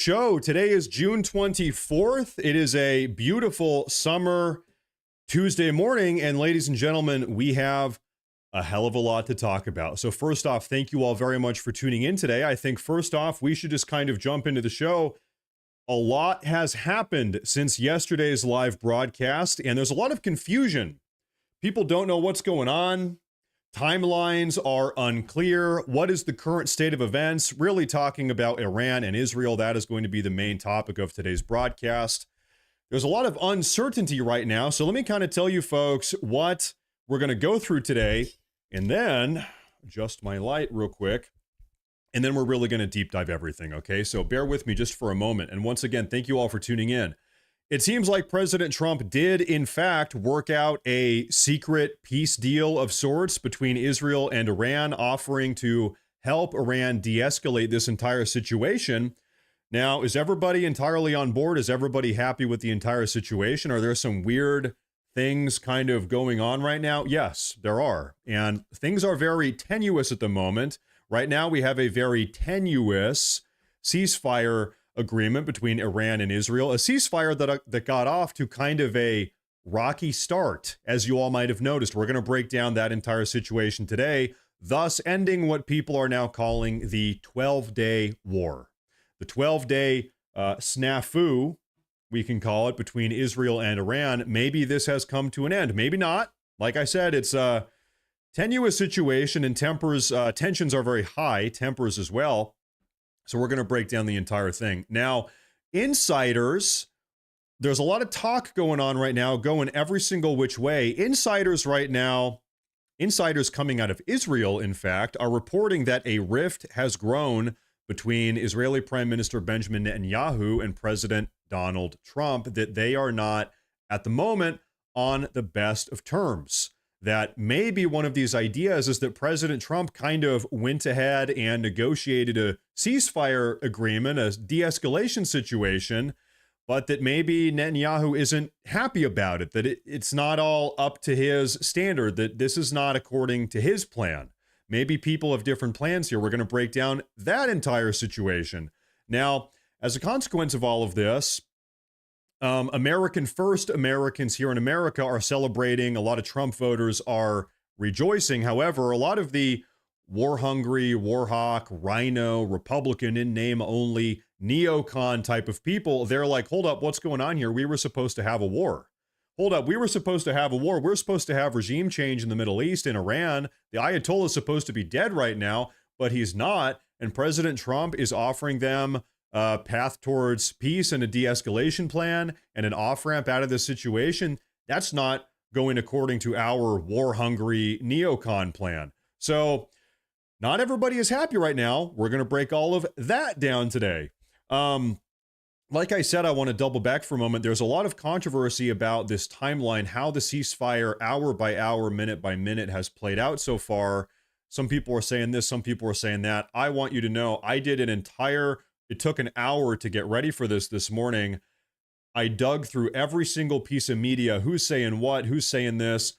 Show. Today is June 24th. It is a beautiful summer Tuesday morning. And ladies and gentlemen, we have a hell of a lot to talk about. So first off, thank you all very much for tuning in today. I think first off, we should just kind of jump into the show. A lot has happened since yesterday's live broadcast, and there's a lot of confusion. People don't know what's going on. Timelines are unclear. What is the current state of events? Really talking about Iran and Israel. That is going to be the main topic of today's broadcast. There's a lot of uncertainty right now. So let me kind of tell you folks what we're going to go through today, and then adjust my light real quick. And then we're really going to deep dive everything. Okay. So bear with me just for a moment. And once again, thank you all for tuning in. It seems like President Trump did, in fact, work out a secret peace deal of sorts between Israel and Iran, offering to help Iran de-escalate this entire situation. Now, is everybody entirely on board? Is everybody happy with the entire situation? Are there some weird things kind of going on right now? Yes, there are. And things are very tenuous at the moment. Right now, we have a very tenuous ceasefire agreement between Iran and Israel, a ceasefire that got off to kind of a rocky start, as you all might have noticed. We're going to break down that entire situation today, thus ending what people are now calling the 12-day war. The 12-day snafu, we can call it, between Israel and Iran. Maybe this has come to an end. Maybe not. Like I said, it's a tenuous situation, and tensions are very high, tempers as well. So we're going to break down the entire thing. Now, insiders, there's a lot of talk going on right now, going every single which way. Insiders right now, insiders coming out of Israel, in fact, are reporting that a rift has grown between Israeli Prime Minister Benjamin Netanyahu and President Donald Trump, that they are not, at the moment, on the best of terms. That maybe one of these ideas is that President Trump kind of went ahead and negotiated a ceasefire agreement, a de-escalation situation, but that maybe Netanyahu isn't happy about it, that it's not all up to his standard, that this is not according to his plan. Maybe people have different plans here. We're going to break down that entire situation. Now, as a consequence of all of this, American First Americans here in America are celebrating. A lot of Trump voters are rejoicing. However, a lot of the war-hungry, war hawk, rhino, Republican in name only, neocon type of people, they're like, hold up, what's going on here? We were supposed to have a war. Hold up, we were supposed to have a war. We're supposed to have regime change in the Middle East, in Iran. The Ayatollah is supposed to be dead right now, but he's not. And President Trump is offering them path towards peace and a de-escalation plan and an off-ramp out of this situation. That's not going according to our war-hungry neocon plan. So not everybody is happy right now. We're going to break all of that down today. Like I said, I want to double back for a moment. There's a lot of controversy about this timeline, how the ceasefire hour by hour, minute by minute has played out so far. Some people are saying this, some people are saying that. I want you to know I did it took an hour to get ready for this morning. I dug through every single piece of media. Who's saying what? Who's saying this?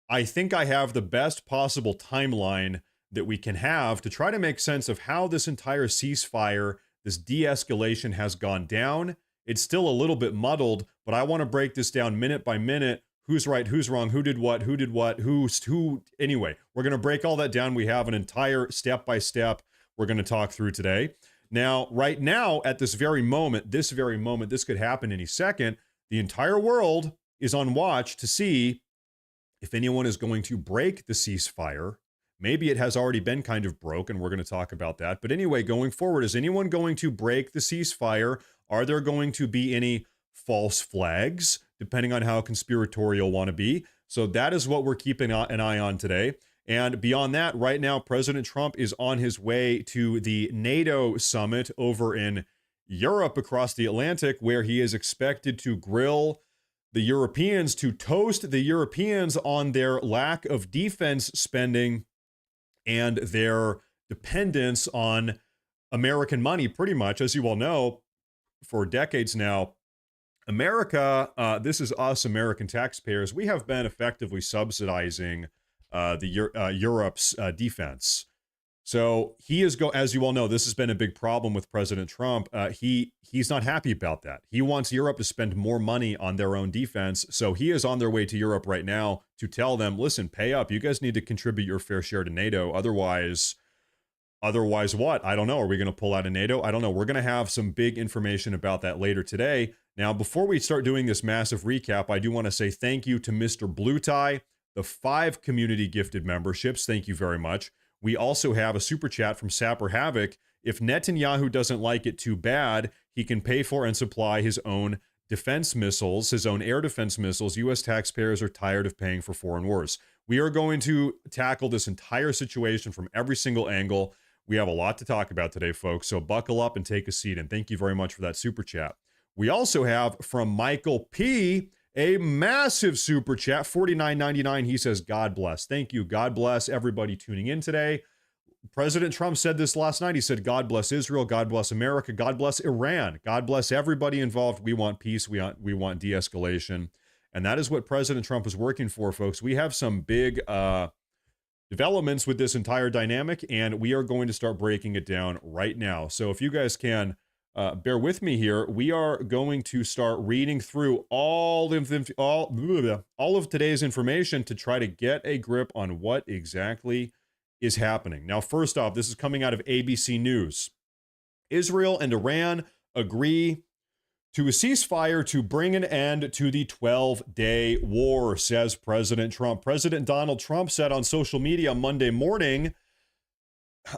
I think I have the best possible timeline that we can have to try to make sense of how this entire ceasefire, this de-escalation has gone down. It's still a little bit muddled, but I want to break this down minute by minute. Who's right? Who's wrong? Who did what? Who? Anyway, we're going to break all that down. We have an entire step-by-step we're going to talk through today. Now, right now, at this very moment, this could happen any second. The entire world is on watch to see if anyone is going to break the ceasefire. Maybe it has already been kind of broken. We're going to talk about that. But anyway, going forward, is anyone going to break the ceasefire? Are there going to be any false flags, depending on how conspiratorial want to be? So that is what we're keeping an eye on today. And beyond that, right now, President Trump is on his way to the NATO summit over in Europe across the Atlantic, where he is expected to grill the Europeans, to toast the Europeans on their lack of defense spending and their dependence on American money, pretty much. As you all know, for decades now, America, this is us American taxpayers, we have been effectively subsidizing Europe's defense. So he is as you all know, this has been a big problem with President Trump. He's not happy about that. He wants Europe to spend more money on their own defense. So he is on their way to Europe right now to tell them, listen, pay up. You guys need to contribute your fair share to NATO. Otherwise what? I don't know. Are we going to pull out of NATO? I don't know. We're going to have some big information about that later today. Now, before we start doing this massive recap, I do want to say thank you to Mr. Blue Tie, the 5 community gifted memberships. Thank you very much. We also have a super chat from Sapper Havoc. If Netanyahu doesn't like it too bad, he can pay for and supply his own defense missiles, his own air defense missiles. U.S. taxpayers are tired of paying for foreign wars. We are going to tackle this entire situation from every single angle. We have a lot to talk about today, folks, so buckle up and take a seat, and thank you very much for that super chat. We also have from Michael P., a massive super chat, $49.99. He says, God bless. Thank you. God bless everybody tuning in today. President Trump said this last night. He said, God bless Israel. God bless America. God bless Iran. God bless everybody involved. We want peace. We want de-escalation. And that is what President Trump is working for, folks. We have some big developments with this entire dynamic, and we are going to start breaking it down right now. So if you guys can bear with me here, we are going to start reading through all of today's information to try to get a grip on what exactly is happening. Now, first off, this is coming out of ABC News. Israel and Iran agree to a ceasefire to bring an end to the 12-day war, says President Trump. President Donald Trump said on social media Monday evening,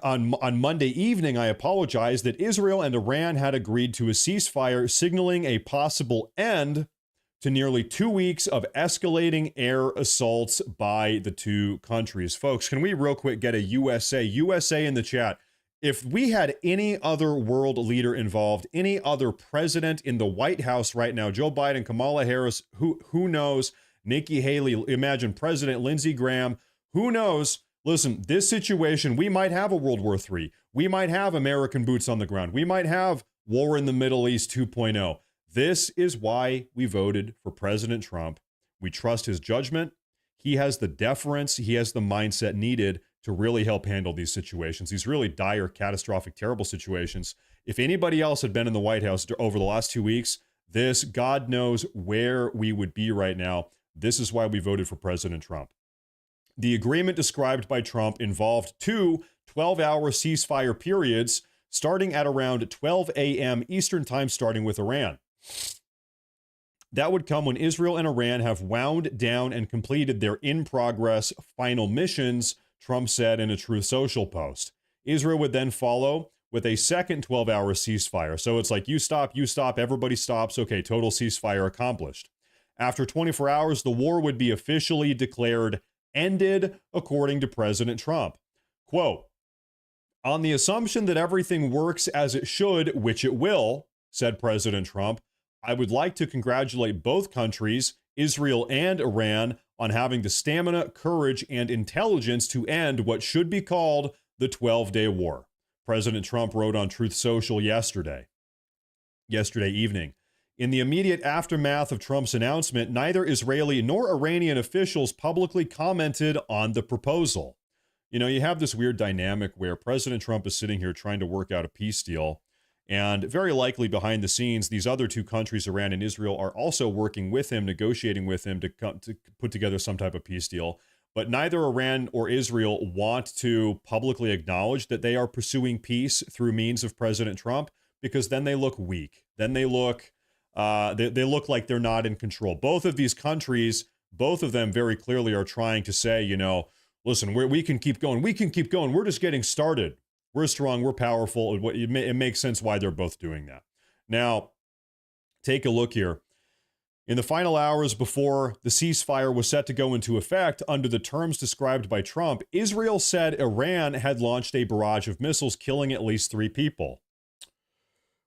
that Israel and Iran had agreed to a ceasefire, signaling a possible end to nearly 2 weeks of escalating air assaults by the two countries. Folks, can we real quick get a USA in the chat? If we had any other world leader involved, any other president in the White House right now, Joe Biden, Kamala Harris, who knows, Nikki Haley, imagine President Lindsey Graham, who knows? Listen, this situation, we might have a World War III. We might have American boots on the ground. We might have war in the Middle East 2.0. This is why we voted for President Trump. We trust his judgment. He has the deference. He has the mindset needed to really help handle these situations. These really dire, catastrophic, terrible situations. If anybody else had been in the White House over the last 2 weeks, God knows where we would be right now. This is why we voted for President Trump. The agreement described by Trump involved 2 12-hour ceasefire periods starting at around 12 a.m. Eastern Time, starting with Iran. That would come when Israel and Iran have wound down and completed their in-progress final missions, Trump said in a Truth Social post. Israel would then follow with a second 12-hour ceasefire. So it's like you stop, everybody stops. Okay, total ceasefire accomplished. After 24 hours, the war would be officially declared ended, according to President Trump. Quote, on the assumption that everything works as it should, which it will, said President Trump, I would like to congratulate both countries, Israel and Iran, on having the stamina, courage, and intelligence to end what should be called the 12-day war. President Trump wrote on Truth Social yesterday evening. In the immediate aftermath of Trump's announcement, neither Israeli nor Iranian officials publicly commented on the proposal. You know, you have this weird dynamic where President Trump is sitting here trying to work out a peace deal, and very likely behind the scenes, these other two countries, Iran and Israel, are also working with him, negotiating with him to put together some type of peace deal. But neither Iran or Israel want to publicly acknowledge that they are pursuing peace through means of President Trump, because then they look weak. Then they look they look like they're not in control. Both of these countries, both of them very clearly are trying to say, you know, listen, we can keep going. We can keep going. We're just getting started. We're strong. We're powerful. It makes sense why they're both doing that. Now, take a look here. In the final hours before the ceasefire was set to go into effect under the terms described by Trump, Israel said Iran had launched a barrage of missiles, killing at least 3 people.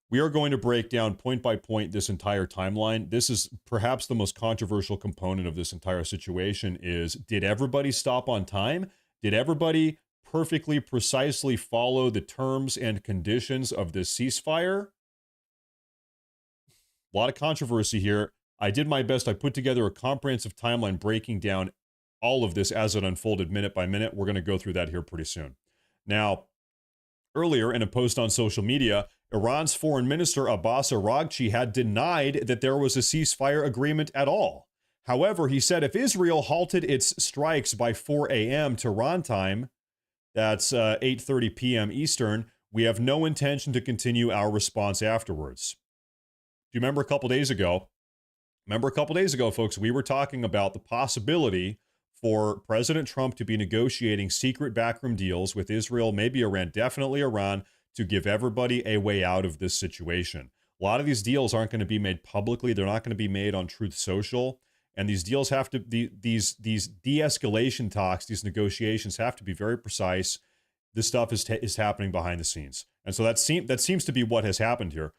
We are going to break down point by point this entire timeline. This is perhaps the most controversial component of this entire situation is, did everybody stop on time? Did everybody perfectly, precisely follow the terms and conditions of this ceasefire? A lot of controversy here. I did my best. I put together a comprehensive timeline breaking down all of this as it unfolded minute by minute. We're going to go through that here pretty soon. Now, Earlier, in a post on social media, Iran's foreign minister Abbas Araghchi had denied that there was a ceasefire agreement at all. However, he said if Israel halted its strikes by 4 a.m. Tehran time, that's 8:30 p.m. Eastern, we have no intention to continue our response afterwards. Do you remember a couple days ago? Folks, we were talking about the possibility for President Trump to be negotiating secret backroom deals with Israel, maybe Iran, definitely Iran, to give everybody a way out of this situation. A lot of these deals aren't going to be made publicly. They're not going to be made on Truth Social. And these deals have to, these de-escalation talks, these negotiations have to be very precise. This stuff is happening behind the scenes. And so that seems to be what has happened here.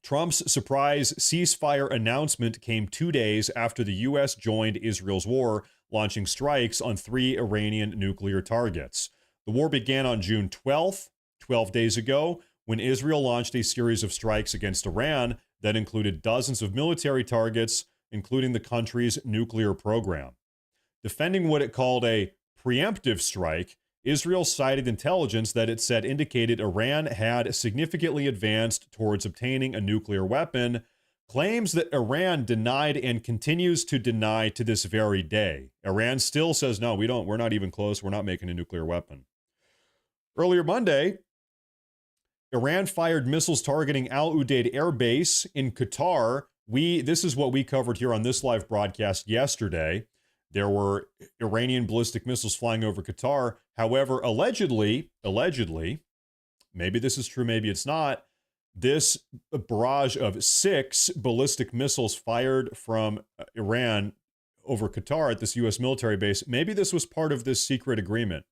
Trump's surprise ceasefire announcement came 2 days after the U.S. joined Israel's war, launching strikes on 3 Iranian nuclear targets. The war began on June 12th, 12 days ago, when Israel launched a series of strikes against Iran that included dozens of military targets, including the country's nuclear program. Defending what it called a preemptive strike, Israel cited intelligence that it said indicated Iran had significantly advanced towards obtaining a nuclear weapon, claims that Iran denied and continues to deny to this very day. Iran still says, no, we're not even close, we're not making a nuclear weapon. Earlier Monday, Iran fired missiles targeting Al Udeid Air Base in Qatar. This is what we covered here on this live broadcast yesterday. There were Iranian ballistic missiles flying over Qatar. However, allegedly, maybe this is true, maybe it's not, this barrage of 6 ballistic missiles fired from Iran over Qatar at this U.S. military base, maybe this was part of this secret agreement.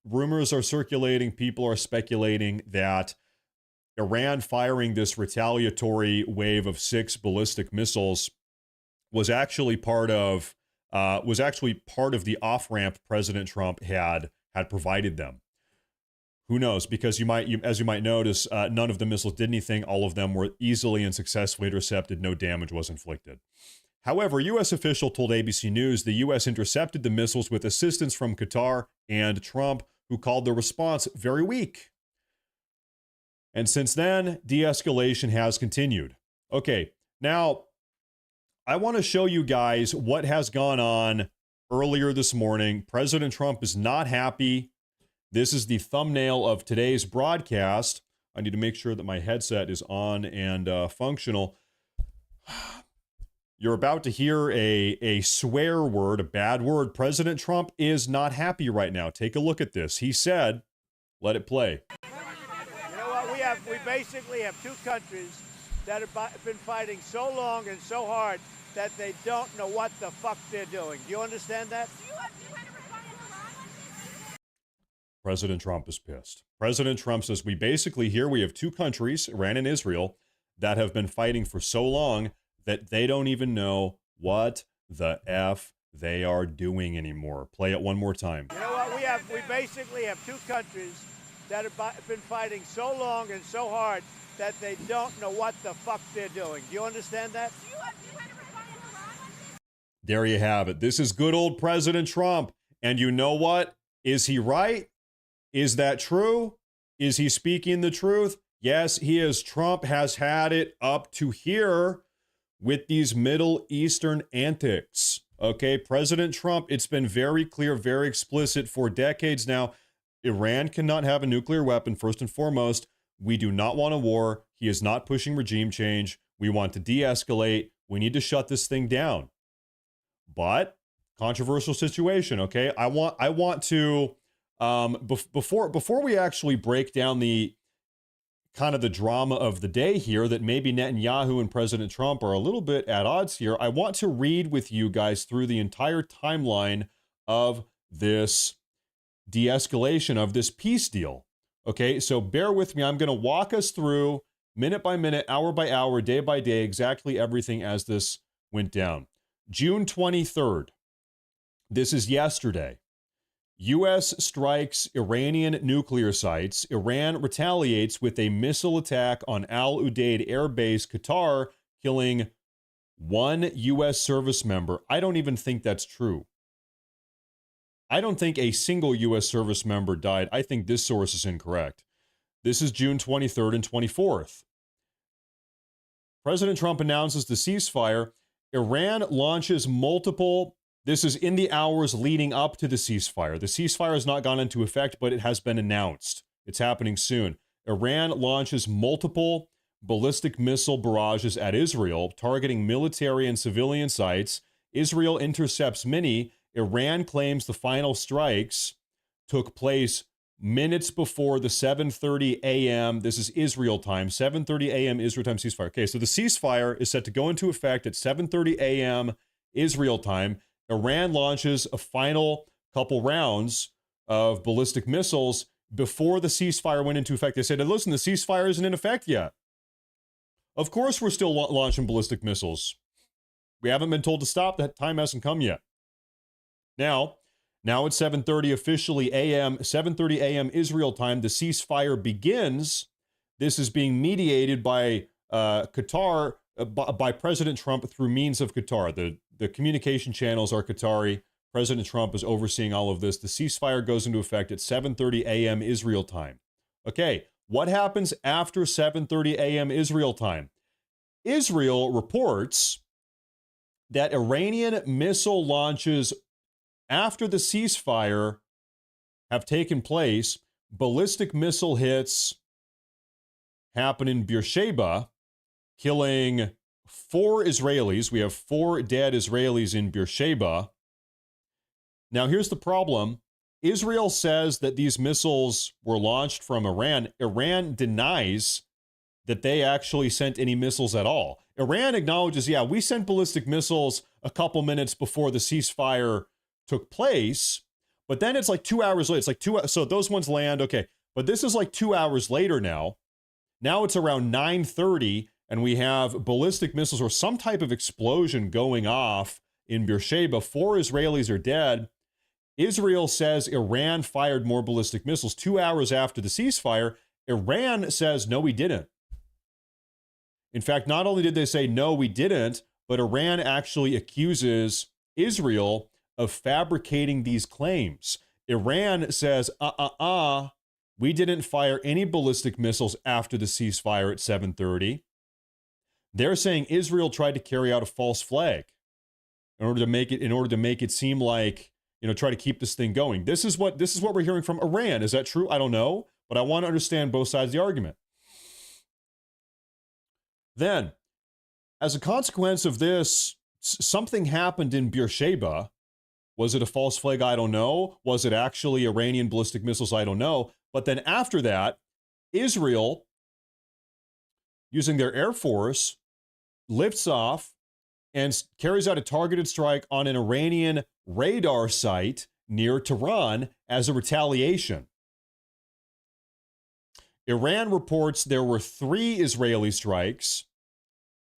Rumors are circulating, people are speculating that Iran firing this retaliatory wave of 6 ballistic missiles was actually part of the off-ramp President Trump had provided them. Who knows? Because as you might notice, none of the missiles did anything. All of them were easily and successfully intercepted. No damage was inflicted. However, a U.S. official told ABC News the U.S. intercepted the missiles with assistance from Qatar and Trump, who called the response very weak. And since then, de-escalation has continued. Okay, now I want to show you guys what has gone on earlier this morning. President Trump is not happy. This is the thumbnail of today's broadcast. I need to make sure that my headset is on and functional. You're about to hear a swear word, a bad word. President Trump is not happy right now. Take a look at this. He said, let it play. You know what? We basically have 2 countries that have been fighting so long and so hard that they don't know what the fuck they're doing. Do you understand that? President Trump is pissed. President Trump says we have 2 countries, Iran and Israel, that have been fighting for so long that they don't even know what the F they are doing anymore. Play it one more time. You know what? We basically have 2 countries that have been fighting so long and so hard that they don't know what the fuck they're doing. Do you understand that? There you have it. This is good old President Trump. And you know what? Is he right? Is that true? Is he speaking the truth? Yes, he is. Trump has had it up to here with these Middle Eastern antics. Okay, President Trump, it's been very clear, very explicit for decades now. Iran cannot have a nuclear weapon, first and foremost. We do not want a war. He is not pushing regime change. We want to de-escalate. We need to shut this thing down. But controversial situation, okay? I want to before we actually break down the kind of the drama of the day here, that maybe Netanyahu and President Trump are a little bit at odds here, I want to read with you guys through the entire timeline of this de-escalation, of this peace deal. Okay, so bear with me. I'm going to walk us through minute by minute, hour by hour, day by day, exactly everything as this went down. June 23rd. This is yesterday. U.S. strikes Iranian nuclear sites. Iran retaliates with a missile attack on Al Udeid Air Base, Qatar, killing 1 U.S. service member. I don't even think that's true. I don't think a single U.S. service member died. I think this source is incorrect. This is June 23rd and 24th. President Trump announces the ceasefire. Iran launches multiple. This is in the hours leading up to the ceasefire. The ceasefire has not gone into effect, but it has been announced. It's happening soon. Iran launches multiple ballistic missile barrages at Israel, targeting military and civilian sites. Israel intercepts many. Iran claims the final strikes took place minutes before the 7:30 a.m. This is Israel time, 7:30 a.m. Israel time ceasefire. Okay, so the ceasefire is set to go into effect at 7:30 a.m. Israel time. Iran launches a final couple rounds of ballistic missiles before the ceasefire went into effect. They said, listen, the ceasefire isn't in effect yet. Of course, we're still launching ballistic missiles. We haven't been told to stop. That time hasn't come yet. Now it's 7:30 officially a.m., 7:30 a.m. Israel time. The ceasefire begins. This is being mediated by Qatar, by President Trump through means of Qatar. The communication channels are Qatari. President Trump is overseeing all of this. The ceasefire goes into effect at 7:30 a.m. Israel time. Okay, what happens after 7:30 a.m. Israel time? Israel reports that Iranian missile launches after the ceasefire have taken place. Ballistic missile hits happen in Beersheba, killing 4 Israelis. We have 4 dead Israelis in Beersheba. Now, here's the problem. Israel says that these missiles were launched from Iran. Iran denies that they actually sent any missiles at all. Iran acknowledges, yeah, we sent ballistic missiles a couple minutes before the ceasefire took place, but then it's like 2 hours later. It's like 2 hours. So those ones land, okay. But this is like 2 hours later now. Now it's around 9:30, and we have ballistic missiles or some type of explosion going off in Beersheba. 4 Israelis are dead. Israel says Iran fired more ballistic missiles 2 hours after the ceasefire. Iran says, no, we didn't. In fact, not only did they say, no, we didn't, but Iran actually accuses Israel of fabricating these claims. Iran says, we didn't fire any ballistic missiles after the ceasefire at 7:30. They're saying Israel tried to carry out a false flag in order to make it seem like, try to keep this thing going. This is what we're hearing from Iran. Is that true? I don't know, but I want to understand both sides of the argument. Then, as a consequence of this, something happened in Beersheba. Was it a false flag? I don't know. Was it actually Iranian ballistic missiles? I don't know. But then after that, Israel, using their Air Force, lifts off and carries out a targeted strike on an Iranian radar site near Tehran as a retaliation. Iran reports there were 3 Israeli strikes,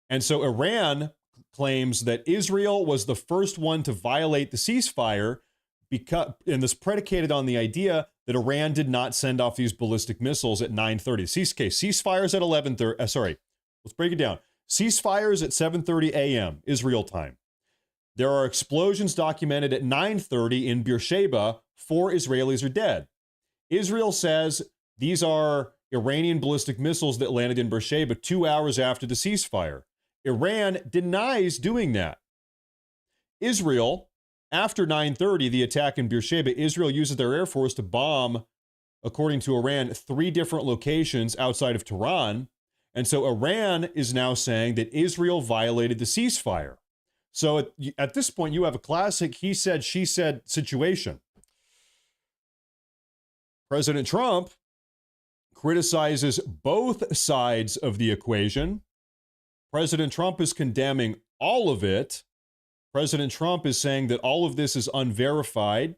and so Iran claims that Israel was the first one to violate the ceasefire, and this predicated on the idea that Iran did not send off these ballistic missiles at 9:30. Ceasefires at 11:30. Sorry, let's break it down. Ceasefires at 7:30 a.m. Israel time. There are explosions documented at 9:30 in Beersheba. 4 Israelis are dead. Israel says these are Iranian ballistic missiles that landed in Beersheba 2 hours after the ceasefire. Iran denies doing that. Israel, after 9:30, the attack in Beersheba, Israel uses their Air Force to bomb, according to Iran, 3 different locations outside of Tehran. And so Iran is now saying that Israel violated the ceasefire. So at this point, you have a classic he said, she said situation. President Trump criticizes both sides of the equation. President Trump is condemning all of it. President Trump is saying that all of this is unverified,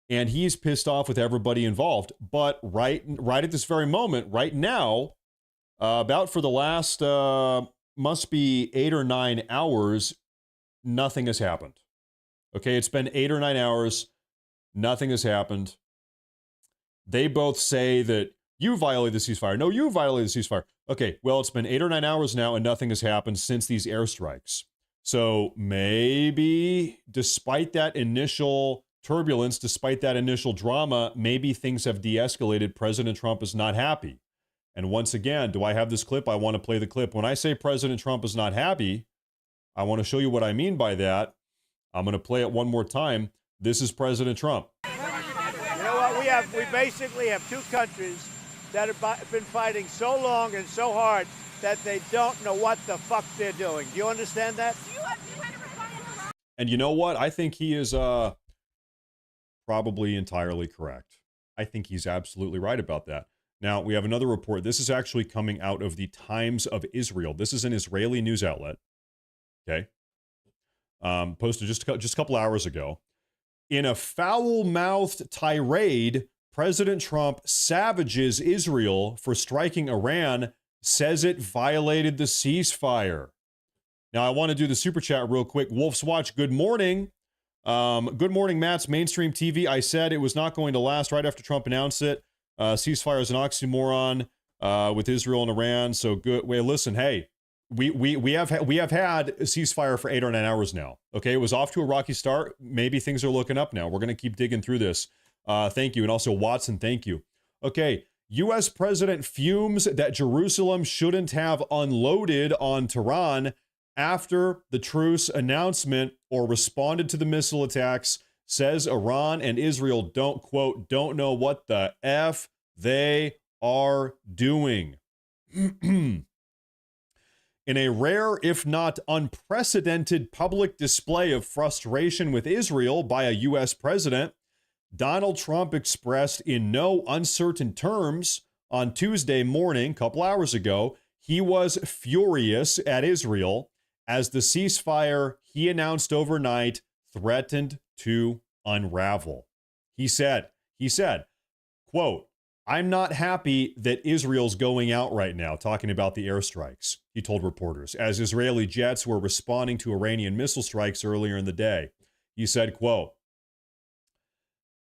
and he's pissed off with everybody involved. But right at this very moment, right now, about for the last, must be 8 or 9 hours, nothing has happened. Okay, it's been 8 or 9 hours, nothing has happened. They both say that you violated the ceasefire. No, you violated the ceasefire. Okay, well, it's been 8 or 9 hours now, and nothing has happened since these airstrikes. So maybe despite that initial turbulence, despite that initial drama, maybe things have de-escalated. President Trump is not happy. And once again, do I have this clip? I want to play the clip. When I say President Trump is not happy, I want to show you what I mean by that. I'm going to play it one more time. This is President Trump. You know what? We basically have two countries that have been fighting so long and so hard that they don't know what the fuck they're doing. Do you understand that? And you know what? I think he is probably entirely correct. I think he's absolutely right about that. Now, we have another report. This is actually coming out of the Times of Israel. This is an Israeli news outlet. Okay. Posted just a couple hours ago. In a foul-mouthed tirade, President Trump savages Israel for striking Iran, says it violated the ceasefire. Now, I want to do the super chat real quick. Wolf's Watch, good morning. Good morning, Matt's Mainstream TV. I said it was not going to last right after Trump announced it. Ceasefire is an oxymoron with Israel and Iran. So good. Wait, listen, hey, we have had a ceasefire for 8 or 9 hours now. Okay, it was off to a rocky start. Maybe things are looking up now. We're going to keep digging through this. Thank you. And also Watson, thank you. Okay, U.S. President fumes that Jerusalem shouldn't have unloaded on Tehran after the truce announcement or responded to the missile attacks, says Iran and Israel don't know what the F they are doing. In a rare, if not unprecedented, public display of frustration with Israel by a U.S. president, Donald Trump expressed in no uncertain terms on Tuesday morning, a couple hours ago, he was furious at Israel as the ceasefire he announced overnight threatened to unravel. He said, quote, I'm not happy that Israel's going out right now, talking about the airstrikes, he told reporters, as Israeli jets were responding to Iranian missile strikes earlier in the day. He said, quote,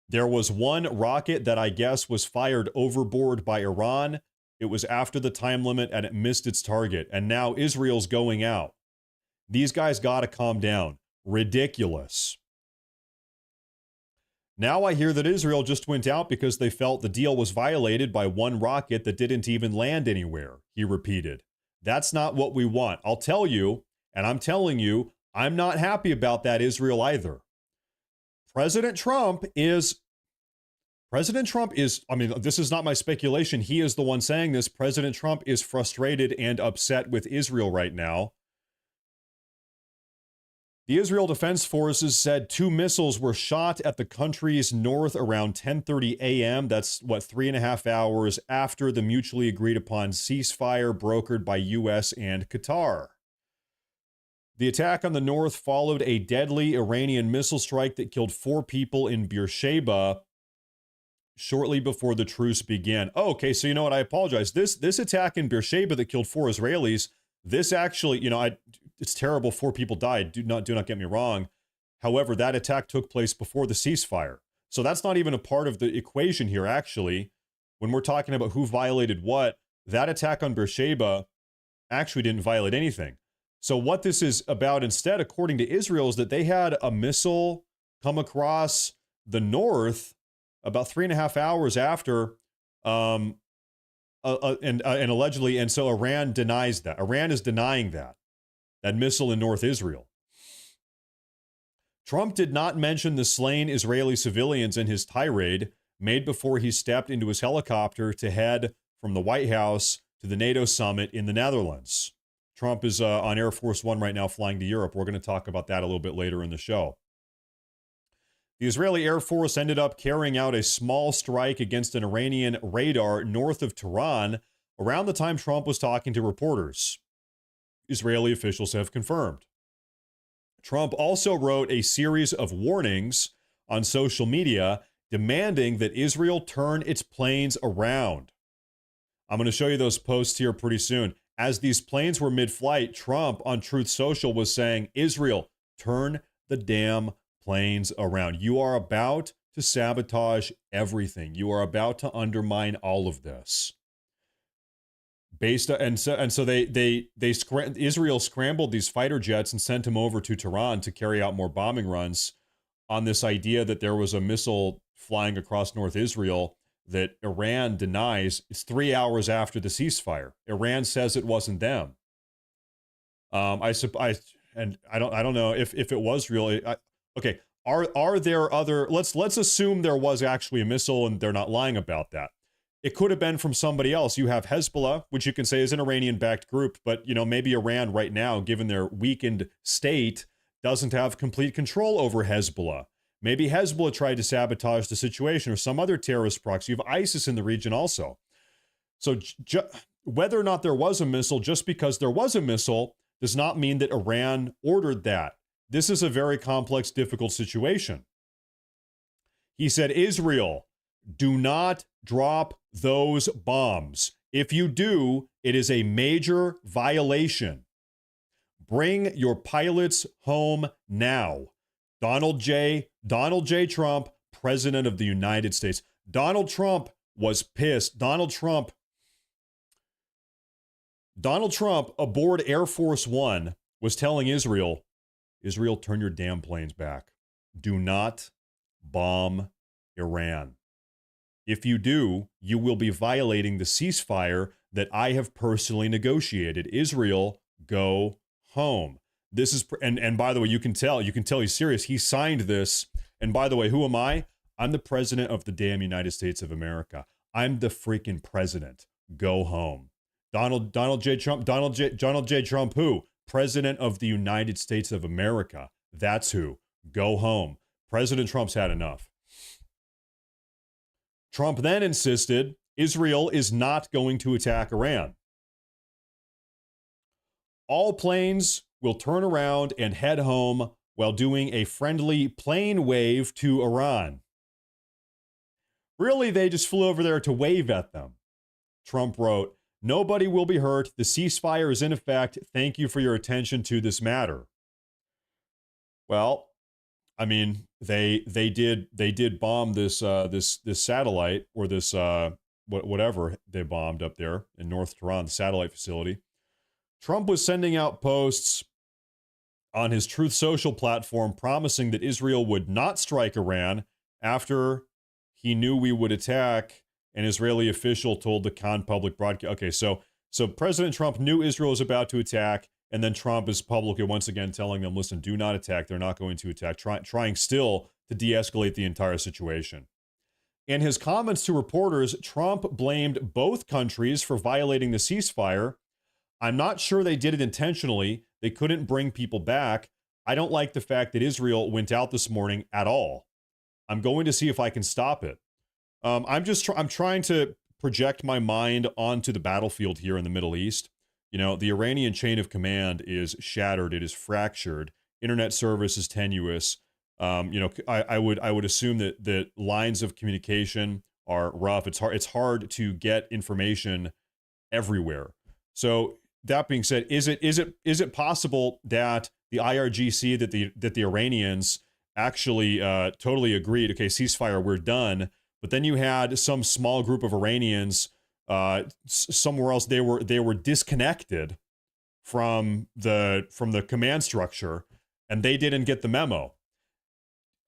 there was one rocket that I guess was fired overboard by Iran. It was after the time limit and it missed its target. And now Israel's going out. These guys got to calm down. Ridiculous. Now I hear that Israel just went out because they felt the deal was violated by one rocket that didn't even land anywhere, he repeated. That's not what we want. I'll tell you, and I'm telling you, I'm not happy about that, Israel, either. President Trump is, I mean, this is not my speculation. He is the one saying this. President Trump is frustrated and upset with Israel right now. The Israel Defense Forces said 2 missiles were shot at the country's north around 10:30 a.m. That's, 3.5 hours after the mutually agreed upon ceasefire brokered by U.S. and Qatar. The attack on the north followed a deadly Iranian missile strike that killed 4 people in Beersheba shortly before the truce began. Oh, okay, so you know what? I apologize. This attack in Beersheba that killed 4 Israelis, this actually, it's terrible. 4 people died. Do not get me wrong. However, that attack took place before the ceasefire. So that's not even a part of the equation here, actually. When we're talking about who violated what, that attack on Beersheba actually didn't violate anything. So what this is about instead, according to Israel, is that they had a missile come across the north about 3.5 hours after, and allegedly, and so Iran denies that. Iran is denying that missile in North Israel. Trump did not mention the slain Israeli civilians in his tirade made before he stepped into his helicopter to head from the White House to the NATO summit in the Netherlands. Trump is on Air Force One right now flying to Europe. We're going to talk about that a little bit later in the show. The Israeli Air Force ended up carrying out a small strike against an Iranian radar north of Tehran around the time Trump was talking to reporters. Israeli officials have confirmed. Trump also wrote a series of warnings on social media demanding that Israel turn its planes around. I'm going to show you those posts here pretty soon. As these planes were mid-flight, Trump on Truth Social was saying, Israel, turn the damn planes around. You are about to sabotage everything. You are about to undermine all of this. Israel scrambled these fighter jets and sent them over to Tehran to carry out more bombing runs on this idea that there was a missile flying across North Israel that Iran denies. It's 3 hours after the ceasefire. Iran says it wasn't them. I don't know if it was real. Okay, are there other? Let's assume there was actually a missile and they're not lying about that. It could have been from somebody else. You have Hezbollah, which you can say is an Iranian-backed group, but maybe Iran right now, given their weakened state, doesn't have complete control over Hezbollah. Maybe Hezbollah tried to sabotage the situation, or some other terrorist proxy. You have ISIS in the region also. So whether or not there was a missile, just because there was a missile, does not mean that Iran ordered that. This is a very complex, difficult situation. He said, Israel, do not drop those bombs. If you do, it is a major violation. Bring your pilots home now. Donald J. Trump, President of the United States. Donald Trump was pissed. Donald Trump aboard Air Force One was telling Israel, turn your damn planes back. Do not bomb Iran. If you do, you will be violating the ceasefire that I have personally negotiated. Israel, go home. This is, and by the way, you can tell he's serious. He signed this. And by the way, who am I? I'm the president of the damn United States of America. I'm the freaking president. Go home. Donald J. Trump, who? President of the United States of America. That's who. Go home. President Trump's had enough. Trump then insisted Israel is not going to attack Iran. All planes will turn around and head home while doing a friendly plane wave to Iran. Really, they just flew over there to wave at them. Trump wrote, nobody will be hurt. The ceasefire is in effect. Thank you for your attention to this matter. Well, I mean, they did bomb this satellite, or this whatever they bombed up there in North Tehran, the satellite facility. Trump was sending out posts on his Truth Social platform promising that Israel would not strike Iran after he knew we would attack. An Israeli official told the Khan public broadcast. Okay, so President Trump knew Israel was about to attack, and then Trump is publicly once again telling them, listen, do not attack. They're not going to attack, trying still to de-escalate the entire situation. In his comments to reporters, Trump blamed both countries for violating the ceasefire. I'm not sure they did it intentionally. They couldn't bring people back. I don't like the fact that Israel went out this morning at all. I'm going to see if I can stop it. I'm trying to project my mind onto the battlefield here in the Middle East. The Iranian chain of command is shattered. It is fractured. Internet service is tenuous. I would assume that lines of communication are rough. It's hard to get information everywhere. So that being said, is it possible that the IRGC, that the Iranians actually totally agreed? Okay, ceasefire, we're done. But then you had some small group of Iranians somewhere else. They were disconnected from the command structure, and they didn't get the memo.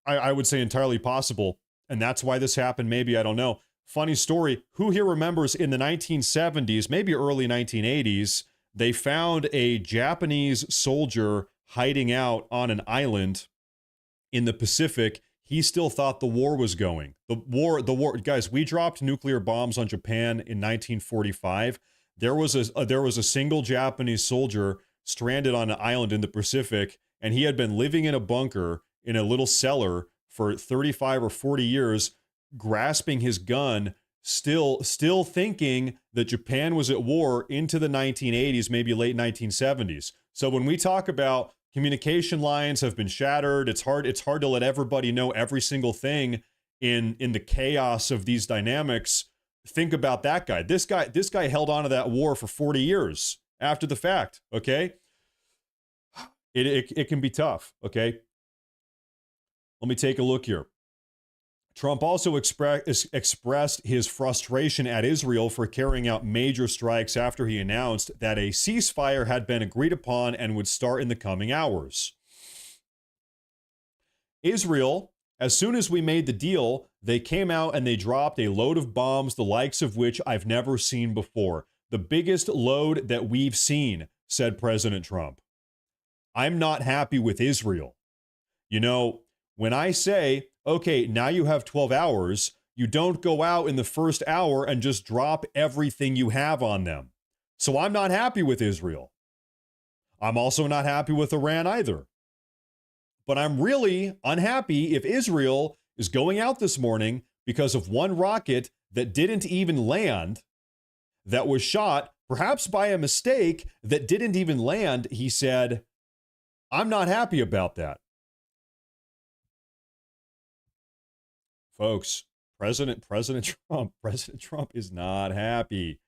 I would say entirely possible, and that's why this happened. Maybe, I don't know. Funny story. Who here remembers in the 1970s, maybe early 1980s, they found a Japanese soldier hiding out on an island in the Pacific. He still thought the war was going. The war, guys, we dropped nuclear bombs on Japan in 1945. There was a single Japanese soldier stranded on an island in the Pacific, and he had been living in a bunker in a little cellar for 35 or 40 years, grasping his gun, still thinking that Japan was at war into the 1980s, maybe late 1970s. So when we talk about communication lines have been shattered, it's hard to let everybody know every single thing in the chaos of these dynamics. Think about that guy. This guy held on to that war for 40 years after the fact, okay? It can be tough, okay? Let me take a look here. Trump also expressed his frustration at Israel for carrying out major strikes after he announced that a ceasefire had been agreed upon and would start in the coming hours. Israel, as soon as we made the deal, they came out and they dropped a load of bombs, the likes of which I've never seen before. The biggest load that we've seen, said President Trump. I'm not happy with Israel. You know, when I say, okay, now you have 12 hours, you don't go out in the first hour and just drop everything you have on them. So I'm not happy with Israel. I'm also not happy with Iran either. But I'm really unhappy if Israel is going out this morning because of one rocket that didn't even land, that was shot, perhaps by a mistake, that didn't even land. He said, I'm not happy about that. Folks, President Trump is not happy.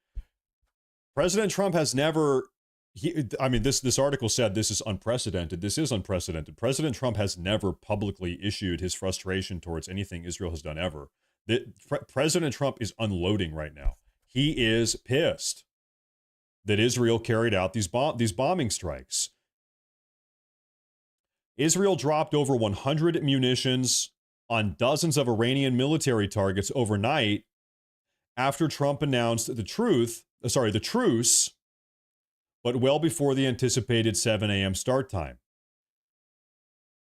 President Trump has never, this article said this is unprecedented. This is unprecedented. President Trump has never publicly issued his frustration towards anything Israel has done ever. President Trump is unloading right now. He is pissed that Israel carried out these bombing strikes. Israel dropped over 100 munitions on dozens of Iranian military targets overnight after Trump announced the truce, but well before the anticipated 7 a.m. start time.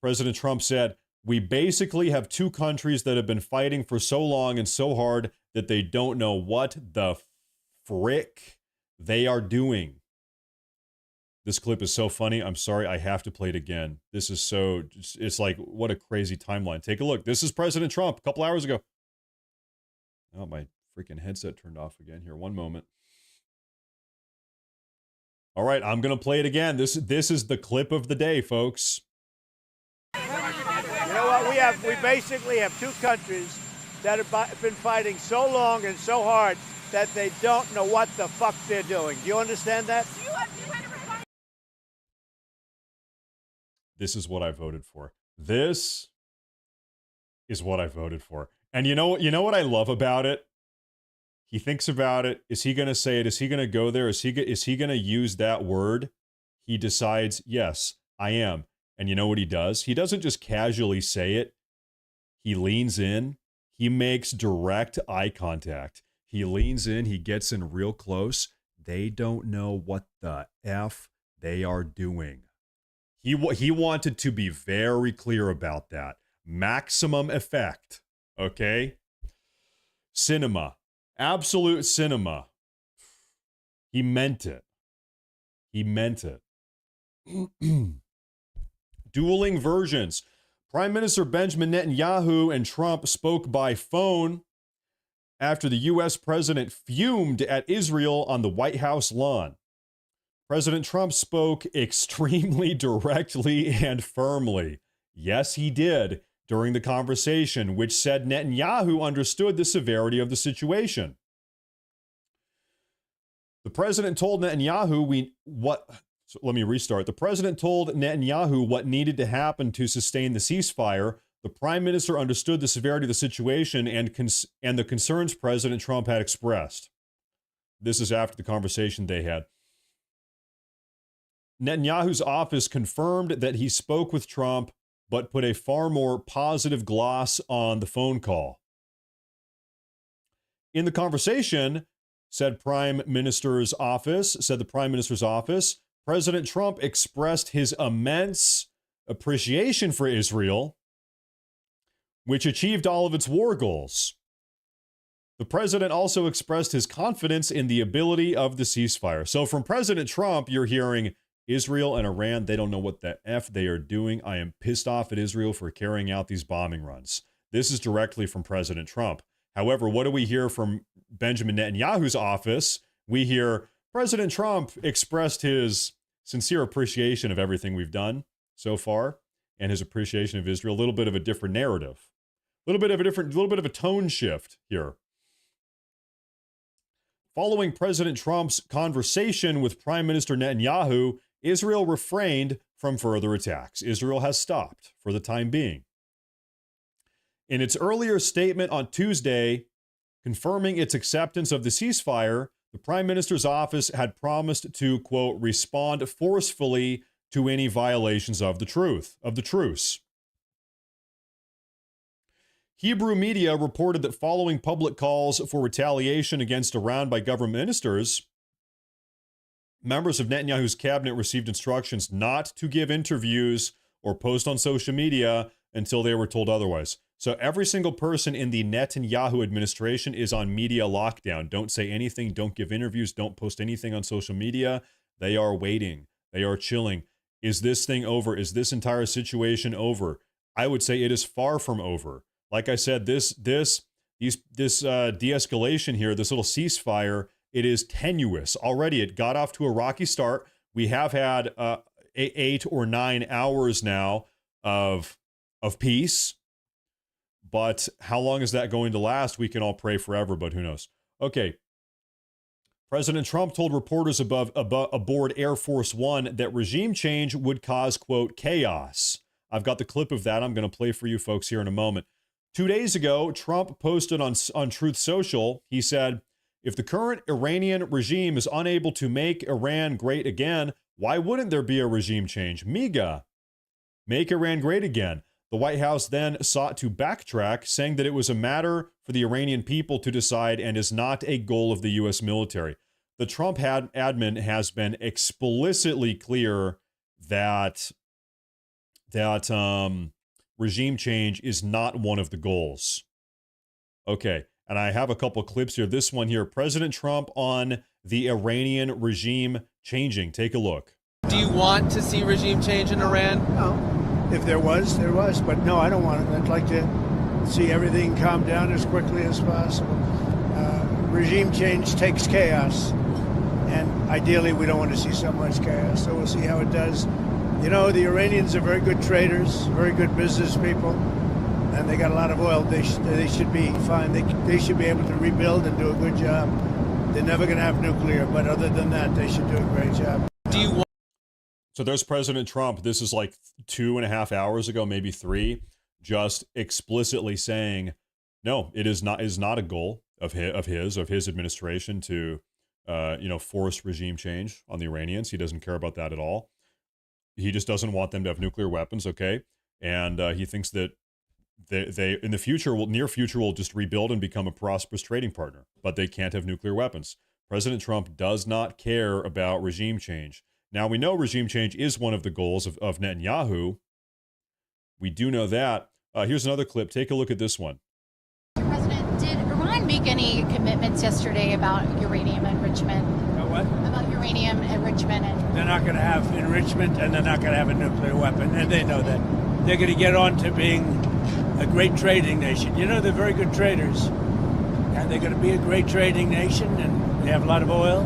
President Trump said, we basically have two countries that have been fighting for so long and so hard that they don't know what the frick they are doing. This clip is so funny. I'm sorry, I have to play it again. This is so, it's like, what a crazy timeline. Take a look. This is President Trump a couple hours ago. Oh, my freaking headset turned off again here. One moment. All right, I'm going to play it again. This is the clip of the day, folks. You know what? We basically have two countries that have been fighting so long and so hard that they don't know what the fuck they're doing. Do you understand that? This is what I voted for. This is what I voted for. And you know what I love about it? He thinks about it. Is he going to say it? Is he going to go there? Is he going to use that word? He decides, yes, I am. And you know what he does? He doesn't just casually say it. He leans in. He makes direct eye contact. He leans in. He gets in real close. They don't know what the F they are doing. He wanted to be very clear about that. Maximum effect, okay? Cinema, absolute cinema. He meant it. He meant it. Dueling versions. Prime Minister Benjamin Netanyahu and Trump spoke by phone after the U.S. president fumed at Israel on the White House lawn. President Trump spoke extremely directly and firmly. Yes, he did, during the conversation, which said Netanyahu understood the severity of the situation. The president told Netanyahu let me restart. The president told Netanyahu what needed to happen to sustain the ceasefire. The prime minister understood the severity of the situation and the concerns President Trump had expressed. This is after the conversation they had. Netanyahu's office confirmed that he spoke with Trump, but put a far more positive gloss on the phone call. In the conversation, said the Prime Minister's office, President Trump expressed his immense appreciation for Israel, which achieved all of its war goals. The president also expressed his confidence in the ability of the ceasefire. So from President Trump, you're hearing Israel and Iran, they don't know what the F they are doing. I am pissed off at Israel for carrying out these bombing runs. This is directly from President Trump. However, what do we hear from Benjamin Netanyahu's office? We hear President Trump expressed his sincere appreciation of everything we've done so far and his appreciation of Israel. A little bit of a different narrative. A little bit of a tone shift here. Following President Trump's conversation with Prime Minister Netanyahu, Israel refrained from further attacks. Israel has stopped for the time being. In its earlier statement on Tuesday, confirming its acceptance of the ceasefire, the Prime Minister's office had promised to, quote, respond forcefully to any violations of the truce. Hebrew media reported that following public calls for retaliation against Iran by government ministers, members of Netanyahu's cabinet received instructions not to give interviews or post on social media until they were told otherwise. So every single person in the Netanyahu administration is on media lockdown. Don't say anything. Don't give interviews. Don't post anything on social media. They are waiting. They are chilling. Is this thing over? Is this entire situation over? I would say it is far from over. Like I said, this de-escalation here, this little ceasefire, it is tenuous. Already it got off to a rocky start. We have had 8 or 9 hours now of peace. But how long is that going to last? We can all pray forever, but who knows? Okay. President Trump told reporters aboard Air Force One that regime change would cause, quote, chaos. I've got the clip of that I'm going to play for you folks here in a moment. 2 days ago, Trump posted on Truth Social, he said, if the current Iranian regime is unable to make Iran great again, why wouldn't there be a regime change? MIGA. Make Iran great again. The White House then sought to backtrack, saying that it was a matter for the Iranian people to decide and is not a goal of the U.S. military. The Trump admin has been explicitly clear that regime change is not one of the goals. Okay, and I have a couple clips here. This one here, President Trump on the Iranian regime changing. Take a look. Do you want to see regime change in Iran? No. If there was, there was. But no, I don't want it. I'd like to see everything calm down as quickly as possible. Regime change takes chaos. And ideally, we don't want to see so much chaos. So we'll see how it does. You know, the Iranians are very good traders, very good business people. And they got a lot of oil. They should be fine. They should be able to rebuild and do a good job. They're never going to have nuclear. But other than that, they should do a great job. Do you want So there's President Trump. This is like 2.5 hours ago, maybe 3, just explicitly saying, no, it is not a goal of his administration to, force regime change on the Iranians. He doesn't care about that at all. He just doesn't want them to have nuclear weapons. Okay, and he thinks that they in the near future will just rebuild and become a prosperous trading partner, but they can't have nuclear weapons. President Trump does not care about regime change. Now, we know regime change is one of the goals of Netanyahu. We do know that. Here's another clip. Take a look at this one. Mr. President, did Iran make any commitments yesterday about uranium enrichment? About what? About uranium enrichment. They're not going to have enrichment, and they're not going to have a nuclear weapon, and they know that. They're going to get on to being a great trading nation. You know, they're very good traders, and they're going to be a great trading nation, and they have a lot of oil.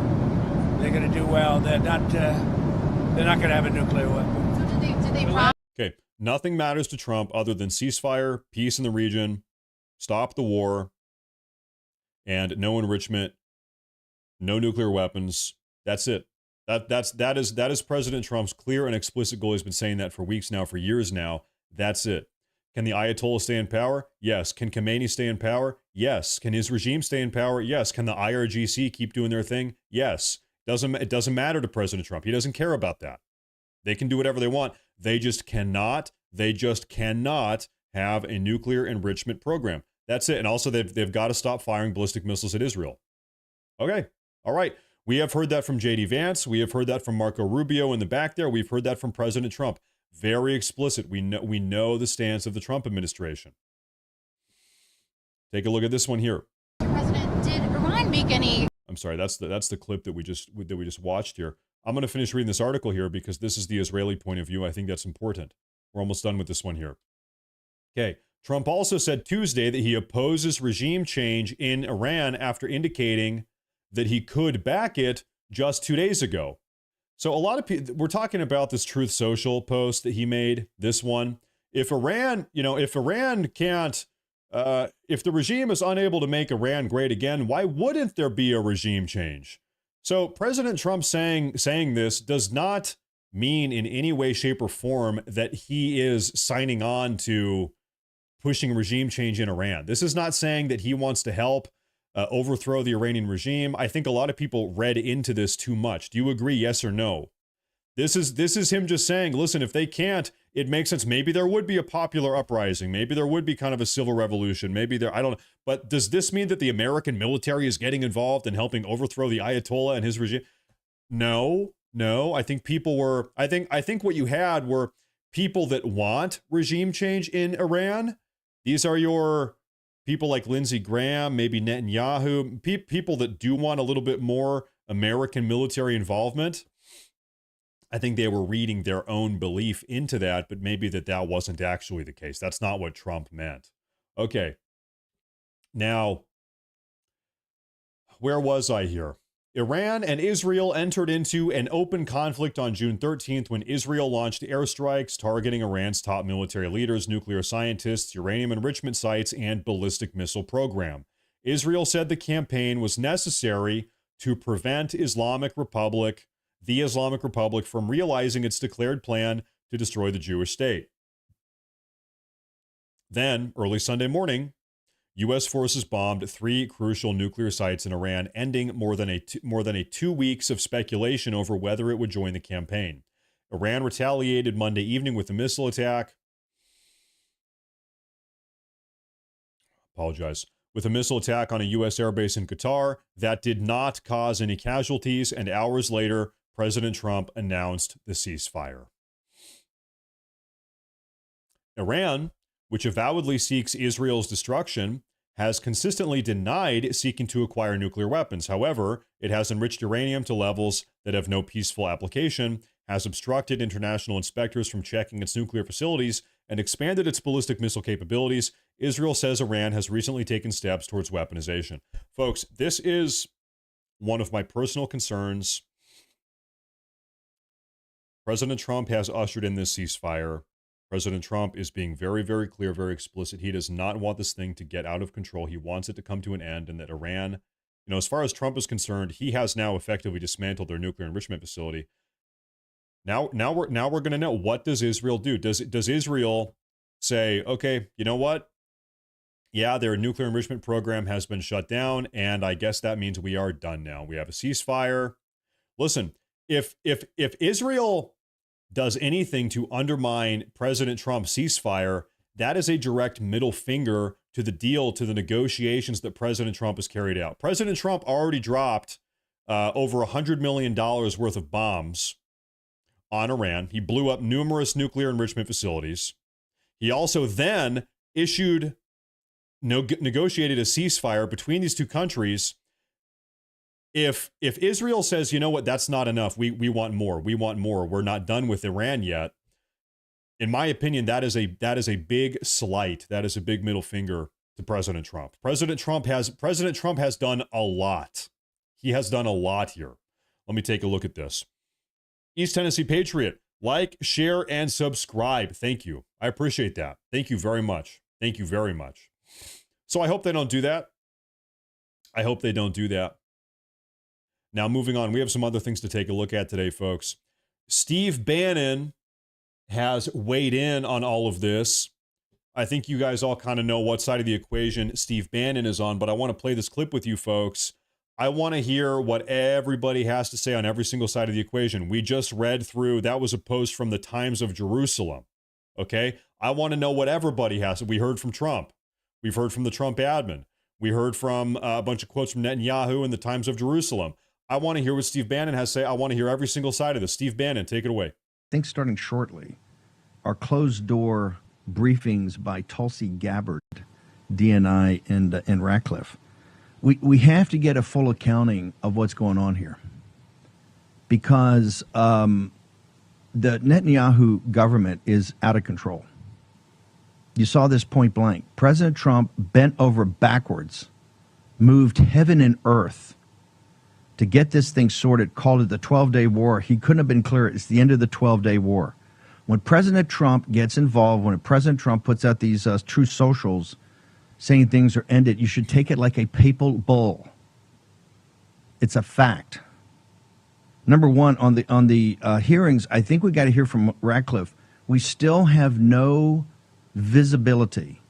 They're going to do well. They're not going to have a nuclear weapon. So did they promise? Okay, nothing matters to Trump other than ceasefire, peace in the region, stop the war, and no enrichment, no nuclear weapons. That's it. That is President Trump's clear and explicit goal. He's been saying that for weeks now, for years now. That's it. Can the Ayatollah stay in power? Yes. Can Khomeini stay in power? Yes. Can his regime stay in power? Yes. Can the IRGC keep doing their thing? Yes. It doesn't matter to President Trump. He doesn't care about that. They can do whatever they want. They just cannot have a nuclear enrichment program. That's it. And also they've got to stop firing ballistic missiles at Israel. Okay. All right. We have heard that from J.D. Vance. We have heard that from Marco Rubio in the back there. We've heard that from President Trump. Very explicit. We know the stance of the Trump administration. Take a look at this one here. Mr. President, did Iran make any? I'm sorry, that's the clip that we just watched here. I'm going to finish reading this article here because this is the Israeli point of view. I think that's important. We're almost done with this one here. Okay. Trump also said Tuesday that he opposes regime change in Iran after indicating that he could back it just 2 days ago. So a lot of people, we're talking about this Truth Social post that he made, this one. If Iran can't, if the regime is unable to make Iran great again, why wouldn't there be a regime change? So President Trump saying this does not mean in any way, shape, or form that he is signing on to pushing regime change in Iran. This is not saying that he wants to help overthrow the Iranian regime. I think a lot of people read into this too much. Do you agree, yes or no? This is him just saying, listen, if they can't, it makes sense. Maybe there would be a popular uprising. Maybe there would be kind of a civil revolution. Maybe there, I don't know. But does this mean that the American military is getting involved in helping overthrow the Ayatollah and his regime? No. I think people were, I think what you had were people that want regime change in Iran. These are your people like Lindsey Graham, maybe Netanyahu, people that do want a little bit more American military involvement. I think they were reading their own belief into that, but maybe that wasn't actually the case. That's not what Trump meant. Okay. Now, where was I here? Iran and Israel entered into an open conflict on June 13th when Israel launched airstrikes targeting Iran's top military leaders, nuclear scientists, uranium enrichment sites, and ballistic missile program. Israel said the campaign was necessary to prevent the Islamic Republic from realizing its declared plan to destroy the Jewish state. Then, early Sunday morning, U.S. forces bombed 3 crucial nuclear sites in Iran, ending more than 2 weeks of speculation over whether it would join the campaign. Iran retaliated Monday evening with a missile attack. With a missile attack on a U.S. airbase in Qatar that did not cause any casualties, and hours later, President Trump announced the ceasefire. Iran, which avowedly seeks Israel's destruction, has consistently denied seeking to acquire nuclear weapons. However, it has enriched uranium to levels that have no peaceful application, has obstructed international inspectors from checking its nuclear facilities, and expanded its ballistic missile capabilities. Israel says Iran has recently taken steps towards weaponization. Folks, this is one of my personal concerns. President Trump has ushered in this ceasefire. President Trump is being very, very clear, very explicit. He does not want this thing to get out of control. He wants it to come to an end, and that Iran, as far as Trump is concerned, he has now effectively dismantled their nuclear enrichment facility. Now we're going to know, what does Israel do? Does Israel say, okay, you know what? Yeah, their nuclear enrichment program has been shut down, and I guess that means we are done now. We have a ceasefire. Listen, if Israel does anything to undermine President Trump's ceasefire, that is a direct middle finger to the deal, to the negotiations that President Trump has carried out. President Trump already dropped over $100 million worth of bombs on Iran. He blew up numerous nuclear enrichment facilities. He also then negotiated a ceasefire between these two countries. If Israel says, you know what, that's not enough, we want more, we're not done with Iran yet, in my opinion, that is a big slight, that is a big middle finger to President Trump. President Trump has done a lot. He has done a lot here. Let me take a look at this. East Tennessee Patriot, like, share, and subscribe. Thank you. I appreciate that. Thank you very much. Thank you very much. So I hope they don't do that. Now, moving on, we have some other things to take a look at today, folks. Steve Bannon has weighed in on all of this. I think you guys all kind of know what side of the equation Steve Bannon is on, but I want to play this clip with you folks. I want to hear what everybody has to say on every single side of the equation. We just read through, that was a post from the Times of Jerusalem, okay? I want to know what everybody has. We heard from Trump. We've heard from the Trump admin. We heard from a bunch of quotes from Netanyahu and the Times of Jerusalem. I want to hear what Steve Bannon has to say. I want to hear every single side of this. Steve Bannon, take it away. I think starting shortly are closed-door briefings by Tulsi Gabbard, DNI, and Ratcliffe. We have to get a full accounting of what's going on here, because the Netanyahu government is out of control. You saw this point blank. President Trump bent over backwards, moved heaven and earth to get this thing sorted, called it the 12-day war. He couldn't have been clearer. It's the end of the 12-day war. When President Trump gets involved, when President Trump puts out these true socials saying things are ended, you should take it like a papal bull. It's a fact. Number one, on the hearings, I think we got to hear from Ratcliffe. We still have no visibility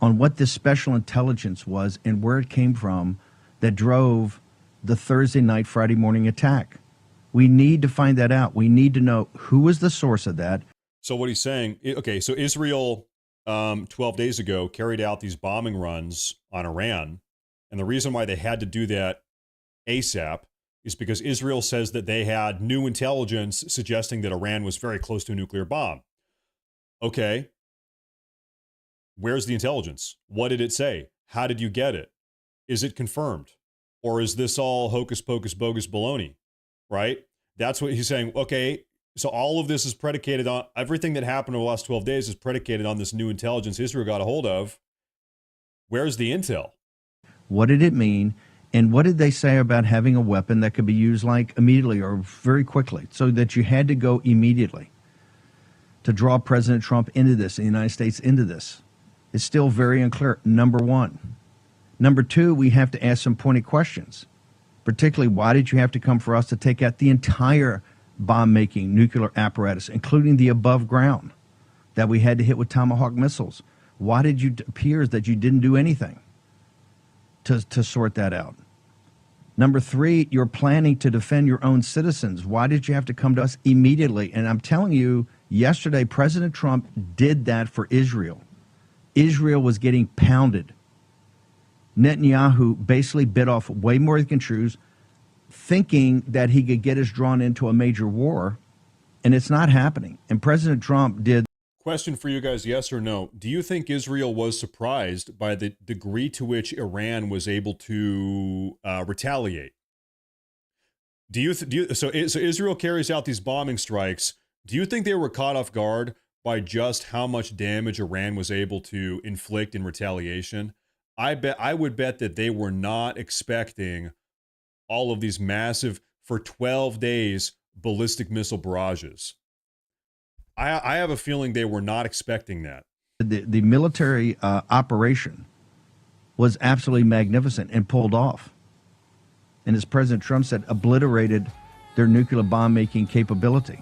on what this special intelligence was and where it came from that drove the Thursday night, Friday morning attack. We need to find that out. We need to know who was the source of that. So what he's saying, okay, so Israel 12 days ago carried out these bombing runs on Iran. And the reason why they had to do that ASAP is because Israel says that they had new intelligence suggesting that Iran was very close to a nuclear bomb. Okay. Where's the intelligence? What did it say? How did you get it? Is it confirmed? Or is this all hocus pocus bogus baloney? Right? That's what he's saying. Okay, so all of this is predicated on, everything that happened over the last 12 days is predicated on this new intelligence Israel got a hold of. Where's the intel? What did it mean? And what did they say about having a weapon that could be used like immediately or very quickly, so that you had to go immediately to draw President Trump into this, the United States into this? It's still very unclear, number one. Number two, we have to ask some pointed questions, particularly why did you have to come for us to take out the entire bomb-making nuclear apparatus, including the above ground that we had to hit with Tomahawk missiles? Why did it appear that you didn't do anything to sort that out? Number three, you're planning to defend your own citizens. Why did you have to come to us immediately? And I'm telling you, yesterday, President Trump did that for Israel. Israel was getting pounded. Netanyahu basically bit off way more than he can chew, thinking that he could get us drawn into a major war, and it's not happening. And President Trump did. Question for you guys, yes or no. Do you think Israel was surprised by the degree to which Iran was able to retaliate? So Israel carries out these bombing strikes. Do you think they were caught off guard by just how much damage Iran was able to inflict in retaliation? I would bet that they were not expecting all of these massive, for 12 days, ballistic missile barrages. I have a feeling they were not expecting that. The military operation was absolutely magnificent and pulled off. And as President Trump said, obliterated their nuclear bomb-making capability.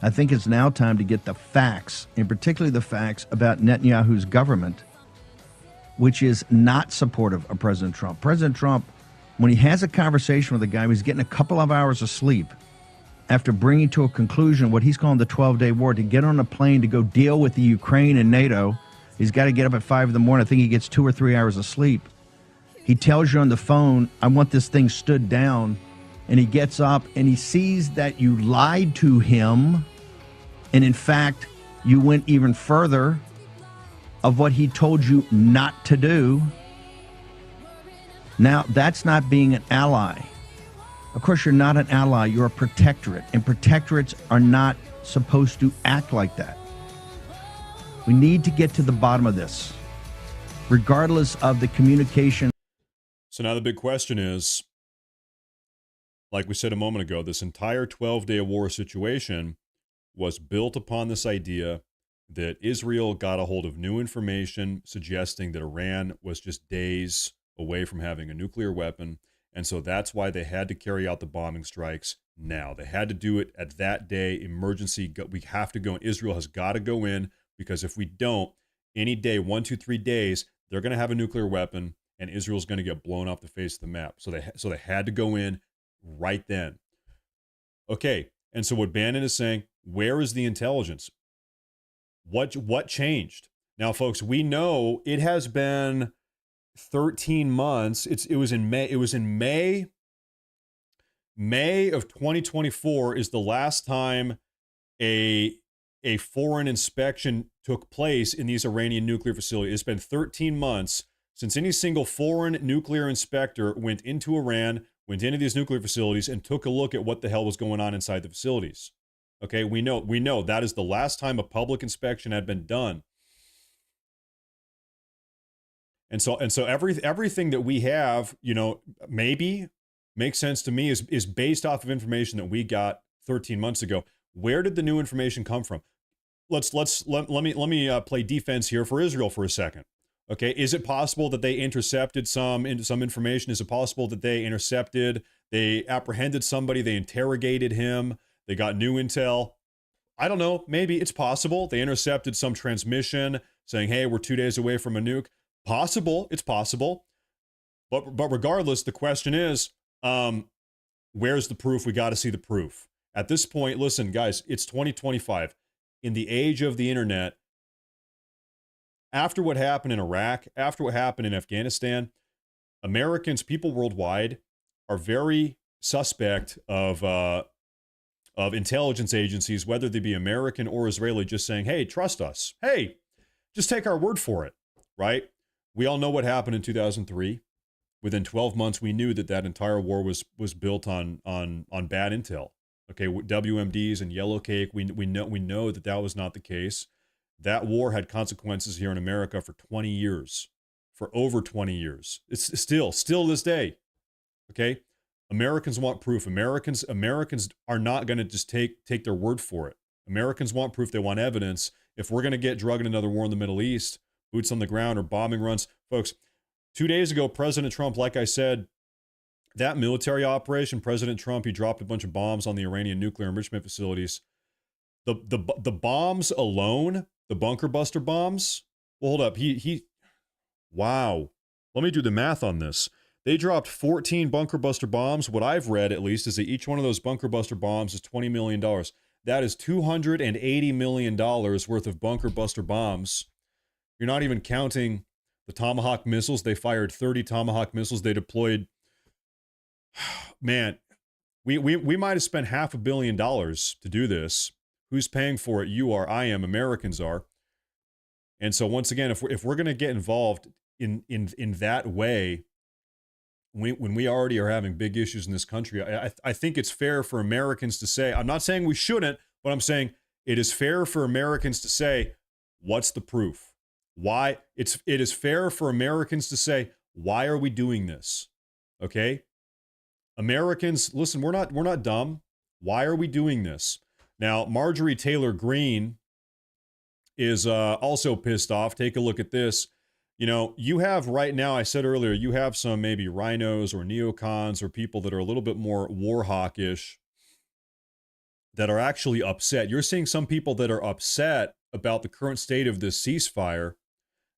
I think it's now time to get the facts, and particularly the facts about Netanyahu's government, which is not supportive of President Trump. President Trump, when he has a conversation with a guy who's getting a couple of hours of sleep after bringing to a conclusion what he's calling the 12-day war, to get on a plane to go deal with the Ukraine and NATO, he's got to get up at 5 in the morning. I think he gets 2 or 3 hours of sleep. He tells you on the phone, I want this thing stood down. And he gets up and he sees that you lied to him. And in fact, you went even further of what he told you not to do. Now, that's not being an ally. Of course, you're not an ally. You're a protectorate. And protectorates are not supposed to act like that. We need to get to the bottom of this, regardless of the communication. So now the big question is, like we said a moment ago, this entire 12-day war situation was built upon this idea that Israel got a hold of new information suggesting that Iran was just days away from having a nuclear weapon. And so that's why they had to carry out the bombing strikes now. They had to do it at that day, emergency. We have to go. Israel has got to go in, because if we don't, any day, 1, 2, 3 days, they're going to have a nuclear weapon and Israel's going to get blown off the face of the map. So they had to go in right then. Okay. And so what Bannon is saying, where is the intelligence? What changed? Now, folks, we know it has been 13 months. It was in May. May of 2024 is the last time a foreign inspection took place in these Iranian nuclear facilities. It's been 13 months since any single foreign nuclear inspector went into Iran, went into these nuclear facilities, and took a look at what the hell was going on inside the facilities. Okay, we know that is the last time a public inspection had been done. And so everything that we have, maybe makes sense to me is based off of information that we got 13 months ago. Where did the new information come from? Let me play defense here for Israel for a second. Okay, is it possible that they intercepted some information? Is it possible that they apprehended somebody, they interrogated him, they got new intel? I don't know. Maybe it's possible they intercepted some transmission saying, hey, we're 2 days away from a nuke. Possible. It's possible. But regardless, the question is, where's the proof? We got to see the proof. At this point, listen, guys, it's 2025. In the age of the internet, after what happened in Iraq, after what happened in Afghanistan, Americans, people worldwide, are very suspect of intelligence agencies, whether they be American or Israeli, just saying, hey, trust us. Hey, just take our word for it, right? We all know what happened in 2003. Within 12 months, we knew that entire war was built on bad intel. Okay, WMDs and yellow cake. We know that was not the case. That war had consequences here in America for 20 years, for over 20 years. It's still this day. Okay, Americans want proof. Americans are not going to just take their word for it. Americans want proof. They want evidence. If we're going to get dragged in another war in the Middle East, boots on the ground or bombing runs, folks. 2 days ago, President Trump, like I said, that military operation, President Trump, he dropped a bunch of bombs on the Iranian nuclear enrichment facilities. The bombs alone, the bunker buster bombs. Well, hold up. Wow. Let me do the math on this. They dropped 14 bunker buster bombs. What I've read, at least, is that each one of those bunker buster bombs is $20 million. That is $280 million worth of bunker buster bombs. You're not even counting the Tomahawk missiles. They fired 30 Tomahawk missiles. They deployed. Man, we might have spent $500 million to do this. Who's paying for it? You are. I am. Americans are. And so once again, if we're going to get involved in that way, when we already are having big issues in this country, I think it's fair for Americans to say. I'm not saying we shouldn't, but I'm saying it is fair for Americans to say, what's the proof? Why? It is fair for Americans to say, why are we doing this? Okay? Americans, listen, we're not dumb. Why are we doing this? Now, Marjorie Taylor Greene is also pissed off. Take a look at this. You know, you have right now, I said earlier, you have some maybe rhinos or neocons or people that are a little bit more war hawkish that are actually upset. You're seeing some people that are upset about the current state of this ceasefire.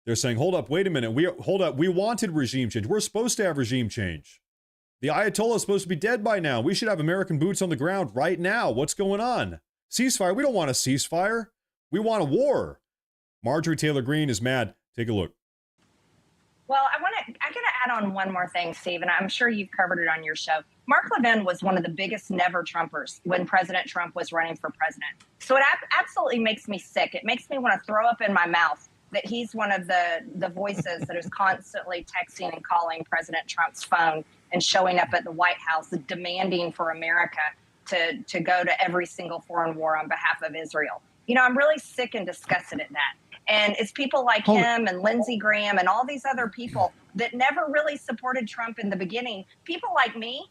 They're saying, hold up, wait a minute. We wanted regime change. We're supposed to have regime change. The Ayatollah is supposed to be dead by now. We should have American boots on the ground right now. What's going on? Ceasefire? We don't want a ceasefire. We want a war. Marjorie Taylor Greene is mad. Take a look. Well, I got to add on one more thing, Steve, and I'm sure you've covered it on your show. Mark Levin was one of the biggest never Trumpers when President Trump was running for president. So it absolutely makes me sick. It makes me want to throw up in my mouth that he's one of the voices that is constantly texting and calling President Trump's phone and showing up at the White House demanding for America to go to every single foreign war on behalf of Israel. You know, I'm really sick and disgusted at that. And it's people like him and Lindsey Graham and all these other people that never really supported Trump in the beginning. People like me,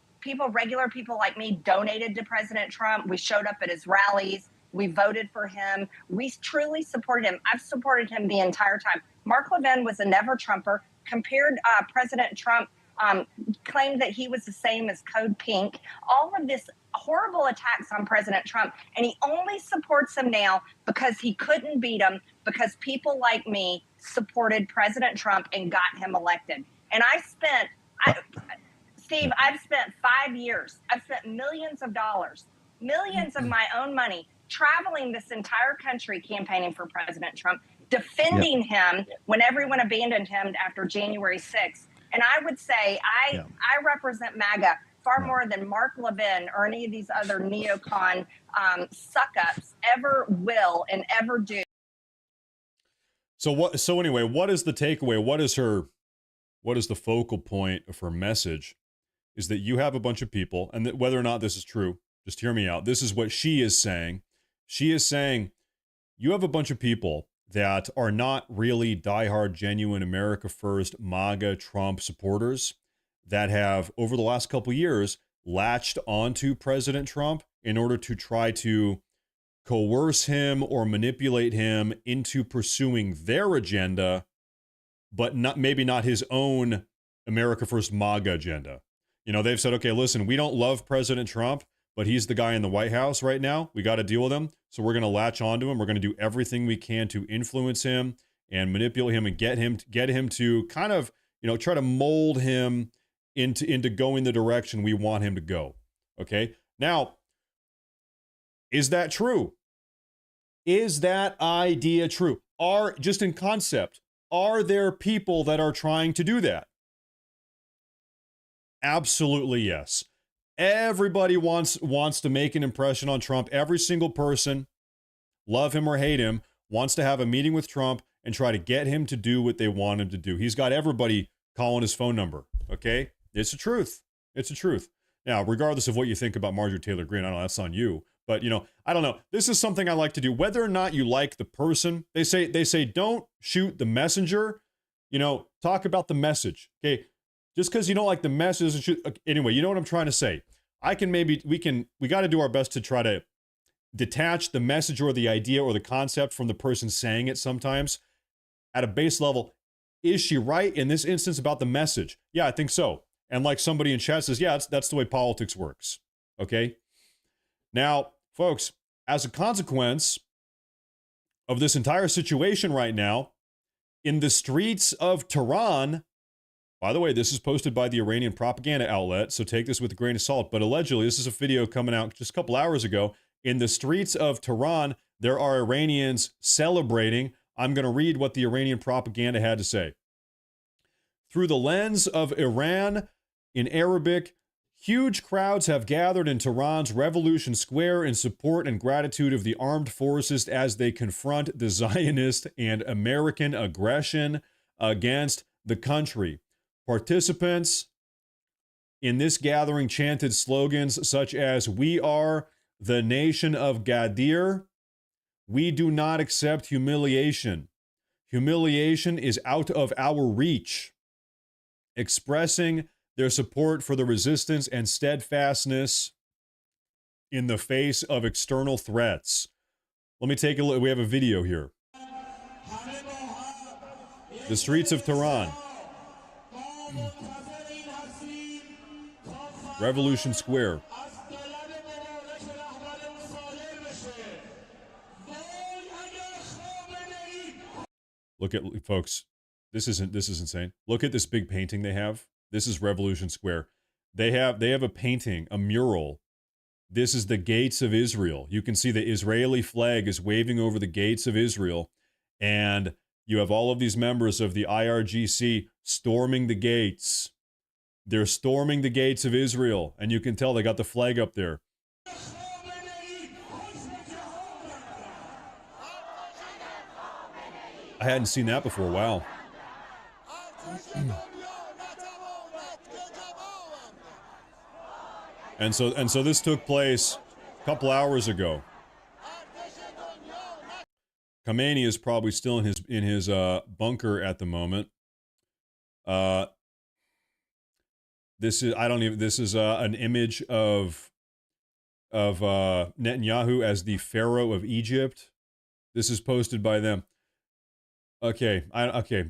regular people like me, donated to President Trump. We showed up at his rallies. We voted for him. We truly supported him. I've supported him the entire time. Mark Levin was a never Trumper, compared President Trump, claimed that he was the same as Code Pink. All of this horrible attacks on President Trump. And he only supports him now because he couldn't beat him, because people like me supported President Trump and got him elected. And Steve, I've spent 5 years. I've spent millions of dollars, millions of my own money, traveling this entire country campaigning for President Trump, defending him when everyone abandoned him after January 6th. And I would say I represent MAGA far more than Mark Levin or any of these other neocon suck-ups ever will and ever do. So anyway, what is the takeaway? What is the focal point of her message? Is that you have a bunch of people, and that whether or not this is true, just hear me out. This is what she is saying. She is saying you have a bunch of people that are not really diehard, genuine America First, MAGA, Trump supporters that have, over the last couple of years, latched onto President Trump in order to try to coerce him or manipulate him into pursuing their agenda, but maybe not his own America First MAGA agenda. You know, they've said, okay, listen, we don't love President Trump, but he's the guy in the White House right now. We got to deal with him. So we're going to latch onto him. We're going to do everything we can to influence him and manipulate him and get him to kind of, try to mold him into going the direction we want him to go. Okay? Now, is that true? Is that idea true? Just in concept, are there people that are trying to do that? Absolutely yes. Everybody wants to make an impression on Trump. Every single person, love him or hate him, wants to have a meeting with Trump and try to get him to do what they want him to do. He's got everybody calling his phone number, okay? It's the truth. It's the truth. Now, regardless of what you think about Marjorie Taylor Greene, I don't know, that's on you. But, I don't know. This is something I like to do. Whether or not you like the person, they say don't shoot the messenger, talk about the message, okay? Just because you don't like the message, anyway, you know what I'm trying to say. We got to do our best to try to detach the message or the idea or the concept from the person saying it sometimes. At a base level, is she right in this instance about the message? Yeah, I think so. And like somebody in chat says, yeah, that's the way politics works. Okay? Now, folks, as a consequence of this entire situation right now, in the streets of Tehran, by the way, this is posted by the Iranian propaganda outlet, so take this with a grain of salt, but allegedly, this is a video coming out just a couple hours ago. In the streets of Tehran, there are Iranians celebrating. I'm going to read what the Iranian propaganda had to say. Through the lens of Iran, in Arabic, huge crowds have gathered in Tehran's Revolution Square in support and gratitude of the armed forces as they confront the Zionist and American aggression against the country. Participants in this gathering chanted slogans such as, "We are the nation of Gadir. We do not accept humiliation. Humiliation is out of our reach," expressing their support for the resistance and steadfastness in the face of external threats. Let me take a look. We have a video here. The streets of Tehran. Revolution Square. Look at, folks, this is insane. Look at this big painting they have. This is Revolution Square. They have a painting, a mural. This is the gates of Israel. You can see the Israeli flag is waving over the gates of Israel, and you have all of these members of the IRGC storming the gates. They're storming the gates of Israel, and you can tell they got the flag up there. I hadn't seen that before. Wow. And so this took place a couple hours ago. Khamenei is probably still in his bunker at the moment. This is an image of Netanyahu as the Pharaoh of Egypt. This is posted by them. Okay,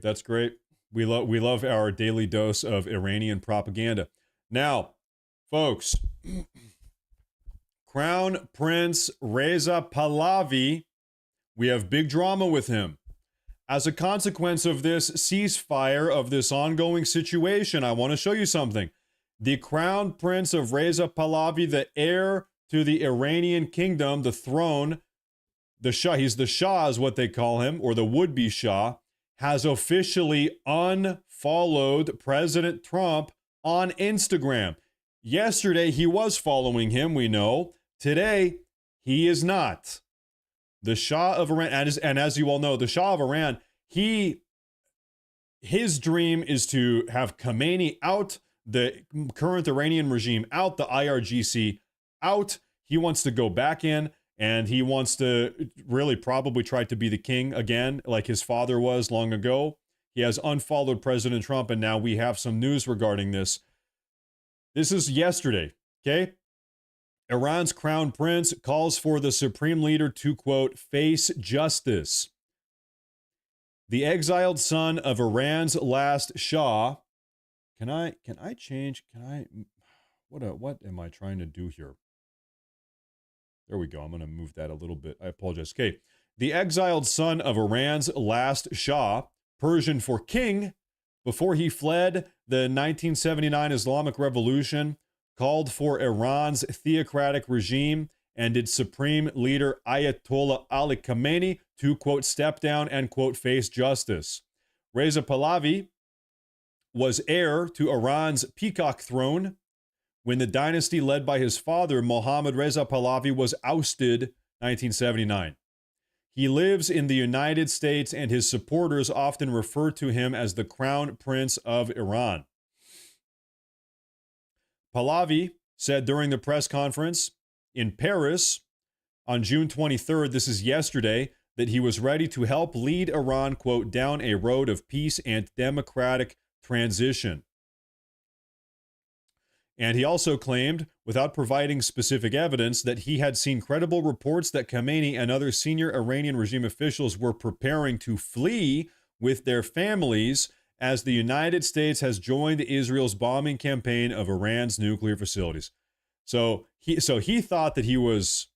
that's great. We love our daily dose of Iranian propaganda. Now, folks, Crown Prince Reza Pahlavi, we have big drama with him. As a consequence of this ceasefire, of this ongoing situation, I want to show you something. The Crown Prince of Reza Pahlavi, the heir to the Iranian kingdom, the throne, the Shah, he's the Shah is what they call him, or the would-be Shah, has officially unfollowed President Trump on Instagram. Yesterday, he was following him, we know. Today, he is not. The Shah of Iran, and as you all know, the Shah of Iran, his dream is to have Khamenei out, the current Iranian regime out, the IRGC out. He wants to go back in, and he wants to really probably try to be the king again, like his father was long ago. He has unfollowed President Trump, and now we have some news regarding this. This is yesterday, okay? Iran's crown prince calls for the supreme leader to, quote, face justice. The exiled son of Iran's last Shah. What am I trying to do here? There we go. I'm going to move that a little bit. I apologize. Okay. The exiled son of Iran's last Shah, Persian for king, before he fled the 1979 Islamic Revolution, called for Iran's theocratic regime and its supreme leader Ayatollah Ali Khamenei to, quote, step down and, quote, face justice. Reza Pahlavi was heir to Iran's peacock throne when the dynasty led by his father, Mohammad Reza Pahlavi, was ousted 1979. He lives in the United States, and his supporters often refer to him as the Crown Prince of Iran. Pahlavi said during the press conference in Paris on June 23rd, this is yesterday, that he was ready to help lead Iran, quote, down a road of peace and democratic transition. And he also claimed, without providing specific evidence, that he had seen credible reports that Khamenei and other senior Iranian regime officials were preparing to flee with their families as the United States has joined Israel's bombing campaign of Iran's nuclear facilities. So he thought that he was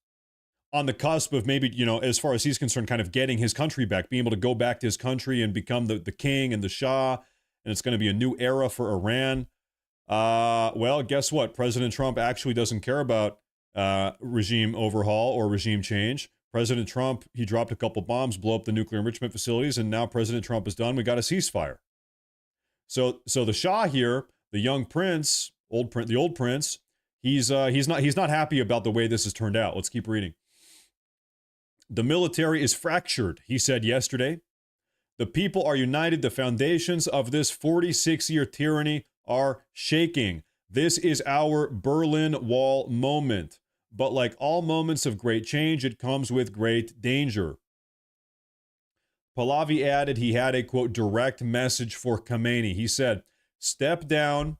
on the cusp of maybe, you know, as far as he's concerned, kind of getting his country back, being able to go back to his country and become the king and the Shah, and it's going to be a new era for Iran. Well, guess what? President Trump actually doesn't care about regime overhaul or regime change. President Trump, he dropped a couple bombs, blew up the nuclear enrichment facilities, and now President Trump is done. We got a ceasefire. So the Shah here, the young prince, the old prince, he's not happy about the way this has turned out. Let's keep reading. The military is fractured, he said yesterday. The people are united. The foundations of this 46-year tyranny are shaking. This is our Berlin Wall moment. But like all moments of great change, it comes with great danger. Pahlavi added he had a, quote, direct message for Khamenei. He said, step down,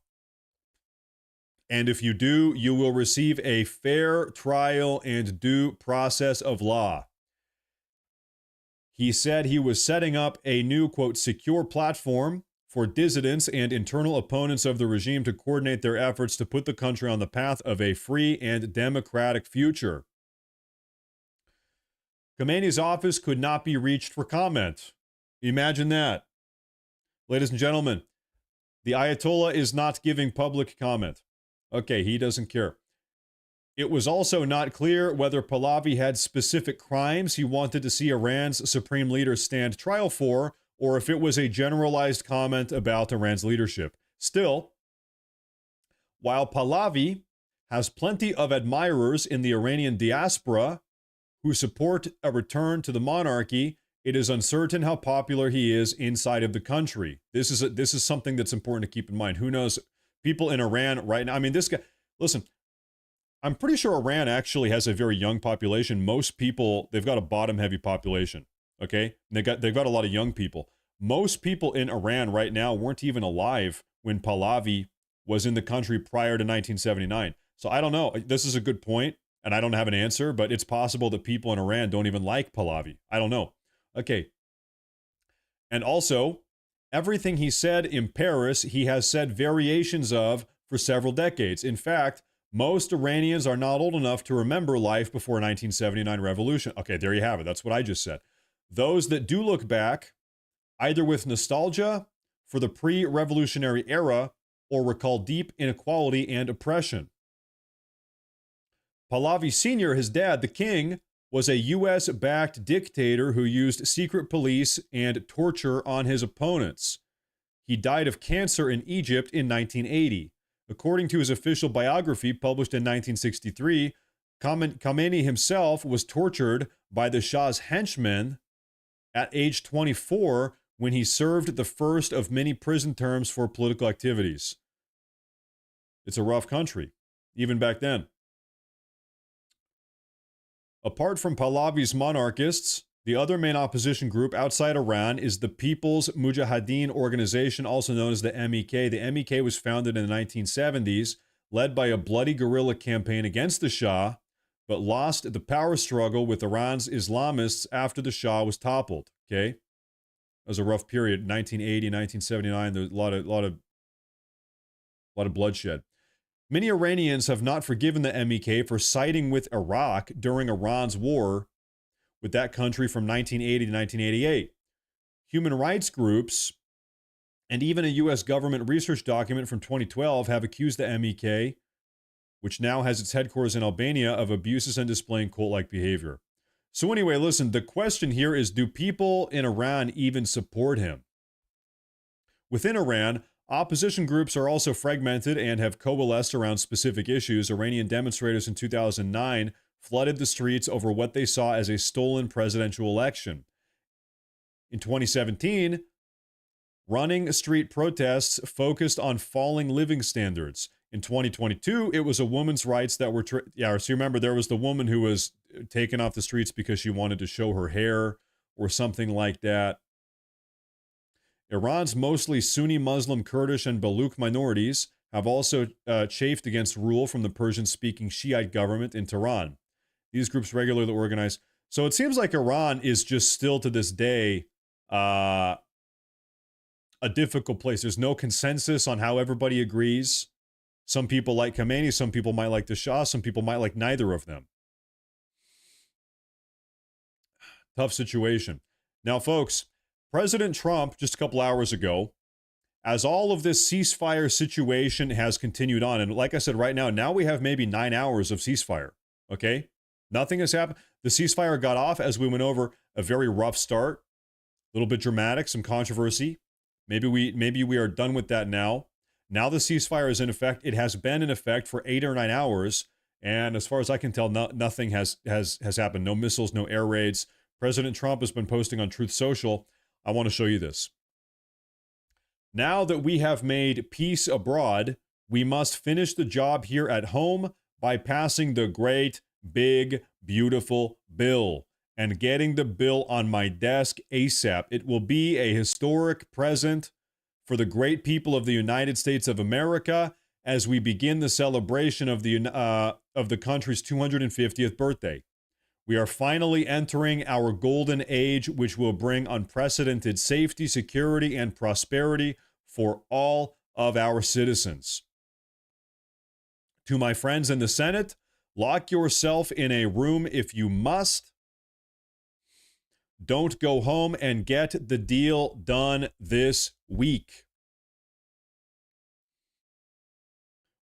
and if you do, you will receive a fair trial and due process of law. He said he was setting up a new, quote, secure platform for dissidents and internal opponents of the regime to coordinate their efforts to put the country on the path of a free and democratic future. Khamenei's office could not be reached for comment. Imagine that. Ladies and gentlemen, the Ayatollah is not giving public comment. Okay, he doesn't care. It was also not clear whether Pahlavi had specific crimes he wanted to see Iran's supreme leader stand trial for, or if it was a generalized comment about Iran's leadership. Still, while Pahlavi has plenty of admirers in the Iranian diaspora who support a return to the monarchy, it is uncertain how popular he is inside of the country. This is something that's important to keep in mind. Who knows? People in Iran right now, I mean, this guy, listen, I'm pretty sure Iran actually has a very young population. Most people, they've got a bottom-heavy population, okay? And they've got a lot of young people. Most people in Iran right now weren't even alive when Pahlavi was in the country prior to 1979. So I don't know. This is a good point, and I don't have an answer, but it's possible that people in Iran don't even like Pahlavi. I don't know. Okay. And also, everything he said in Paris, he has said variations of for several decades. In fact, most Iranians are not old enough to remember life before 1979 revolution. Okay, there you have it. That's what I just said. Those that do look back, either with nostalgia for the pre-revolutionary era or recall deep inequality and oppression. Pahlavi Sr., his dad, the king, was a U.S.-backed dictator who used secret police and torture on his opponents. He died of cancer in Egypt in 1980. According to his official biography published in 1963, Khamenei himself was tortured by the Shah's henchmen at age 24 when he served the first of many prison terms for political activities. It's a rough country, even back then. Apart from Pahlavi's monarchists, the other main opposition group outside Iran is the People's Mujahideen Organization, also known as the MEK. The MEK was founded in the 1970s, led by a bloody guerrilla campaign against the Shah, but lost the power struggle with Iran's Islamists after the Shah was toppled. Okay? It was a rough period, 1980, 1979. There was a lot of bloodshed. Many Iranians have not forgiven the MEK for siding with Iraq during Iran's war with that country from 1980 to 1988. Human rights groups and even a U.S. government research document from 2012 have accused the MEK, which now has its headquarters in Albania, of abuses and displaying cult-like behavior. So anyway, listen, the question here is, do people in Iran even support him? Within Iran, opposition groups are also fragmented and have coalesced around specific issues. Iranian demonstrators in 2009 flooded the streets over what they saw as a stolen presidential election. In 2017, running street protests focused on falling living standards. In 2022, it was a woman's rights that were... so you remember there was the woman who was taken off the streets because she wanted to show her hair or something like that. Iran's mostly Sunni Muslim, Kurdish, and Baluch minorities have also chafed against rule from the Persian-speaking Shiite government in Tehran. These groups regularly organize. So it seems like Iran is just still to this day a difficult place. There's no consensus on how everybody agrees. Some people like Khamenei, some people might like the Shah, some people might like neither of them. Tough situation. Now, folks, President Trump, just a couple hours ago, as all of this ceasefire situation has continued on, and like I said, right now we have maybe 9 hours of ceasefire, okay? Nothing has happened. The ceasefire got off, as we went over, a very rough start, a little bit dramatic, some controversy. Maybe we are done with that now. Now the ceasefire is in effect. It has been in effect for 8 or 9 hours, and as far as I can tell, nothing has happened. No missiles, no air raids. President Trump has been posting on Truth Social. I want to show you this. Now that we have made peace abroad, we must finish the job here at home by passing the great, big, beautiful bill and getting the bill on my desk ASAP. It will be a historic present for the great people of the United States of America as we begin the celebration of the country's 250th birthday. We are finally entering our golden age, which will bring unprecedented safety, security, and prosperity for all of our citizens. To my friends in the Senate, lock yourself in a room if you must. Don't go home and get the deal done this week.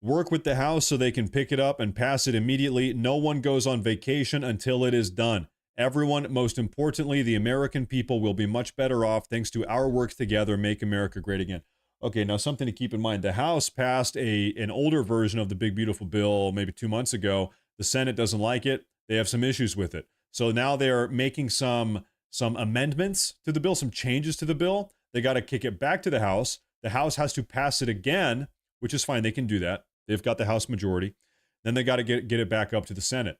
Work with the House so they can pick it up and pass it immediately. No one goes on vacation until it is done. Everyone, most importantly, the American people, will be much better off thanks to our work together. Make America great again. Okay, now something to keep in mind. The House passed an older version of the Big Beautiful Bill maybe 2 months ago. The Senate doesn't like it. They have some issues with it. So now they're making some amendments to the bill, some changes to the bill. They got to kick it back to the House. The House has to pass it again, which is fine. They can do that. They've got the House majority. Then they got to get it back up to the Senate.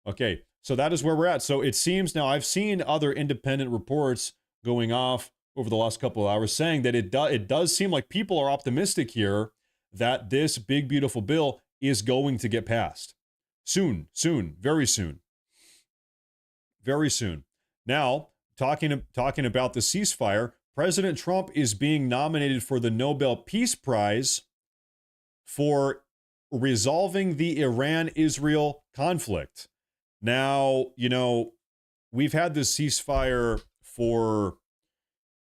Okay, so that is where we're at. So it seems now, I've seen other independent reports going off over the last couple of hours saying that it does seem like people are optimistic here that this big, beautiful bill is going to get passed. Soon, very soon. Very soon. Now, talking about the ceasefire, President Trump is being nominated for the Nobel Peace Prize for resolving the Iran-Israel conflict. Now, we've had this ceasefire for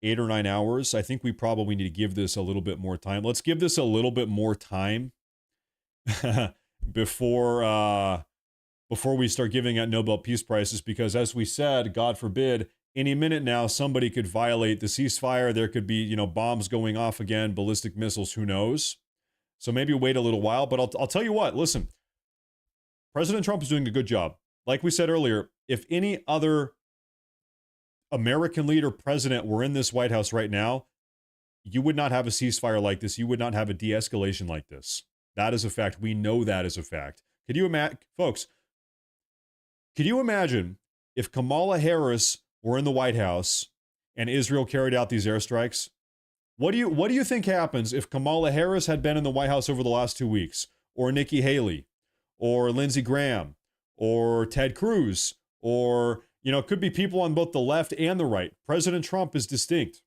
8 or 9 hours. I think we probably need to give this a little bit more time. Let's give this a little bit more time before we start giving out Nobel Peace Prizes, because as we said, God forbid, any minute now, somebody could violate the ceasefire. There could be, bombs going off again, ballistic missiles, who knows? So maybe wait a little while, but I'll tell you what, listen, President Trump is doing a good job. Like we said earlier, if any other American leader, president were in this White House right now, you would not have a ceasefire like this. You would not have a de-escalation like this. That is a fact. We know that is a fact. Could you imagine, folks, could you imagine if Kamala Harris were in the White House and Israel carried out these airstrikes? What do you think happens if Kamala Harris had been in the White House over the last 2 weeks, or Nikki Haley, or Lindsey Graham, or Ted Cruz, or, it could be people on both the left and the right. President Trump is distinct.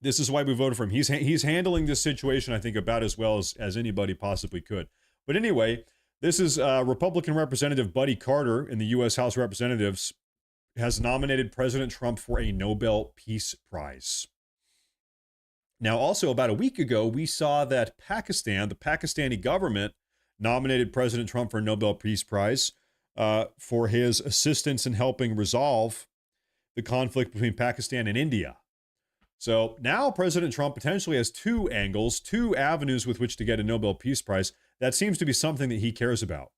This is why we voted for him. He's handling this situation, I think, about as well as anybody possibly could. But anyway, this is Republican Representative Buddy Carter in the U.S. House of Representatives has nominated President Trump for a Nobel Peace Prize. Now, also about a week ago, we saw that Pakistan, the Pakistani government, nominated President Trump for a Nobel Peace Prize for his assistance in helping resolve the conflict between Pakistan and India. So now President Trump potentially has two angles, two avenues with which to get a Nobel Peace Prize. That seems to be something that he cares about.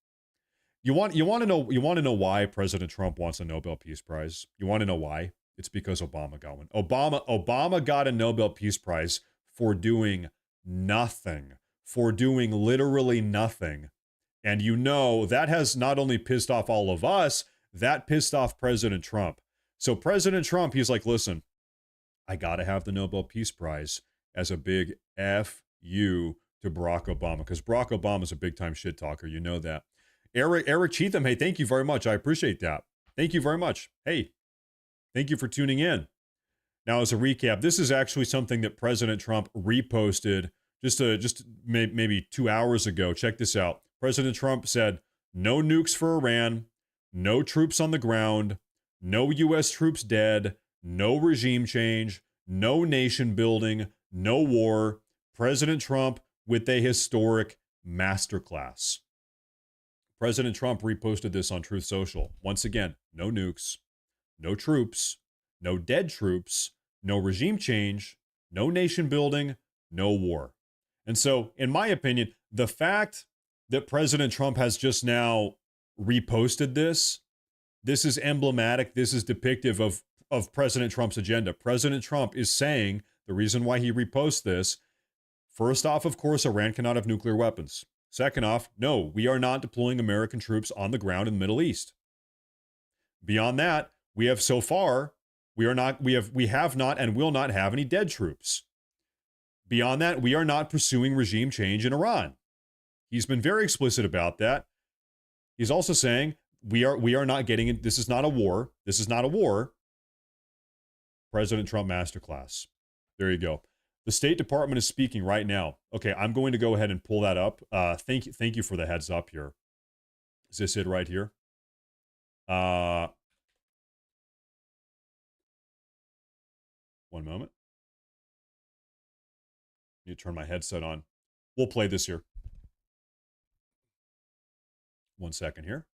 You want to know why President Trump wants a Nobel Peace Prize? You want to know why? It's because Obama got one. Obama got a Nobel Peace Prize for doing nothing, for doing literally nothing. And you know that has not only pissed off all of us, that pissed off President Trump. So President Trump, he's like, listen, I got to have the Nobel Peace Prize as a big F you to Barack Obama, because Barack Obama is a big-time shit talker. You know that. Eric Cheatham, hey, thank you very much. I appreciate that. Thank you very much. Hey, thank you for tuning in. Now, as a recap, this is actually something that President Trump reposted just maybe 2 hours ago. Check this out. President Trump said, no nukes for Iran, no troops on the ground, no U.S. troops dead, no regime change, no nation building, no war. President Trump with a historic masterclass. President Trump reposted this on Truth Social. Once again, no nukes, no troops, no dead troops, no regime change, no nation building, no war. And so, in my opinion, the fact that President Trump has just now reposted this is emblematic. This is depictive of President Trump's agenda. President Trump is saying the reason why he reposts this, first off, of course, Iran cannot have nuclear weapons. Second off, no, we are not deploying American troops on the ground in the Middle East. Beyond that, we have not and will not have any dead troops. Beyond that, we are not pursuing regime change in Iran. He's been very explicit about that. He's also saying we are not getting it. This is not a war. This is not a war. President Trump masterclass. There you go. The State Department is speaking right now. Okay, I'm going to go ahead and pull that up. Thank you for the heads up here. Is this it right here? One moment. I need to turn my headset on. We'll play this here. 1 second here.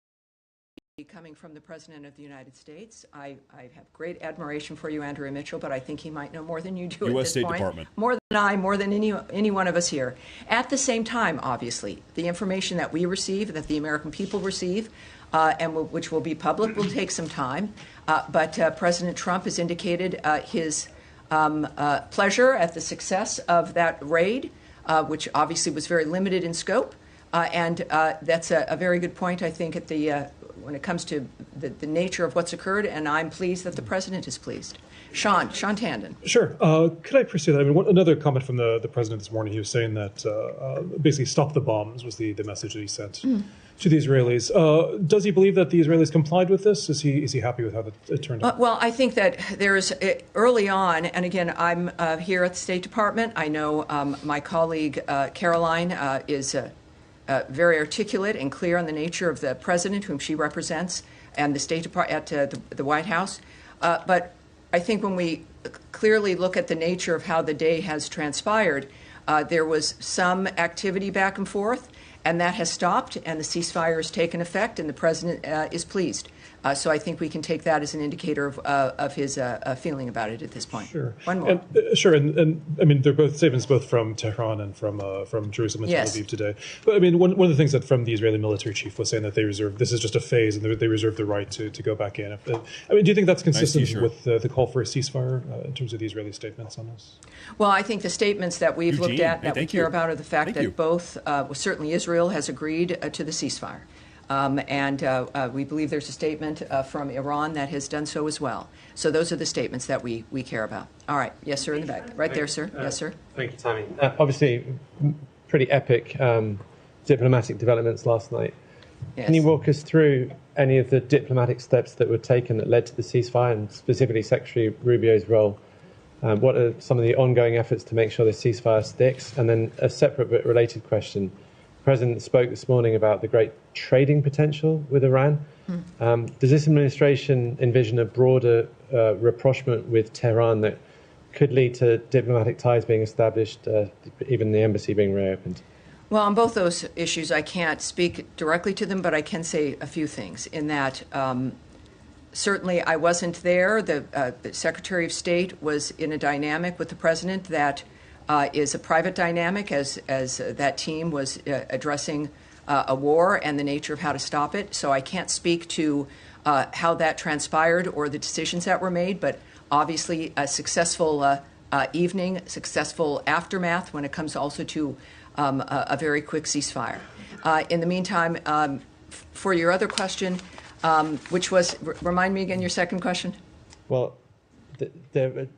Coming from the President of the United States, I have great admiration for you, Andrea Mitchell, but I think he might know more than you do at U.S. this State point. Department. More than I, more than any one of us here. At the same time, obviously, the information that we receive, that the American people receive, which will be public, will take some time. But President Trump has indicated his pleasure at the success of that raid, which obviously was very limited in scope. And that's a very good point, I think, at the when it comes to the nature of what's occurred, and I'm pleased that the president is pleased. Sean Tandon. Sure. Could I pursue that? I mean, another comment from the president this morning, he was saying that basically stop the bombs was the message that he sent to the Israelis. Does he believe that the Israelis complied with this? Is he happy with how it turned out? Well, I think that there's early on, and again, I'm here at the State Department. I know my colleague Caroline is very articulate and clear on the nature of the president, whom she represents, and the State Department at the White House. But I think when we clearly look at the nature of how the day has transpired, there was some activity back and forth, and that has stopped, and the ceasefire has taken effect, and the president is pleased. So I think we can take that as an indicator of his feeling about it at this point. Sure. One more. Sure. And I mean, they're both statements both from Tehran and from Jerusalem and Tel Aviv today. But I mean, one of the things that from the Israeli military chief was saying that this is just a phase and they reserve the right to go back in. I mean, do you think that's consistent with the call for a ceasefire in terms of the Israeli statements on this? Well, I think the statements that we've looked at that we care about are the fact that both, certainly Israel has agreed to the ceasefire. And we believe there's a statement from Iran that has done so as well. So those are the statements that we care about. All right. Yes, sir, in the back. Right there, sir. Yes, sir. Thank you, Tammy. Obviously, pretty epic diplomatic developments last night. Yes. Can you walk us through any of the diplomatic steps that were taken that led to the ceasefire, and specifically Secretary Rubio's role? What are some of the ongoing efforts to make sure the ceasefire sticks? And then a separate but related question. president spoke this morning about the great trading potential with Iran. Does this administration envision a broader rapprochement with Tehran that could lead to diplomatic ties being established, even the embassy being reopened? Well, on both those issues, I can't speak directly to them, but I can say a few things in that certainly I wasn't there. The Secretary of State was in a dynamic with the president that is a private dynamic as that team was addressing a war and the nature of how to stop it. So I can't speak to how that transpired or the decisions that were made, but obviously a successful evening, successful aftermath when it comes also to a very quick ceasefire. In the meantime, for your other question, which was, remind me again your second question? Well,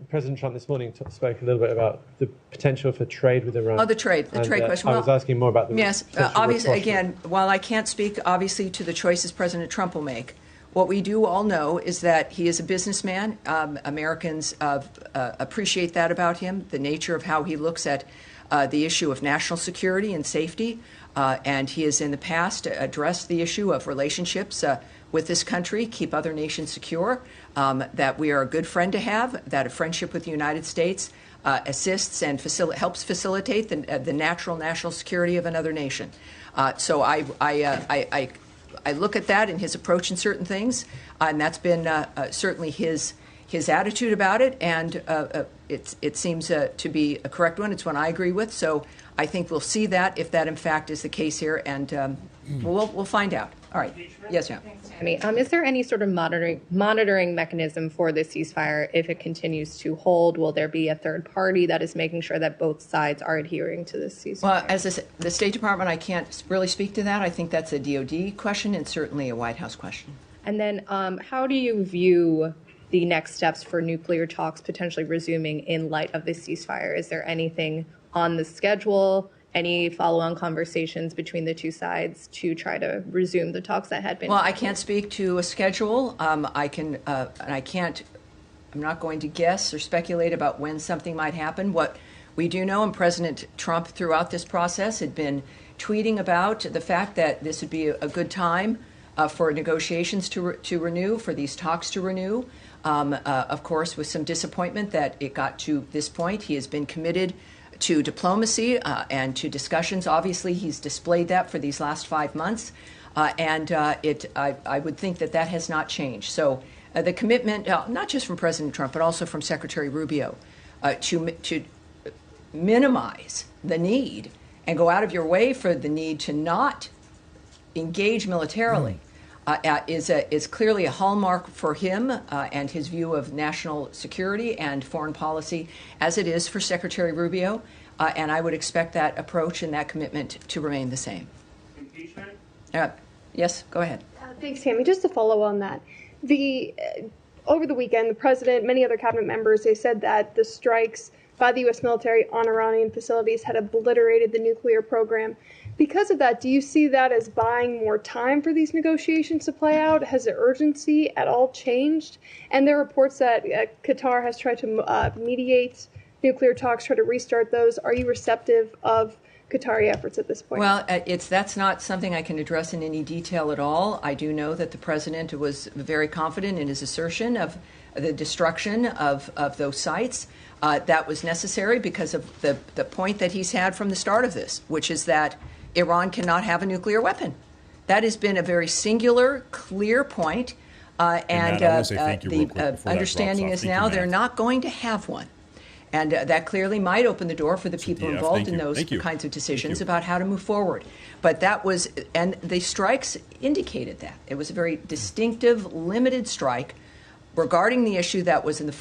President Trump this morning spoke a little bit about the potential for trade with Iran. Oh, the trade question. I was asking more about the yes, obviously, again, while I can't speak obviously to the choices President Trump will make, what we do all know is that he is a businessman. Americans appreciate that about him, the nature of how he looks at the issue of national security and safety. And he has in the past addressed the issue of relationships with this country, keep other nations secure, that we are a good friend to have, that a friendship with the United States assists and helps facilitate the natural national security of another nation. So I look at that in his approach in certain things, and that's been certainly his attitude about it, and it seems to be a correct one. It's one I agree with. So I think we'll see that if that in fact is the case here, and we'll find out. All right. Yes, ma'am. Is there any sort of monitoring mechanism for the ceasefire if it continues to hold? Will there be a third party that is making sure that both sides are adhering to this ceasefire? Well, as the State Department, I can't really speak to that. I think that's a DOD question and certainly a White House question. And then how do you view the next steps for nuclear talks potentially resuming in light of this ceasefire? Is there anything on the schedule? Any follow-on conversations between the two sides to try to resume the talks that had been? Well, I can't speak to a schedule. I'm not going to guess or speculate about when something might happen. What we do know, and President Trump throughout this process had been tweeting about the fact that this would be a good time for negotiations to renew, for these talks to renew. Of course, with some disappointment that it got to this point. He has been committed to diplomacy and to discussions. Obviously, he's displayed that for these last 5 months, and I would think that has not changed. So the commitment, not just from President Trump, but also from Secretary Rubio, to minimize the need and go out of your way for the need to not engage militarily is clearly a hallmark for him and his view of national security and foreign policy, as it is for Secretary Rubio. And I would expect that approach and that commitment to remain the same. Impeachment? Yes, go ahead. Thanks, Tammy. Just to follow on that, over the weekend, the president, many other cabinet members, they said that the strikes by the U.S. military on Iranian facilities had obliterated the nuclear program. Because of that, do you see that as buying more time for these negotiations to play out? Has the urgency at all changed? And there are reports that Qatar has tried to mediate nuclear talks, try to restart those. Are you receptive of Qatari efforts at this point? Well, that's not something I can address in any detail at all. I do know that the president was very confident in his assertion of the destruction of those sites. That was necessary because of the point that he's had from the start of this, which is that Iran cannot have a nuclear weapon. That has been a very singular, clear point, and the understanding is now they're not going to have one. And that clearly might open the door for the people involved in those kinds of decisions about how to move forward. But that was, and the strikes indicated that. It was a very distinctive, limited strike regarding the issue that was in the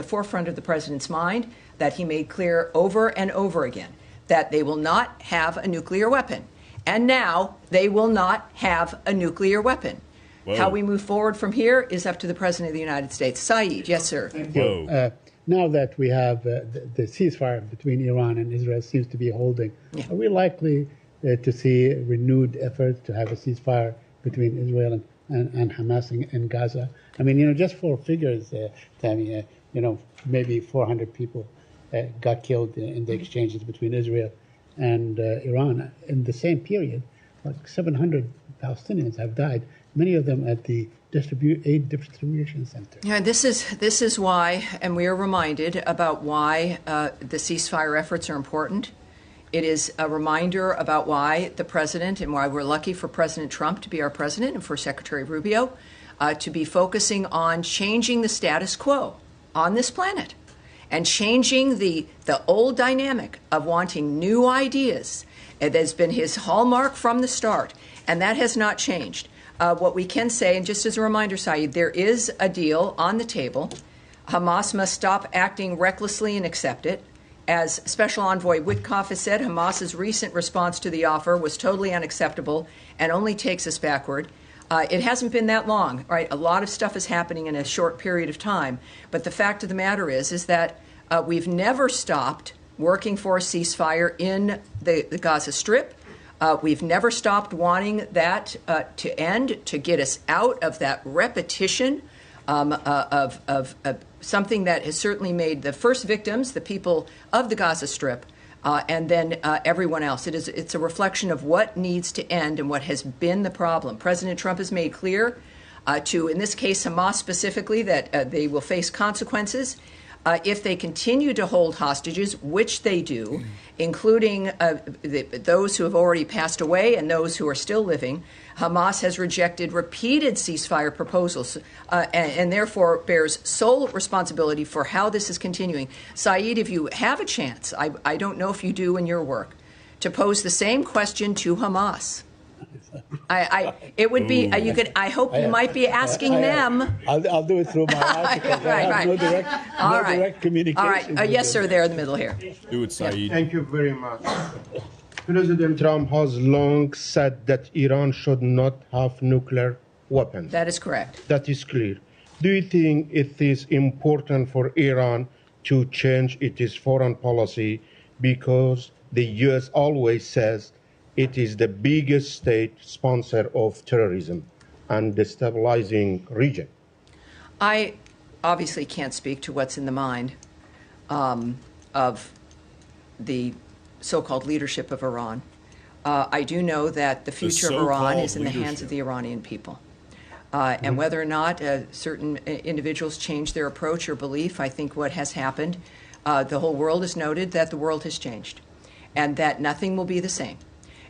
forefront of the president's mind, that he made clear over and over again, that they will not have a nuclear weapon. And now they will not have a nuclear weapon. Whoa. How we move forward from here is up to the President of the United States. Saeed, yes, sir. Thank you. Now that we have the ceasefire between Iran and Israel seems to be holding, are we likely to see renewed efforts to have a ceasefire between Israel and Hamas in Gaza? I mean, just for figures, Tammy, maybe 400 people got killed in the exchanges between Israel and Iran, in the same period, like 700 Palestinians have died, many of them at the aid distribution center. Yeah, this is why, and we are reminded about why the ceasefire efforts are important. It is a reminder about why the president, and why we're lucky for President Trump to be our president and for Secretary Rubio to be focusing on changing the status quo on this planet and changing the old dynamic of wanting new ideas. It has been his hallmark from the start, and that has not changed. What we can say, and just as a reminder, Saeed, there is a deal on the table. Hamas must stop acting recklessly and accept it. As Special Envoy Witkoff has said, Hamas's recent response to the offer was totally unacceptable and only takes us backward. It hasn't been that long, right? A lot of stuff is happening in a short period of time. But the fact of the matter is that we've never stopped working for a ceasefire in the Gaza Strip. We've never stopped wanting that to end, to get us out of that repetition of something that has certainly made the first victims, the people of the Gaza Strip, and then everyone else. It's a reflection of what needs to end and what has been the problem. President Trump has made clear to, in this case, Hamas specifically, that they will face consequences if they continue to hold hostages, which they do, including those who have already passed away and those who are still living. Hamas has rejected repeated ceasefire proposals and therefore bears sole responsibility for how this is continuing. Saeed, if you have a chance, I don't know if you do in your work, to pose the same question to Hamas. It would be you could. I hope you might be asking them. I'll do it through my article. Right. No direct communication. All right. Yes, sir. There in the middle here. Do it, Saeed. Thank you very much. President Trump has long said that Iran should not have nuclear weapons. That is correct. That is clear. Do you think it is important for Iran to change its foreign policy because the U.S. always says it is the biggest state sponsor of terrorism and destabilizing region? I obviously can't speak to what's in the mind of the so-called leadership of Iran. I do know that the future of Iran is in the hands of the Iranian people. And whether or not certain individuals change their approach or belief, I think what has happened, the whole world has noted that the world has changed and that nothing will be the same.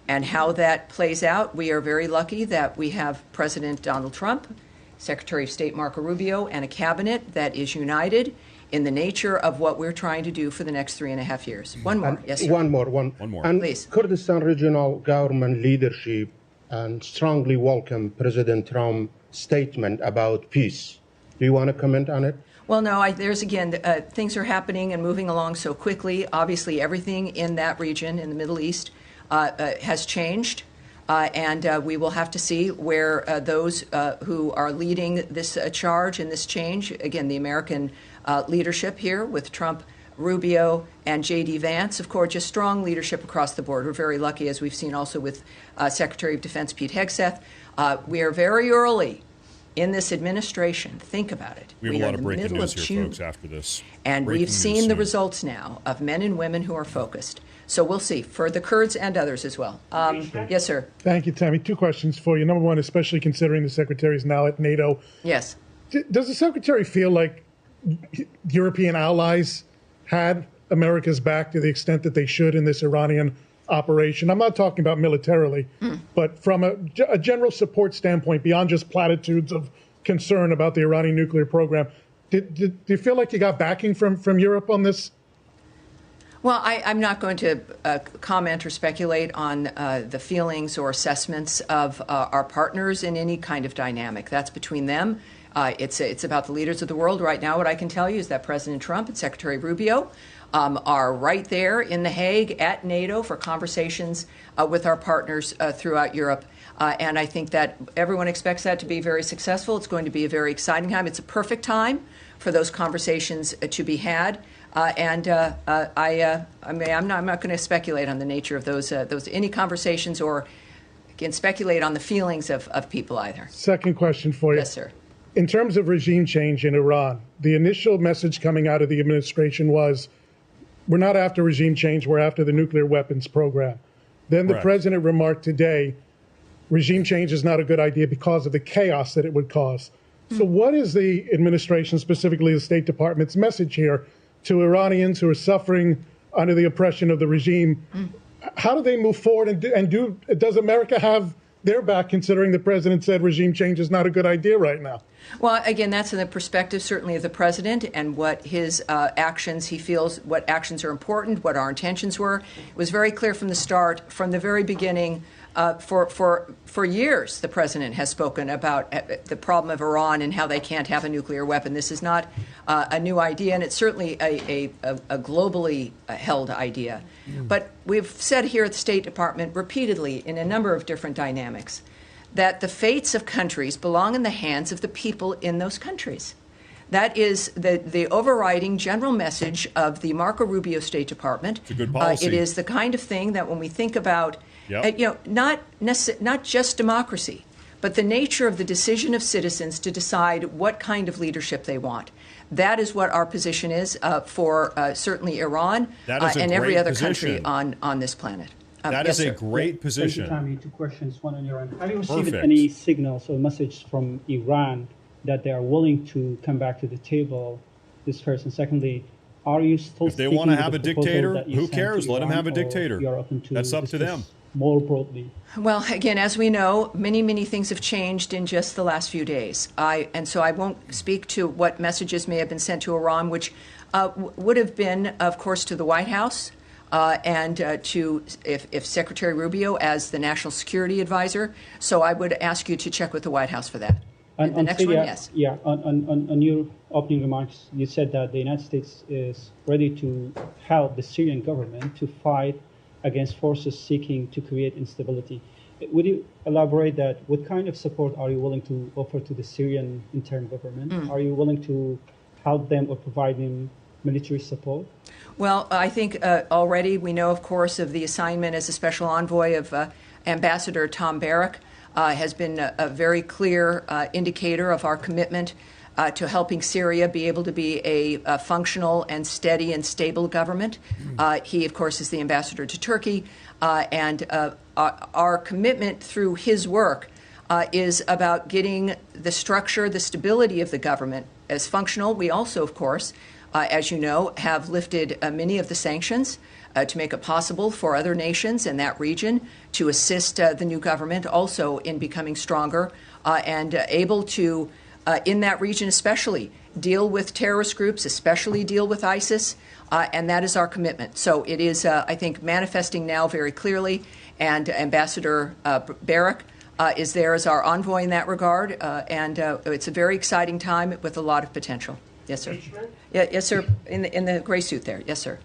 And how that plays out, we are very lucky that we have President Donald Trump, Secretary of State Marco Rubio, and a cabinet that is united in the nature of what we're trying to do for the next 3.5 years. One more. Yes, sir. One more. And please. Kurdistan regional government leadership and strongly welcome President Trump's statement about peace. Do you want to comment on it? Well, no, there's again, things are happening and moving along so quickly. Obviously, everything in that region, in the Middle East, has changed, and we will have to see where those who are leading this charge and this change, again, the American leadership here with Trump, Rubio, and J.D. Vance, of course, just strong leadership across the board. We're very lucky, as we've seen also with Secretary of Defense Pete Hegseth. We are very early in this administration. Think about it. We have a lot of breaking news here, folks, after this. And we've seen the results now of men and women who are focused. So we'll see for the Kurds and others as well. Yes, sir. Thank you, Tammy. Two questions for you. Number one, especially considering the Secretary is now at NATO. Yes. Does the Secretary feel like European allies had America's back to the extent that they should in this Iranian operation? I'm not talking about militarily, but from a general support standpoint, beyond just platitudes of concern about the Iranian nuclear program, do you feel like you got backing from Europe on this? Well, I'm not going to comment or speculate on the feelings or assessments of our partners in any kind of dynamic. That's between them. It's about the leaders of the world. Right now, what I can tell you is that President Trump and Secretary Rubio are right there in The Hague at NATO for conversations with our partners throughout Europe. And I think that everyone expects that to be very successful. It's going to be a very exciting time. It's a perfect time for those conversations to be had. I'm not going to speculate on the nature of those any conversations or again speculate on the feelings of people either. Second question for you. Yes, sir. In terms of regime change in Iran, the initial message coming out of the administration was we're not after regime change, we're after the nuclear weapons program. Then the president remarked today, regime change is not a good idea because of the chaos that it would cause. So what is the administration, specifically the State Department's message here to Iranians who are suffering under the oppression of the regime? How do they move forward, does America have their back, considering the president said regime change is not a good idea right now? Well, again, that's in the perspective certainly of the president and what his actions, he feels what actions are important, what our intentions were. It was very clear from the start, from the very beginning. For years, the president has spoken about the problem of Iran and how they can't have a nuclear weapon. This is not a new idea, and it's certainly a globally held idea. But we've said here at the State Department repeatedly in a number of different dynamics that the fates of countries belong in the hands of the people in those countries. That is the overriding general message of the Marco Rubio State Department. It's a good policy. It is the kind of thing that when we think about, not just democracy, but the nature of the decision of citizens to decide what kind of leadership they want. That is what our position is for certainly Iran and every other country on this planet. That is a great position. Thank you, Tammy. 2 questions, one on Iran. Have you received any signals or message from Iran that they are willing to come back to the table this first? And secondly, are you still if they want to have a dictator, who cares? Let them have a dictator. That's up to them. More broadly. Well, again, as we know, many things have changed in just the last few days. And so I won't speak to what messages may have been sent to Iran, which would have been, of course, to the White House and to if Secretary Rubio as the National Security Advisor. So I would ask you to check with the White House for that. And the next one, yes. Yeah, on your opening remarks, you said that the United States is ready to help the Syrian government to fight against forces seeking to create instability. Would you elaborate that? What kind of support are you willing to offer to the Syrian interim government? Are you willing to help them or provide them military support? Well, I think already we know, of course, of the assignment as a special envoy of Ambassador Tom Barrack has been a very clear indicator of our commitment to helping Syria be able to be a functional and steady and stable government. He, of course, is the ambassador to Turkey, and our commitment through his work is about getting the structure, the stability of the government as functional. We also, of course, as you know, have lifted many of the sanctions to make it possible for other nations in that region to assist the new government also in becoming stronger and able to, in that region especially, deal with terrorist groups, especially deal with ISIS, and that is our commitment. So it is, I think, manifesting now very clearly, and Ambassador Barrack is there as our envoy in that regard, and it's a very exciting time with a lot of potential. Yes, sir. Yeah, yes, sir. In the gray suit there. Yes, sir.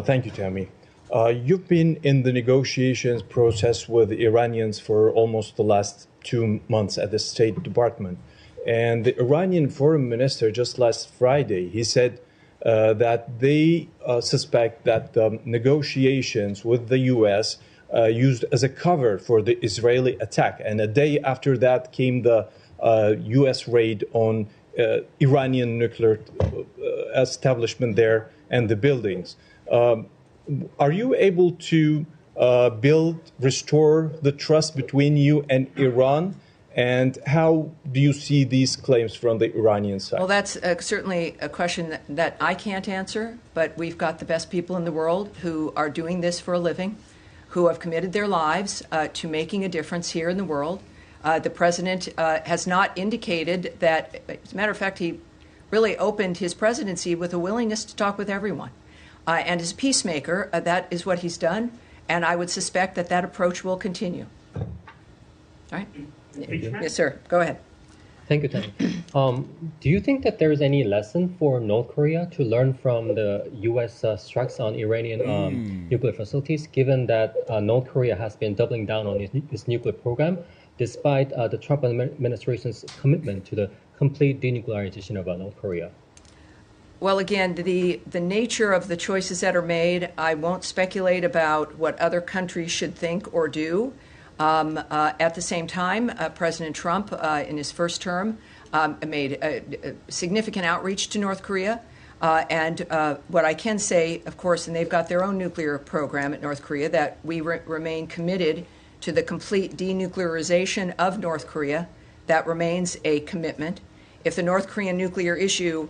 Thank you, Tammy. You've been in the negotiations process with the Iranians for almost the last 2 months at the State Department. And the Iranian foreign minister just last Friday, he said that they suspect that the negotiations with the U.S. Used as a cover for the Israeli attack. And a day after that came the U.S. raid on Iranian nuclear establishment there and the buildings. Are you able to restore the trust between you and Iran? And how do you see these claims from the Iranian side? Well, that's certainly a question that I can't answer, but we've got the best people in the world who are doing this for a living, who have committed their lives to making a difference here in the world. The president has not indicated that, as a matter of fact, he really opened his presidency with a willingness to talk with everyone. And as a peacemaker, that is what he's done, and I would suspect that that approach will continue. All right? Yes, sir. Go ahead. Thank you, Tammy. Do you think that there is any lesson for North Korea to learn from the U.S. strikes on Iranian nuclear facilities, given that North Korea has been doubling down on its nuclear program, despite the Trump administration's commitment to the complete denuclearization of North Korea? Well, again, the nature of the choices that are made, I won't speculate about what other countries should think or do. At the same time, President Trump, in his first term, made a significant outreach to North Korea. What I can say, of course, and they've got their own nuclear program at North Korea, that we remain committed to the complete denuclearization of North Korea. That remains a commitment. If the North Korean nuclear issue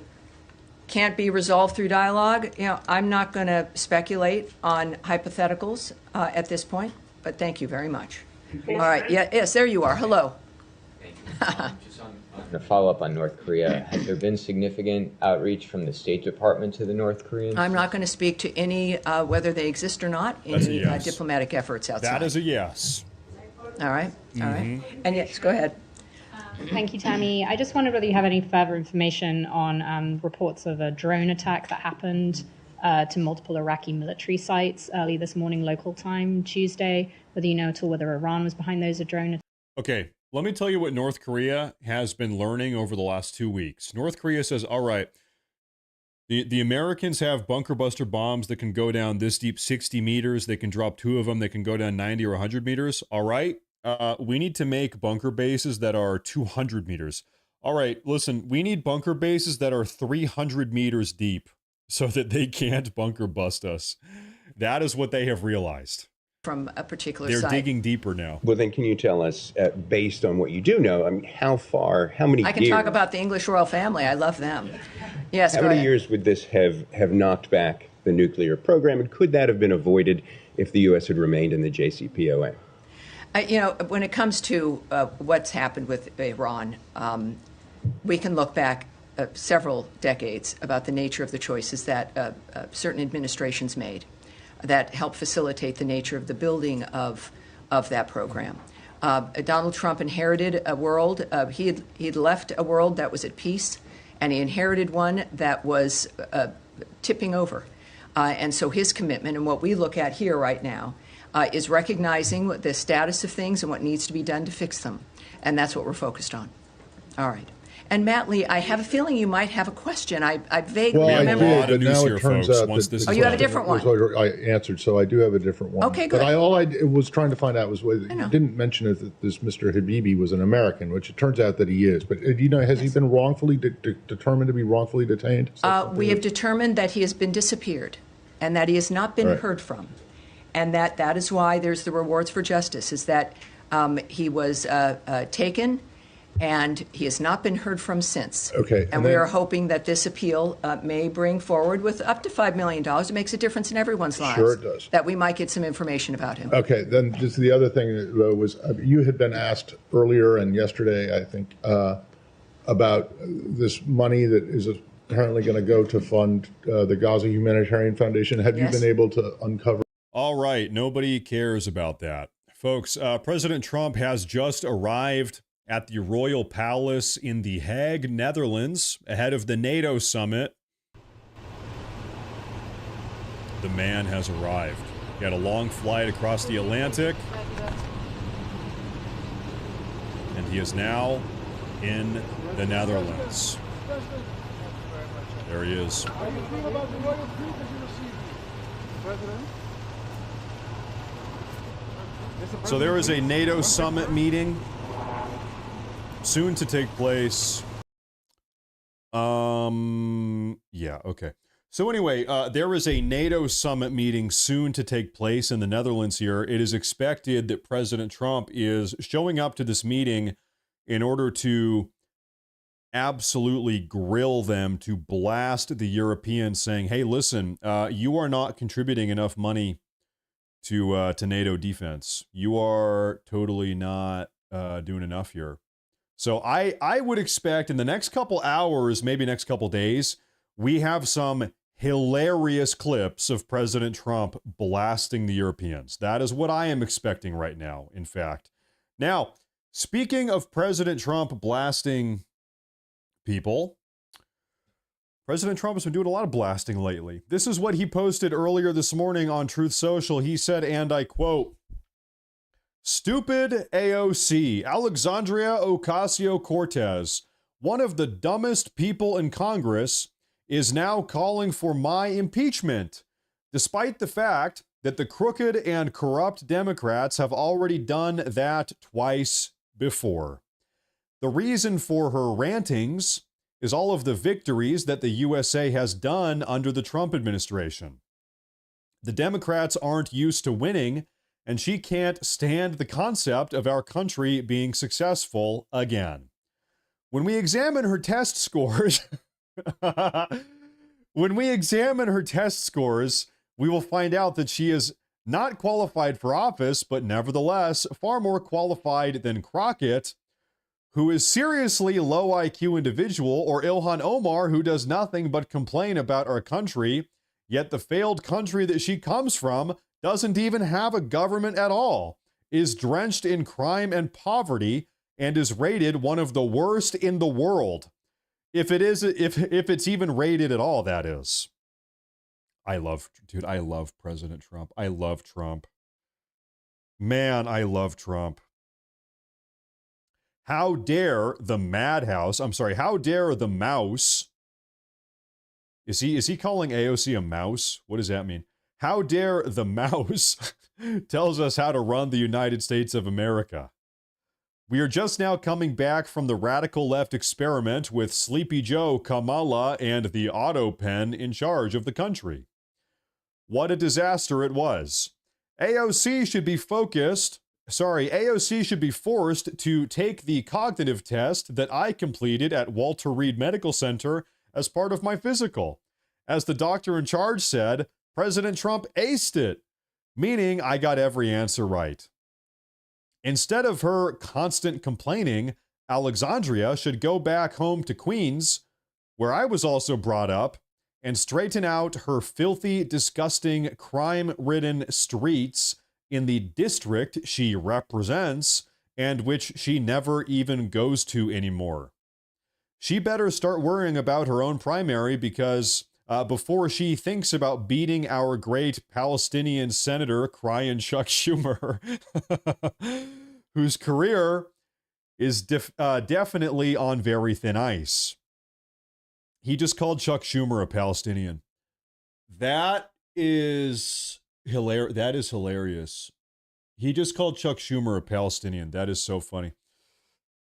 can't be resolved through dialogue, I'm not going to speculate on hypotheticals at this point, but thank you very much. All right. Yes, there you are. Hello. Just on a follow-up on North Korea, has there been significant outreach from the State Department to the North Koreans? I'm not going to speak to any, whether they exist or not, any diplomatic efforts outside. That is a yes. All right. All right. And yes, go ahead. Thank you, Tammy. I just wondered whether you have any further information on reports of a drone attack that happened to multiple Iraqi military sites early this morning, local time, Tuesday, whether you know at all whether Iran was behind those drone attacks. Okay, let me tell you what North Korea has been learning over the last 2 weeks. North Korea says, all right, the Americans have bunker buster bombs that can go down this deep, 60 meters. They can drop 2 of them. They can go down 90 or 100 meters. All right. We need to make bunker bases that are 200 meters. All right, listen, we need bunker bases that are 300 meters deep so that they can't bunker bust us. That is what they have realized. From a particular They're site. digging deeper now. Well, then can you tell us, based on what you do know, I mean, how many years? I can talk about the English royal family. I love them. Yes, How many years would this have knocked back the nuclear program? And could that have been avoided if the U.S. had remained in the JCPOA? When it comes to what's happened with Iran, we can look back several decades about the nature of the choices that certain administrations made that helped facilitate the nature of the building of that program. Donald Trump inherited a world, he'd left a world that was at peace, and he inherited one that was tipping over. And so his commitment, and what we look at here right now, is recognizing the status of things and what needs to be done to fix them. And that's what we're focused on. All right. And Matt Lee, I have a feeling you might have a question. I vaguely remember. I did, but now it turns out that you have a different one. I answered, so I do have a different one. Okay, good. But all I was trying to find out was whether you didn't mention that this Mr. Habibi was an American, which it turns out that he is. But has he been wrongfully determined to be wrongfully detained? We have determined that he has been disappeared, and that he has not been heard from, and that is why there's the rewards for justice. Is that he was taken. And he has not been heard from since. Okay. And we are hoping that this appeal may bring forward with up to $5 million. It makes a difference in everyone's lives. Sure it does. That we might get some information about him. Okay. Then just the other thing was you had been asked earlier and yesterday, I think, about this money that is apparently going to go to fund the Gaza Humanitarian Foundation. Have you been able to uncover? All right. Nobody cares about that. Folks, President Trump has just arrived at the Royal Palace in The Hague, Netherlands, ahead of the NATO summit. The man has arrived. He had a long flight across the Atlantic, and he is now in the Netherlands. There he is. How do you feel about the royal treatment you received, President? So there is a NATO summit meeting soon to take place. Yeah, okay. So anyway, there is a NATO summit meeting soon to take place in the Netherlands here. It is expected that President Trump is showing up to this meeting in order to absolutely grill them, to blast the Europeans, saying, hey, listen, you are not contributing enough money to NATO defense. You are totally not doing enough here. So I would expect in the next couple hours, maybe next couple days, we have some hilarious clips of President Trump blasting the Europeans. That is what I am expecting right now, in fact. Now, speaking of President Trump blasting people, President Trump has been doing a lot of blasting lately. This is what he posted earlier this morning on Truth Social. He said, and I quote, "Stupid AOC, Alexandria Ocasio-Cortez, one of the dumbest people in Congress, is now calling for my impeachment, despite the fact that the crooked and corrupt Democrats have already done that twice before. The reason for her rantings is all of the victories that the USA has done under the Trump administration. The Democrats aren't used to winning, and she can't stand the concept of our country being successful again. When we examine her test scores, we will find out that she is not qualified for office, but nevertheless far more qualified than Crockett, who is seriously low IQ individual, or Ilhan Omar, who does nothing but complain about our country, yet the failed country that she comes from doesn't even have a government at all, is drenched in crime and poverty, and is rated one of the worst in the world. If it's even rated at all, that is. I love President Trump. I love Trump. Man, I love Trump. How dare the how dare the mouse? Is he calling AOC a mouse? What does that mean? How dare the mouse tells us how to run the United States of America. We are just now coming back from the radical left experiment with Sleepy Joe, Kamala, and the auto pen in charge of the country. What a disaster it was. AOC should be forced to take the cognitive test that I completed at Walter Reed Medical Center as part of my physical. As the doctor in charge said, President Trump aced it, meaning I got every answer right. Instead of her constant complaining, Alexandria should go back home to Queens, where I was also brought up, and straighten out her filthy, disgusting, crime-ridden streets in the district she represents and which she never even goes to anymore. She better start worrying about her own primary because before she thinks about beating our great Palestinian senator, crying Chuck Schumer, whose career is definitely on very thin ice. He just called Chuck Schumer a Palestinian. That is hilarious. He just called Chuck Schumer a Palestinian. That is so funny.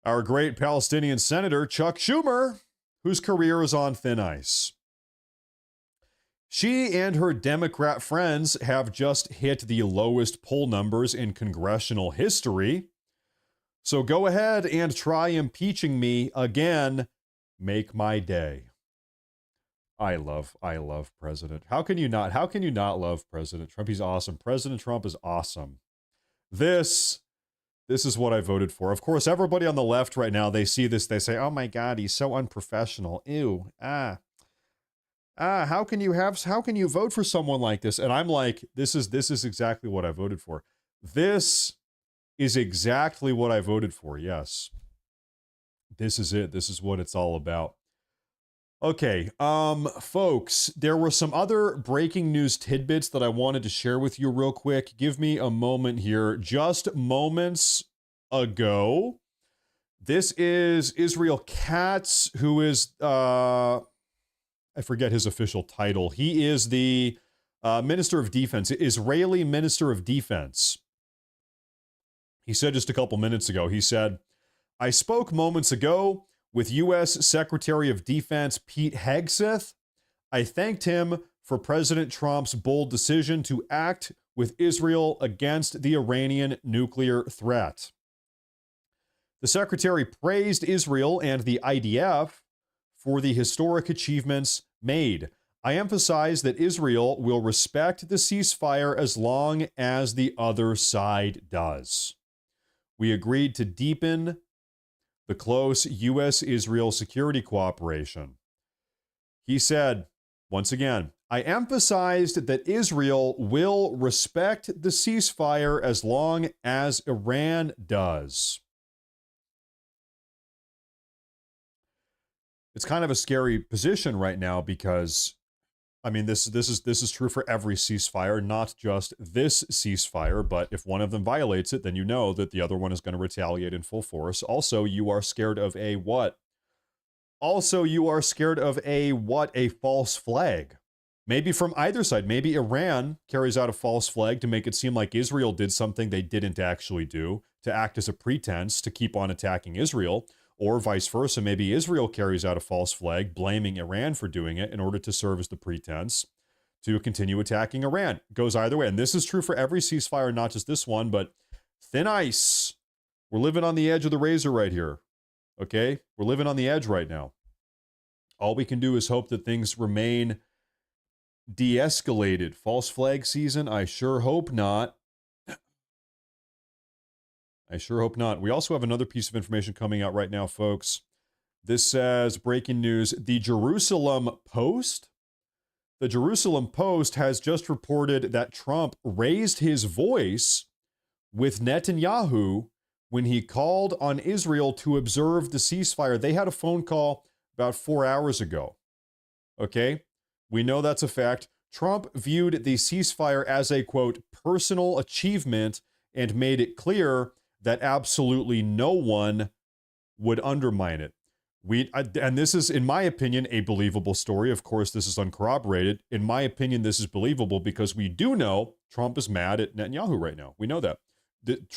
Our great Palestinian senator, Chuck Schumer, whose career is on thin ice. She and her Democrat friends have just hit the lowest poll numbers in congressional history. So go ahead and try impeaching me again. Make my day. I love President. How can you not love President Trump? He's awesome. President Trump is awesome. This is what I voted for. Of course, everybody on the left right now, they see this, they say, oh my God, he's so unprofessional. Ew. How can you vote for someone like this? And I'm like, this is exactly what I voted for. This is exactly what I voted for. Yes. This is it. This is what it's all about. Okay, folks, there were some other breaking news tidbits that I wanted to share with you real quick. Give me a moment here. Just moments ago, this is Israel Katz, who is, I forget his official title. He is the Minister of Defense, Israeli Minister of Defense. He said just a couple minutes ago, he said, I spoke moments ago with U.S. Secretary of Defense Pete Hegseth. I thanked him for President Trump's bold decision to act with Israel against the Iranian nuclear threat. The secretary praised Israel and the IDF for the historic achievements made. I emphasize that Israel will respect the ceasefire as long as the other side does. We agreed to deepen the close U.S.-Israel security cooperation. He said, once again, I emphasized that Israel will respect the ceasefire as long as Iran does. It's kind of a scary position right now because, I mean, this is true for every ceasefire, not just this ceasefire, but if one of them violates it, then you know that the other one is going to retaliate in full force. Also, you are scared of a what? A false flag. Maybe from either side. Maybe Iran carries out a false flag to make it seem like Israel did something they didn't actually do, to act as a pretense to keep on attacking Israel. or vice versa. Maybe Israel carries out a false flag, blaming Iran for doing it in order to serve as the pretense to continue attacking Iran. It goes either way. And this is true for every ceasefire, not just this one, but thin ice. We're living on the edge of the razor right here. Okay? We're living on the edge right now. All we can do is hope that things remain de-escalated. False flag season? I sure hope not. I sure hope not. We also have another piece of information coming out right now, folks. This says, breaking news, the Jerusalem Post. The Jerusalem Post has just reported that Trump raised his voice with Netanyahu when he called on Israel to observe the ceasefire. They had a phone call about 4 hours ago. Okay? We know that's a fact. Trump viewed the ceasefire as a, quote, personal achievement and made it clear that absolutely no one would undermine it. And this is, in my opinion, a believable story. Of course, this is uncorroborated. In my opinion, this is believable because we do know Trump is mad at Netanyahu right now. We know that.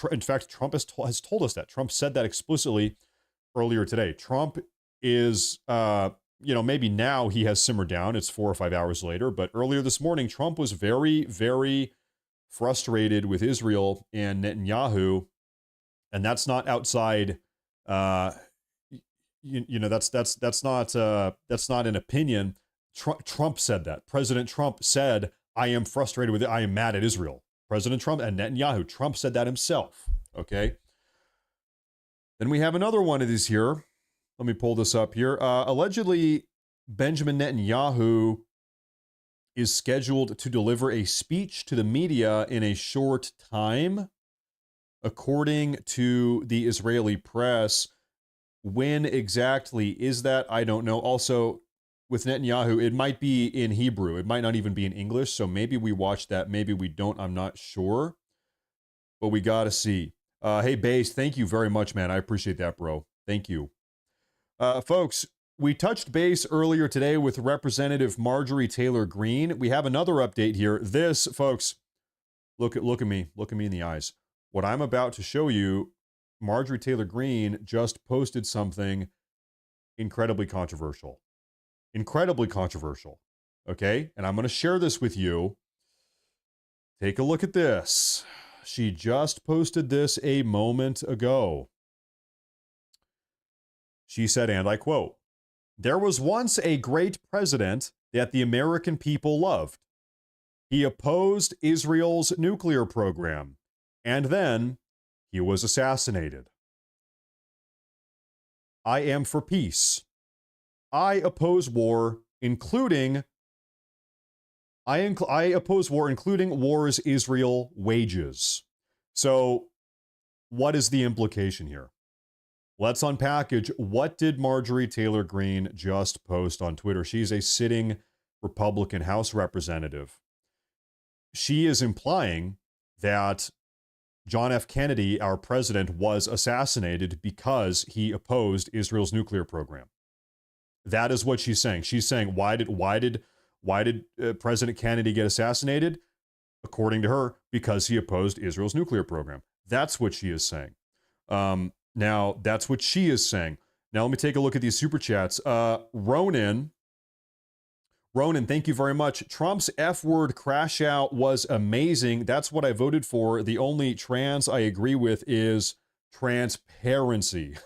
In fact, Trump has told us that. Trump said that explicitly earlier today. Trump is, maybe now he has simmered down. It's 4 or 5 hours later. But earlier this morning, Trump was very, very frustrated with Israel and Netanyahu. And that's not outside, that's not an opinion. Trump said that. President Trump said, I am frustrated with it. I am mad at Israel. President Trump and Netanyahu. Trump said that himself. Okay. Then we have another one of these here. Let me pull this up here. Allegedly, Benjamin Netanyahu is scheduled to deliver a speech to the media in a short time. According to the Israeli press, when exactly is that? I don't know. Also, with Netanyahu, it might be in Hebrew. It might not even be in English. So maybe we watch that. Maybe we don't. I'm not sure. But we got to see. Hey, Base, thank you very much, man. I appreciate that, bro. Thank you. Folks, we touched base earlier today with Representative Marjorie Taylor Greene. We have another update here. This, folks, look at me. Look at me in the eyes. What I'm about to show you, Marjorie Taylor Greene just posted something incredibly controversial. Incredibly controversial. Okay? And I'm going to share this with you. Take a look at this. She just posted this a moment ago. She said, and I quote, "There was once a great president that the American people loved. He opposed Israel's nuclear program. And then he was assassinated. I am for peace. I oppose war, including wars Israel wages." So, what is the implication here? Let's unpackage. What did Marjorie Taylor Greene just post on Twitter? She's a sitting Republican House representative. She is implying that John F. Kennedy, our president, was assassinated because he opposed Israel's nuclear program. That is what she's saying. She's saying, why did President Kennedy get assassinated? According to her, because he opposed Israel's nuclear program. That's what she is saying. Now, that's what she is saying. Now, let me take a look at these super chats. Ronan, thank you very much. Trump's F-word crash out was amazing. That's what I voted for. The only trans I agree with is transparency.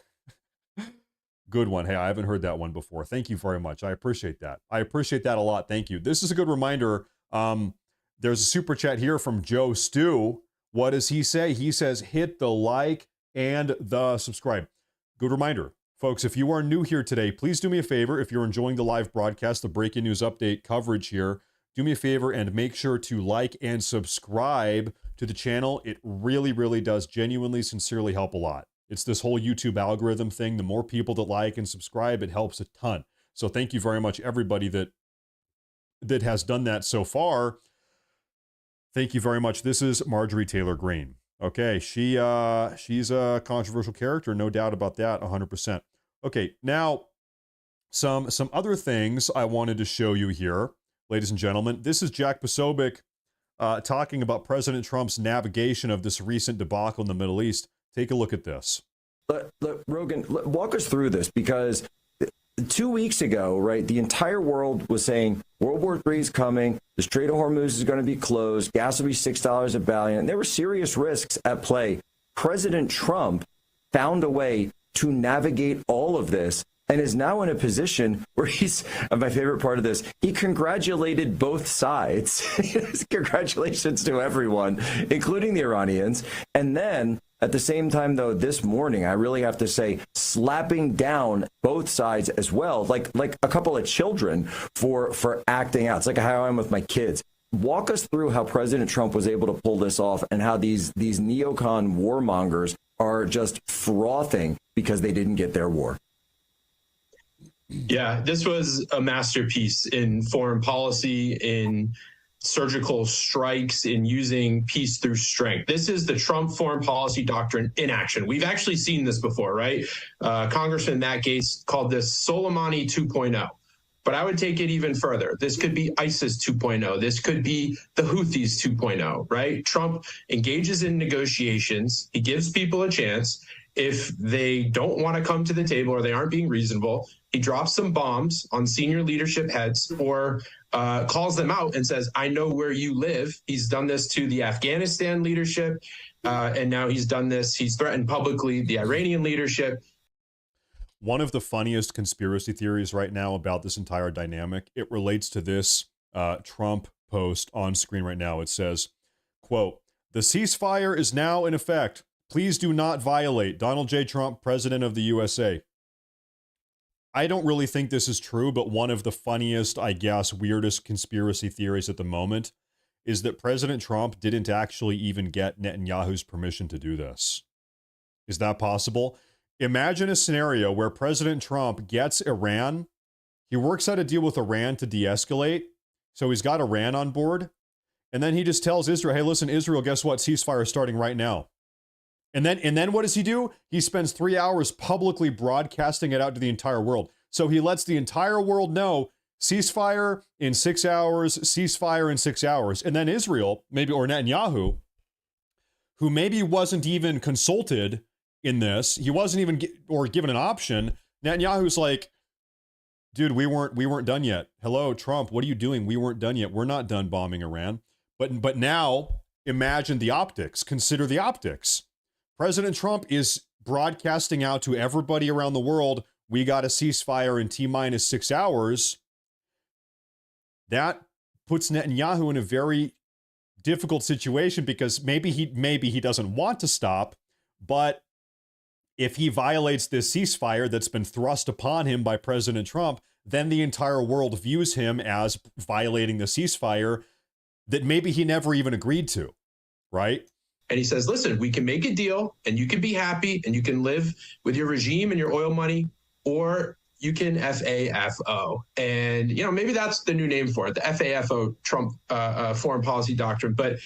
Good one. Hey, I haven't heard that one before. Thank you very much. I appreciate that. I appreciate that a lot. Thank you. This is a good reminder. There's a super chat here from Joe Stew. What does he say? He says, hit the like and the subscribe. Good reminder. Folks, if you are new here today, please do me a favor. If you're enjoying the live broadcast, the breaking news update coverage here, do me a favor and make sure to like and subscribe to the channel. It really, really does genuinely, sincerely help a lot. It's this whole YouTube algorithm thing. The more people that like and subscribe, it helps a ton. So thank you very much, everybody that has done that so far. Thank you very much. This is Marjorie Taylor Greene. Okay, she's a controversial character, no doubt about that, 100%. Okay, now some other things I wanted to show you here, ladies and gentlemen. This is Jack Posobiec talking about President Trump's navigation of this recent debacle in the Middle East. Take a look at this. Rogan, walk us through this, because 2 weeks ago, right, the entire world was saying World War III is coming, the Strait of Hormuz is going to be closed, gas will be $6 a barrel, and there were serious risks at play. President Trump found a way to navigate all of this and is now in a position where he's, my favorite part of this, he congratulated both sides. Congratulations to everyone, including the Iranians. And then at the same time, though, this morning, I really have to say, slapping down both sides as well, like a couple of children for acting out. It's like how I'm with my kids. Walk us through how President Trump was able to pull this off and how these neocon warmongers are just frothing because they didn't get their war. Yeah, this was a masterpiece in foreign policy, in surgical strikes, in using peace through strength. This is the Trump foreign policy doctrine in action. We've actually seen this before, right? Congressman Matt Gaetz called this Soleimani 2.0. But I would take it even further. This could be ISIS 2.0. This could be the Houthis 2.0, right? Trump engages in negotiations. He gives people a chance. If they don't want to come to the table or they aren't being reasonable, he drops some bombs on senior leadership heads or calls them out and says, I know where you live. He's done this to the Afghanistan leadership. And now he's done this. He's threatened publicly the Iranian leadership. One of the funniest conspiracy theories right now about this entire dynamic, it relates to this Trump post on screen right now. It says, quote, "The ceasefire is now in effect. Please do not violate. Donald J. Trump, President of the USA." I don't really think this is true, but one of the funniest, I guess, weirdest conspiracy theories at the moment is that President Trump didn't actually even get Netanyahu's permission to do this. Is that possible? Imagine a scenario where President Trump gets Iran. He works out a deal with Iran to de-escalate. So he's got Iran on board. And then he just tells Israel, hey, listen, Israel, guess what? Ceasefire is starting right now. And then what does he do? He spends 3 hours publicly broadcasting it out to the entire world. So he lets the entire world know ceasefire in 6 hours, ceasefire in 6 hours. And then Israel, maybe, or Netanyahu, who maybe wasn't even consulted in this, he wasn't even given an option. Netanyahu's like, dude, we weren't done yet. Hello, Trump, what are you doing? We weren't done yet. We're not done bombing Iran. But now imagine the optics. Consider the optics. President Trump is broadcasting out to everybody around the world, we got a ceasefire in T-minus 6 hours. That puts Netanyahu in a very difficult situation because maybe he doesn't want to stop, but if he violates this ceasefire that's been thrust upon him by President Trump, then the entire world views him as violating the ceasefire that maybe he never even agreed to, right? And he says, listen, we can make a deal and you can be happy and you can live with your regime and your oil money, or you can FAFO. And, maybe that's the new name for it, the FAFO Trump foreign policy doctrine. But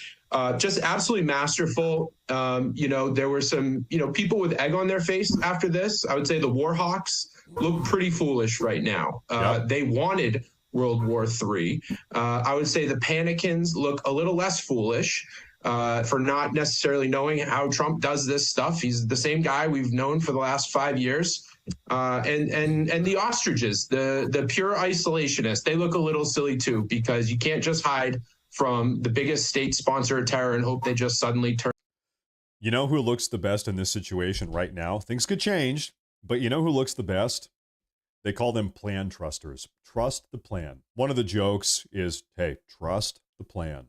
just absolutely masterful. There were some, people with egg on their face after this. I would say the war hawks look pretty foolish right now. They wanted World War III. I would say the panicans look a little less foolish for not necessarily knowing how Trump does this stuff. He's the same guy we've known for the last 5 years. And the ostriches, the pure isolationists, they look a little silly too, because you can't just hide from the biggest state sponsor of terror and hope they just suddenly turn. You know who looks the best in this situation right now? Things could change, but you know who looks the best? They call them plan trusters. Trust the plan. One of the jokes is, hey, trust the plan.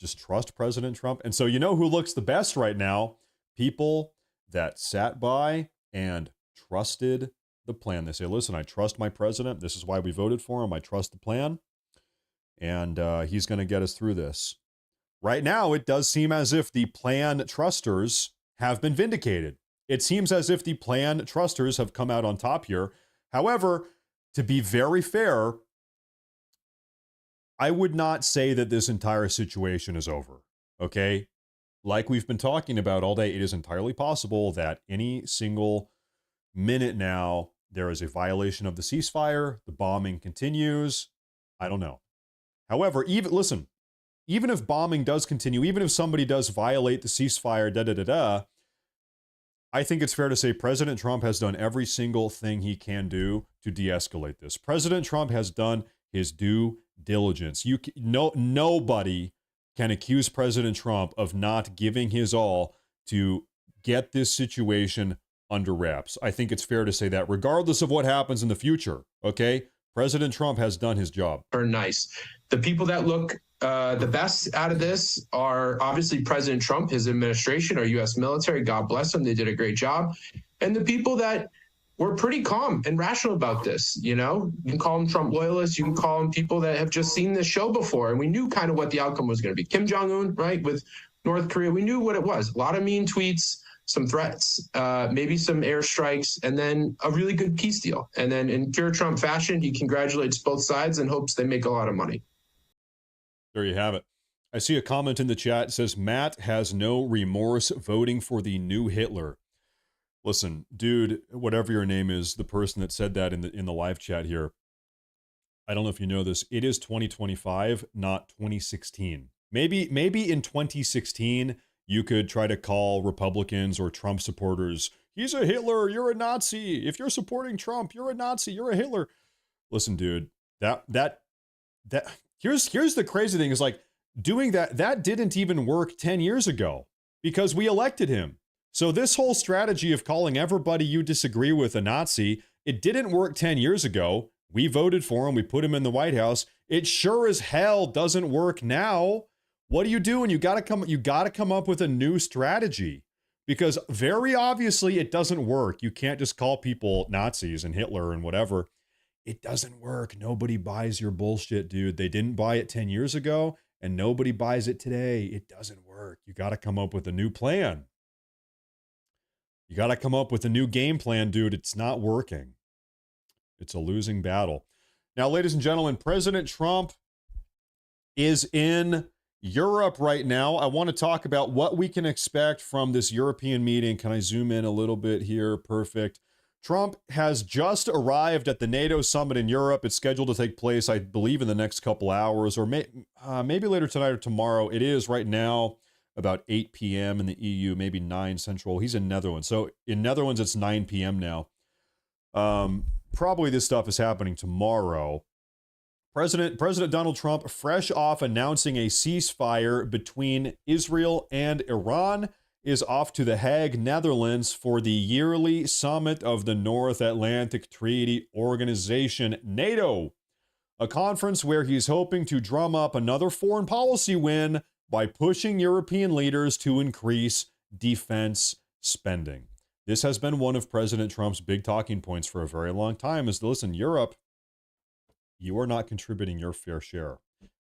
Just trust President Trump. And so you know who looks the best right now? People that sat by and trusted the plan. They say, listen, I trust my president. This is why we voted for him. I trust the plan. And he's going to get us through this. Right now, it does seem as if the plan trusters have been vindicated. It seems as if the plan trusters have come out on top here. However, to be very fair, I would not say that this entire situation is over, okay? Like we've been talking about all day, it is entirely possible that any single minute now, there is a violation of the ceasefire, the bombing continues. I don't know. However, even if bombing does continue, even if somebody does violate the ceasefire, I think it's fair to say President Trump has done every single thing he can do to de-escalate this. President Trump has done his due diligence. Nobody can accuse President Trump of not giving his all to get this situation under wraps. I think it's fair to say that regardless of what happens in the future, okay? President Trump has done his job. Are nice. The people that look the best out of this are obviously President Trump, his administration, our U.S. military. God bless them. They did a great job. And the people that were pretty calm and rational about this, you know, you can call them Trump loyalists. You can call them people that have just seen this show before. And we knew kind of what the outcome was going to be. Kim Jong-un, right, with North Korea, we knew what it was. A lot of mean tweets, some threats, maybe some airstrikes, and then a really good peace deal. And then in pure Trump fashion, he congratulates both sides and hopes they make a lot of money. There you have it. I see a comment in the chat. It says, Matt has no remorse voting for the new Hitler. Listen, dude, whatever your name is, the person that said that in the live chat here, I don't know if you know this. It is 2025, not 2016. Maybe in 2016, you could try to call Republicans or Trump supporters, he's a Hitler, you're a Nazi. If you're supporting Trump, you're a Nazi, you're a Hitler. Listen, dude, here's the crazy thing is like doing that didn't even work 10 years ago because we elected him. So this whole strategy of calling everybody you disagree with a Nazi, it didn't work 10 years ago. We voted for him. We put him in the White House. It sure as hell doesn't work now. What are you doing? You got to come up with a new strategy because very obviously it doesn't work. You can't just call people Nazis and Hitler and whatever. It doesn't work. Nobody buys your bullshit, dude. They didn't buy it 10 years ago and nobody buys it today. It doesn't work. You got to come up with a new plan. You got to come up with a new game plan, dude. It's not working. It's a losing battle. Now, ladies and gentlemen, President Trump is in Europe right now. I want to talk about what we can expect from this European meeting. Can I zoom in a little bit here? Perfect. Trump has just arrived at the NATO summit in Europe. It's scheduled to take place, I believe, in the next couple hours or maybe later tonight or tomorrow. It is right now about 8 p.m. in the EU, maybe 9 Central. He's in Netherlands. So in Netherlands, it's 9 p.m. now. Probably this stuff is happening tomorrow. President Donald Trump, fresh off announcing a ceasefire between Israel and Iran, is off to The Hague, Netherlands, for the yearly summit of the North Atlantic Treaty Organization, NATO, a conference where he's hoping to drum up another foreign policy win by pushing European leaders to increase defense spending. This has been one of President Trump's big talking points for a very long time is, listen, Europe, you are not contributing your fair share.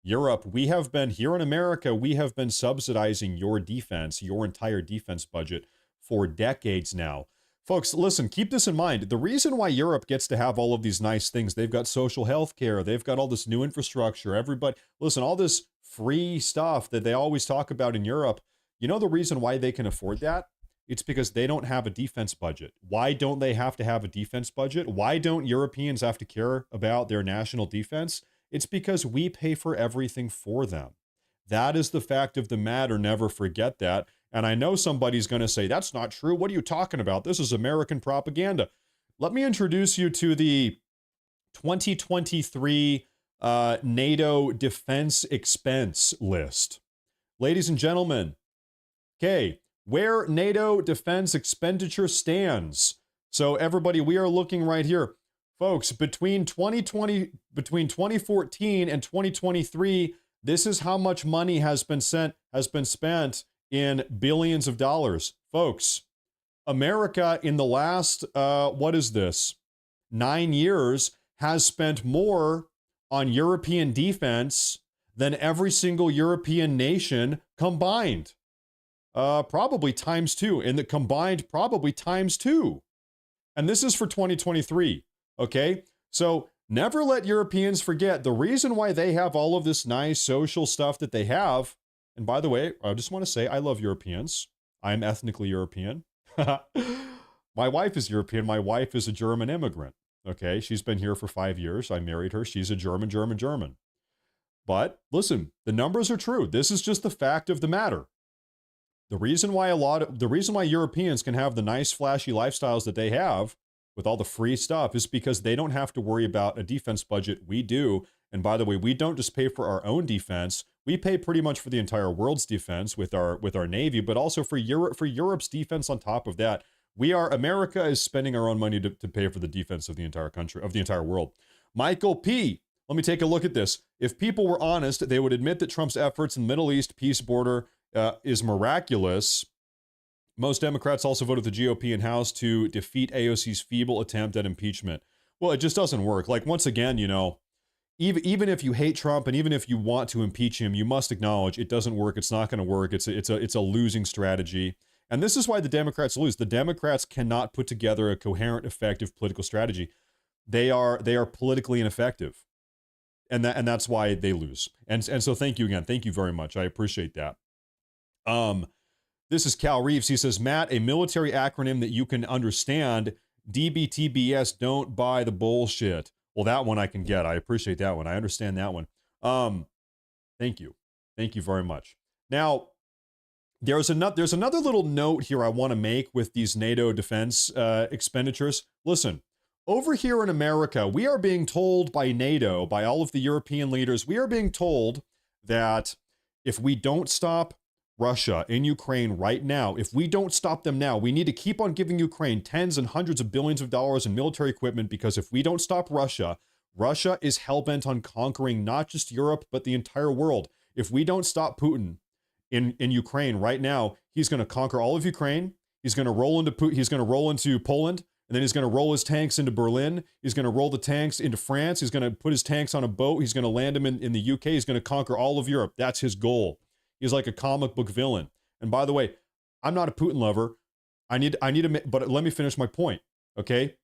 Europe, we have been, here in America, we have been subsidizing your defense, your entire defense budget for decades now. Folks, listen, keep this in mind. The reason why Europe gets to have all of these nice things, they've got social health care, they've got all this new infrastructure, everybody, listen, all this free stuff that they always talk about in Europe, you know the reason why they can afford that? It's because they don't have a defense budget. Why don't they have to have a defense budget? Why don't Europeans have to care about their national defense? It's because we pay for everything for them. That is the fact of the matter. Never forget that. And I know somebody's going to say, that's not true. What are you talking about? This is American propaganda. Let me introduce you to the 2023 NATO defense expense list. Ladies and gentlemen, okay, where NATO defense expenditure stands. So everybody, we are looking right here. Folks, between 2014 and 2023, this is how much money has been spent in billions of dollars. Folks, America in the last, 9 years has spent more on European defense than every single European nation combined. Probably times 2, and the combined probably times 2. And this is for 2023, okay? So never let Europeans forget the reason why they have all of this nice social stuff that they have. And by the way, I just want to say I love Europeans. I'm ethnically European. My wife is European. My wife is a German immigrant, okay? She's been here for 5 years. I married her. She's a German. But listen, the numbers are true. This is just the fact of the matter. The reason why Europeans can have the nice, flashy lifestyles that they have with all the free stuff is because they don't have to worry about a defense budget. We do. And by the way, we don't just pay for our own defense. We pay pretty much for the entire world's defense with our Navy, but also for Europe's defense on top of that. America is spending our own money to pay for the defense of the entire country, of the entire world. Michael P., let me take a look at this. If people were honest, they would admit that Trump's efforts in the Middle East peace border is miraculous. Most Democrats also voted the GOP in House to defeat AOC's feeble attempt at impeachment. Well, it just doesn't work. Like, once again, you know, even if you hate Trump and even if you want to impeach him, you must acknowledge it doesn't work. It's not going to work. It's a losing strategy. And this is why the Democrats lose. The Democrats cannot put together a coherent, effective political strategy. They are politically ineffective. And that's why they lose. And so thank you again. Thank you very much. I appreciate that. This is Cal Reeves. He says, Matt, a military acronym that you can understand, DBTBS, don't buy the bullshit. Well, that one I can get. I appreciate that one. I understand that one. Thank you. Thank you very much. Now, there's another little note here I want to make with these NATO defense expenditures. Listen, over here in America, we are being told by NATO, by all of the European leaders, we are being told that if we don't stop Russia in Ukraine right now, if we don't stop them now, we need to keep on giving Ukraine tens and hundreds of billions of dollars in military equipment, because if we don't stop Russia, Russia is hell-bent on conquering not just Europe, but the entire world. If we don't stop Putin in Ukraine right now, he's going to conquer all of Ukraine. He's going to roll into Poland, and then he's going to roll his tanks into Berlin. He's going to roll the tanks into France. He's going to put his tanks on a boat. He's going to land them in the UK. He's going to conquer all of Europe. That's his goal. He's like a comic book villain. And by the way, I'm not a Putin lover. But let me finish my point. Okay.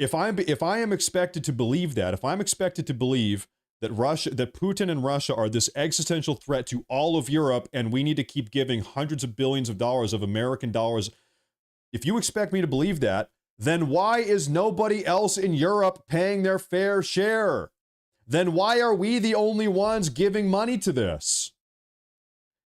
If I am expected to believe that, if I'm expected to believe that Putin and Russia are this existential threat to all of Europe, and we need to keep giving hundreds of billions of dollars of American dollars, if you expect me to believe that, then why is nobody else in Europe paying their fair share? Then why are we the only ones giving money to this?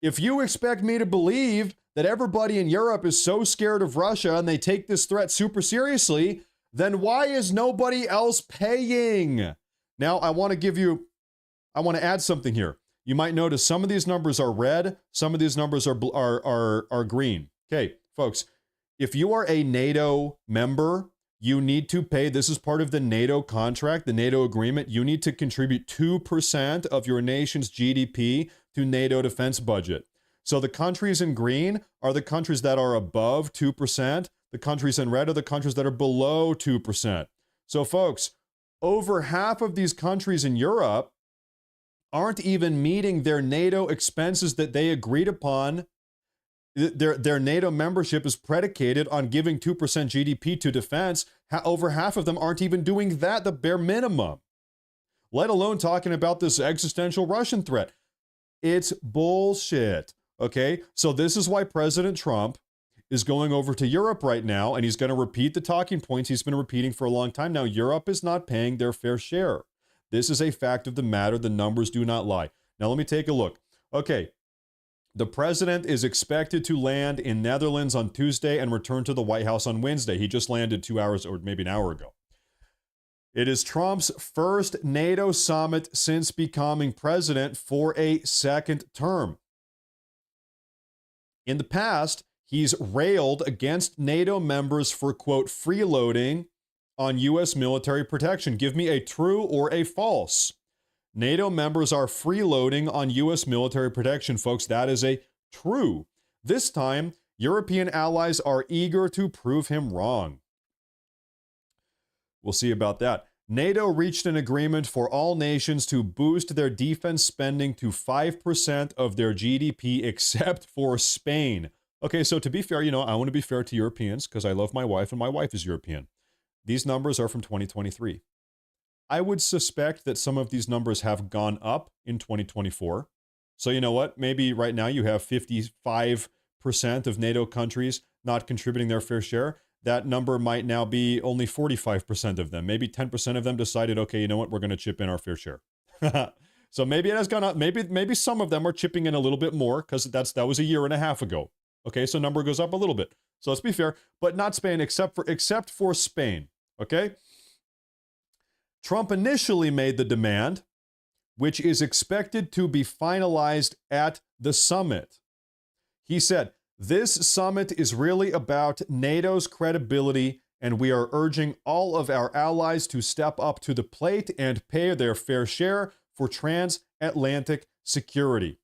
If you expect me to believe that everybody in Europe is so scared of Russia and they take this threat super seriously, then why is nobody else paying? Now, I want to add something here. You might notice some of these numbers are red, some of these numbers are green. Okay, folks, if you are a NATO member, you need to pay, this is part of the NATO contract, the NATO agreement, you need to contribute 2% of your nation's GDP to NATO defense budget. So the countries in green are the countries that are above 2%. The countries in red are the countries that are below 2%. So folks, over half of these countries in Europe aren't even meeting their NATO expenses that they agreed upon. Their NATO membership is predicated on giving 2% GDP to defense. Over half of them aren't even doing that, the bare minimum, let alone talking about this existential Russian threat. It's bullshit. Okay, so this is why President Trump is going over to Europe right now, and he's going to repeat the talking points he's been repeating for a long time now. Europe is not paying their fair share. This is a fact of the matter. The numbers do not lie. Now, let me take a look. Okay, the president is expected to land in Netherlands on Tuesday and return to the White House on Wednesday. He just landed 2 hours or maybe an hour ago. It is Trump's first NATO summit since becoming president for a second term. In the past, he's railed against NATO members for, quote, freeloading on U.S. military protection. Give me a true or a false. NATO members are freeloading on U.S. military protection, folks. That is a true. This time, European allies are eager to prove him wrong. We'll see about that. NATO reached an agreement for all nations to boost their defense spending to 5% of their GDP, except for Spain. Okay, so to be fair, I want to be fair to Europeans because I love my wife and my wife is European. These numbers are from 2023. I would suspect that some of these numbers have gone up in 2024. So you know what? Maybe right now you have 55% of NATO countries not contributing their fair share. That number might now be only 45% of them. Maybe 10% of them decided, okay, you know what? We're going to chip in our fair share. So maybe it has gone up. Maybe some of them are chipping in a little bit more because that was a year and a half ago. Okay, so number goes up a little bit. So let's be fair, but not Spain, except for Spain. Okay. Trump initially made the demand, which is expected to be finalized at the summit. He said, "This summit is really about NATO's credibility, and we are urging all of our allies to step up to the plate and pay their fair share for transatlantic security."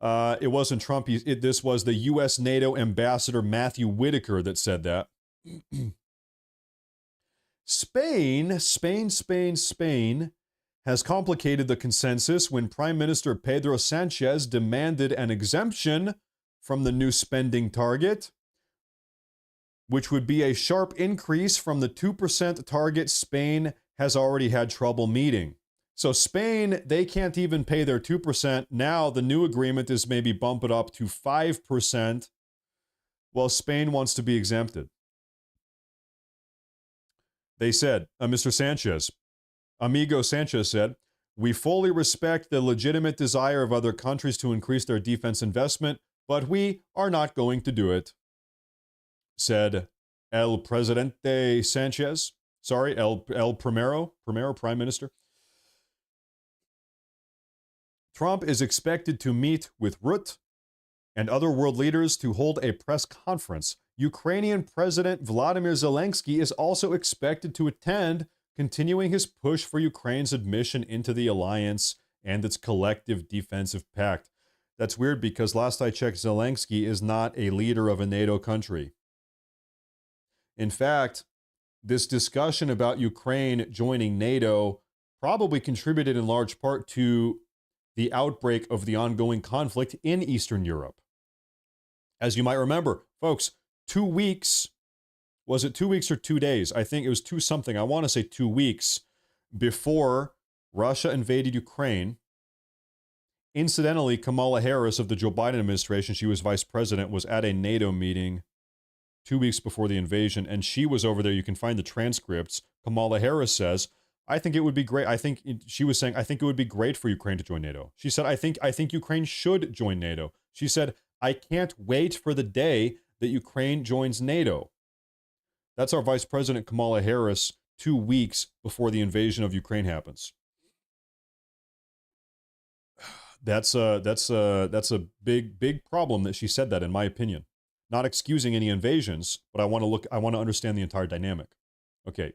It wasn't Trump. This was the U.S. NATO ambassador Matthew Whitaker that said that. Spain has complicated the consensus when Prime Minister Pedro Sanchez demanded an exemption from the new spending target, which would be a sharp increase from the 2% target Spain has already had trouble meeting. So Spain, they can't even pay their 2%. Now the new agreement is maybe bump it up to 5%, while Spain wants to be exempted. They said, Mr. Sanchez, Amigo Sanchez said, "We fully respect the legitimate desire of other countries to increase their defense investment, but we are not going to do it," said El Presidente Sanchez. Sorry, El Primero Prime Minister. Trump is expected to meet with Rutte and other world leaders to hold a press conference. Ukrainian President Vladimir Zelensky is also expected to attend, continuing his push for Ukraine's admission into the alliance and its collective defensive pact. That's weird because last I checked, Zelensky is not a leader of a NATO country. In fact, this discussion about Ukraine joining NATO probably contributed in large part to the outbreak of the ongoing conflict in Eastern Europe. As you might remember, folks, 2 weeks, was it 2 weeks or 2 days? I think it was 2 something. I want to say 2 weeks before Russia invaded Ukraine. Incidentally, Kamala Harris of the Joe Biden administration, she was vice president, was at a NATO meeting 2 weeks before the invasion, and she was over there. You can find the transcripts. Kamala Harris says, "I think it would be great." She was saying, "I think it would be great for Ukraine to join NATO." She said, I think Ukraine should join NATO. She said, "I can't wait for the day that Ukraine joins NATO." That's our Vice President Kamala Harris 2 weeks before the invasion of Ukraine happens. That's a big problem that she said that, in my opinion. Not excusing any invasions, but I want to understand the entire dynamic. Okay.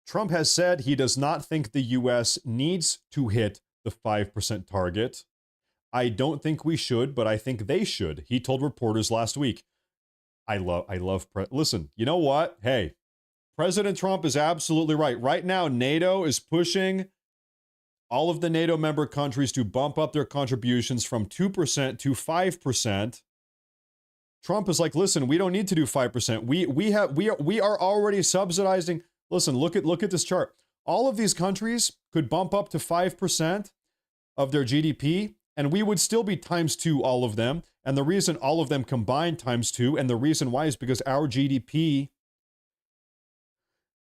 Trump has said he does not think the U.S. needs to hit the 5% target. "I don't think we should, but I think they should," he told reporters last week. Listen, you know what? Hey, President Trump is absolutely right. Right now, NATO is pushing all of the NATO member countries to bump up their contributions from 2% to 5%. Trump is like, "Listen, we don't need to do 5%. We are already subsidizing." Listen, look at this chart. All of these countries could bump up to 5% of their GDP, and we would still be times 2, all of them. And the reason all of them combined times 2, and the reason why is because our GDP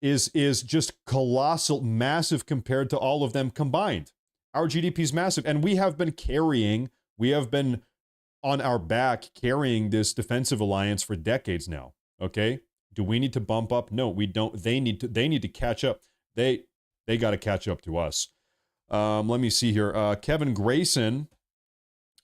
is just colossal, massive compared to all of them combined. Our GDP is massive, and we have been on our back carrying this defensive alliance for decades now. Okay? Do we need to bump up? No, we don't. They need to catch up. They got to catch up to us. Let me see here. Kevin Grayson,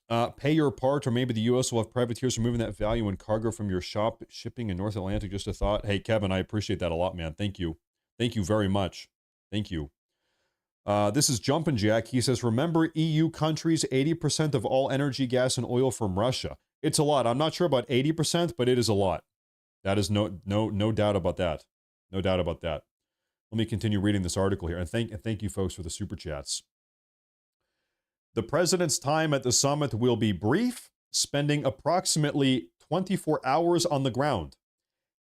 pay your part, or maybe the U.S. will have privateers removing that value and cargo from your shop shipping in North Atlantic. Just a thought. Hey, Kevin, I appreciate that a lot, man. Thank you. Thank you very much. Thank you. This is Jumpin' Jack. He says, "Remember, EU countries, 80% of all energy, gas, and oil from Russia." It's a lot. I'm not sure about 80%, but it is a lot. That is no doubt about that. No doubt about that. Let me continue reading this article here. And thank you, folks, for the super chats. The president's time at the summit will be brief, spending approximately 24 hours on the ground.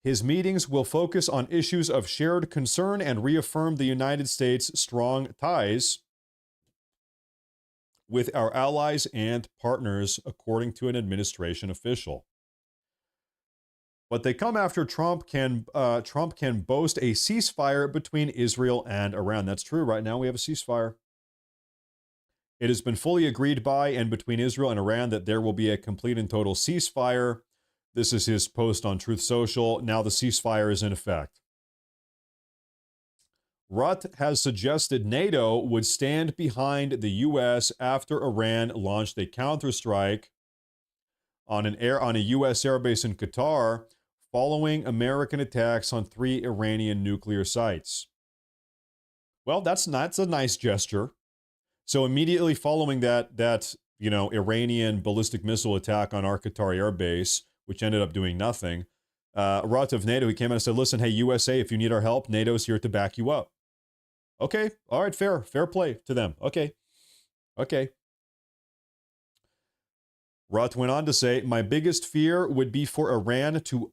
His meetings will focus on issues of shared concern and reaffirm the United States' strong ties with our allies and partners, according to an administration official. But they come after Trump can boast a ceasefire between Israel and Iran. That's true. Right now we have a ceasefire. It has been fully agreed by and between Israel and Iran that there will be a complete and total ceasefire. This is his post on Truth Social. Now the ceasefire is in effect. Rutt has suggested NATO would stand behind the U.S. after Iran launched a counterstrike on a U.S. airbase in Qatar following American attacks on 3 Iranian nuclear sites. Well, that's a nice gesture. So immediately following that Iranian ballistic missile attack on our Qatar airbase, which ended up doing nothing, Rutt of NATO, he came out and said, listen, hey, USA, if you need our help, NATO's here to back you up. Okay, all right, fair play to them. Okay. Rutt went on to say, my biggest fear would be for Iran to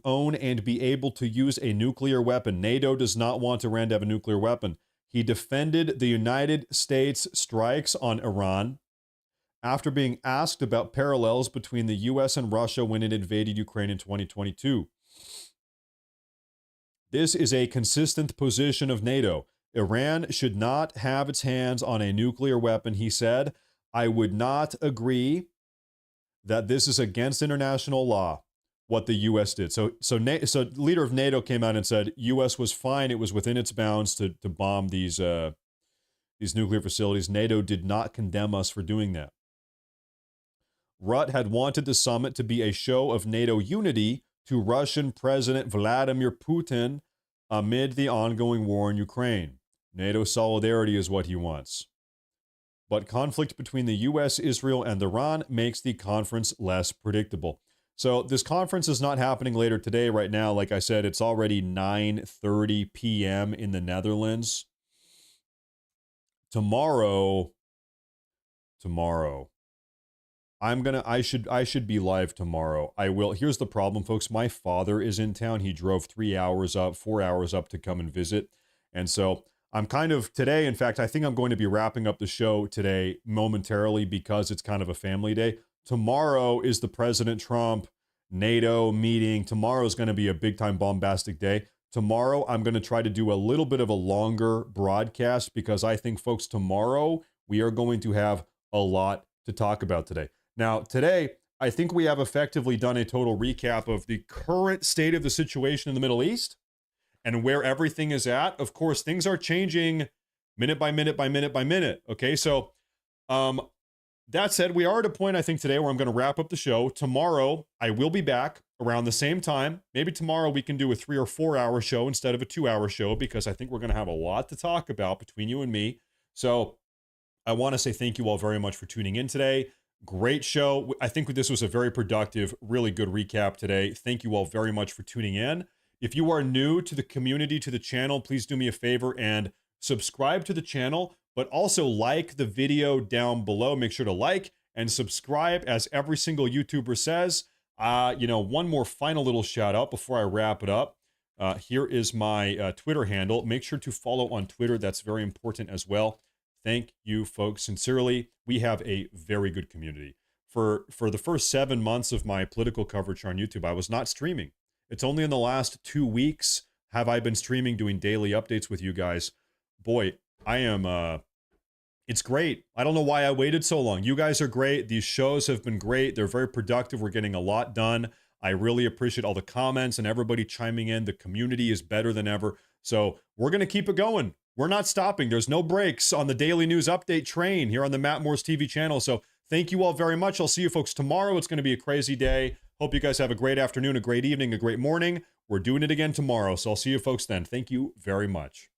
own and be able to use a nuclear weapon. NATO does not want Iran to have a nuclear weapon. He defended the United States strikes on Iran after being asked about parallels between the U.S. and Russia when it invaded Ukraine in 2022. This is a consistent position of NATO. Iran should not have its hands on a nuclear weapon, he said. I would not agree that this is against international law, what the U.S. did. So leader of NATO came out and said U.S. was fine. It was within its bounds to bomb these nuclear facilities. NATO did not condemn us for doing that. Rutt had wanted the summit to be a show of NATO unity to Russian President Vladimir Putin amid the ongoing war in Ukraine. NATO solidarity is what he wants. But conflict between the U.S., Israel, and Iran makes the conference less predictable. So this conference is not happening later today. Right now, like I said, it's already 9:30 p.m. in the Netherlands. Tomorrow, I should be live tomorrow. I will. Here's the problem, folks. My father is in town. He drove 4 hours up to come and visit. And so I'm kind of today, in fact, I think I'm going to be wrapping up the show today momentarily because it's kind of a family day. Tomorrow is the President Trump NATO meeting. Tomorrow is going to be a big time bombastic day. Tomorrow, I'm going to try to do a little bit of a longer broadcast because I think, folks, tomorrow we are going to have a lot to talk about today. Now, today, I think we have effectively done a total recap of the current state of the situation in the Middle East and where everything is at. Of course, things are changing minute by minute by minute by minute. Okay, so that said, we are at a point, I think, today where I'm going to wrap up the show. Tomorrow, I will be back around the same time. Maybe tomorrow we can do a 3 or 4 hour show instead of a 2 hour show because I think we're going to have a lot to talk about between you and me. So I want to say thank you all very much for tuning in today. Great show. I think this was a very productive, really good recap today. Thank you all very much for tuning in. If you are new to the community, to the channel, please do me a favor and subscribe to the channel, but also like the video down below. Make sure to like and subscribe, as every single YouTuber says. One more final little shout out before I wrap it up. Here is my Twitter handle. Make sure to follow on Twitter. That's very important as well. Thank you, folks. Sincerely, we have a very good community. For the first 7 months of my political coverage on YouTube, I was not streaming. It's only in the last 2 weeks have I been streaming, doing daily updates with you guys. Boy, I am, it's great. I don't know why I waited so long. You guys are great. These shows have been great. They're very productive. We're getting a lot done. I really appreciate all the comments and everybody chiming in. The community is better than ever. So we're going to keep it going. We're not stopping. There's no breaks on the daily news update train here on the Matt Morse TV channel. So thank you all very much. I'll see you folks tomorrow. It's going to be a crazy day. Hope you guys have a great afternoon, a great evening, a great morning. We're doing it again tomorrow. So I'll see you folks then. Thank you very much.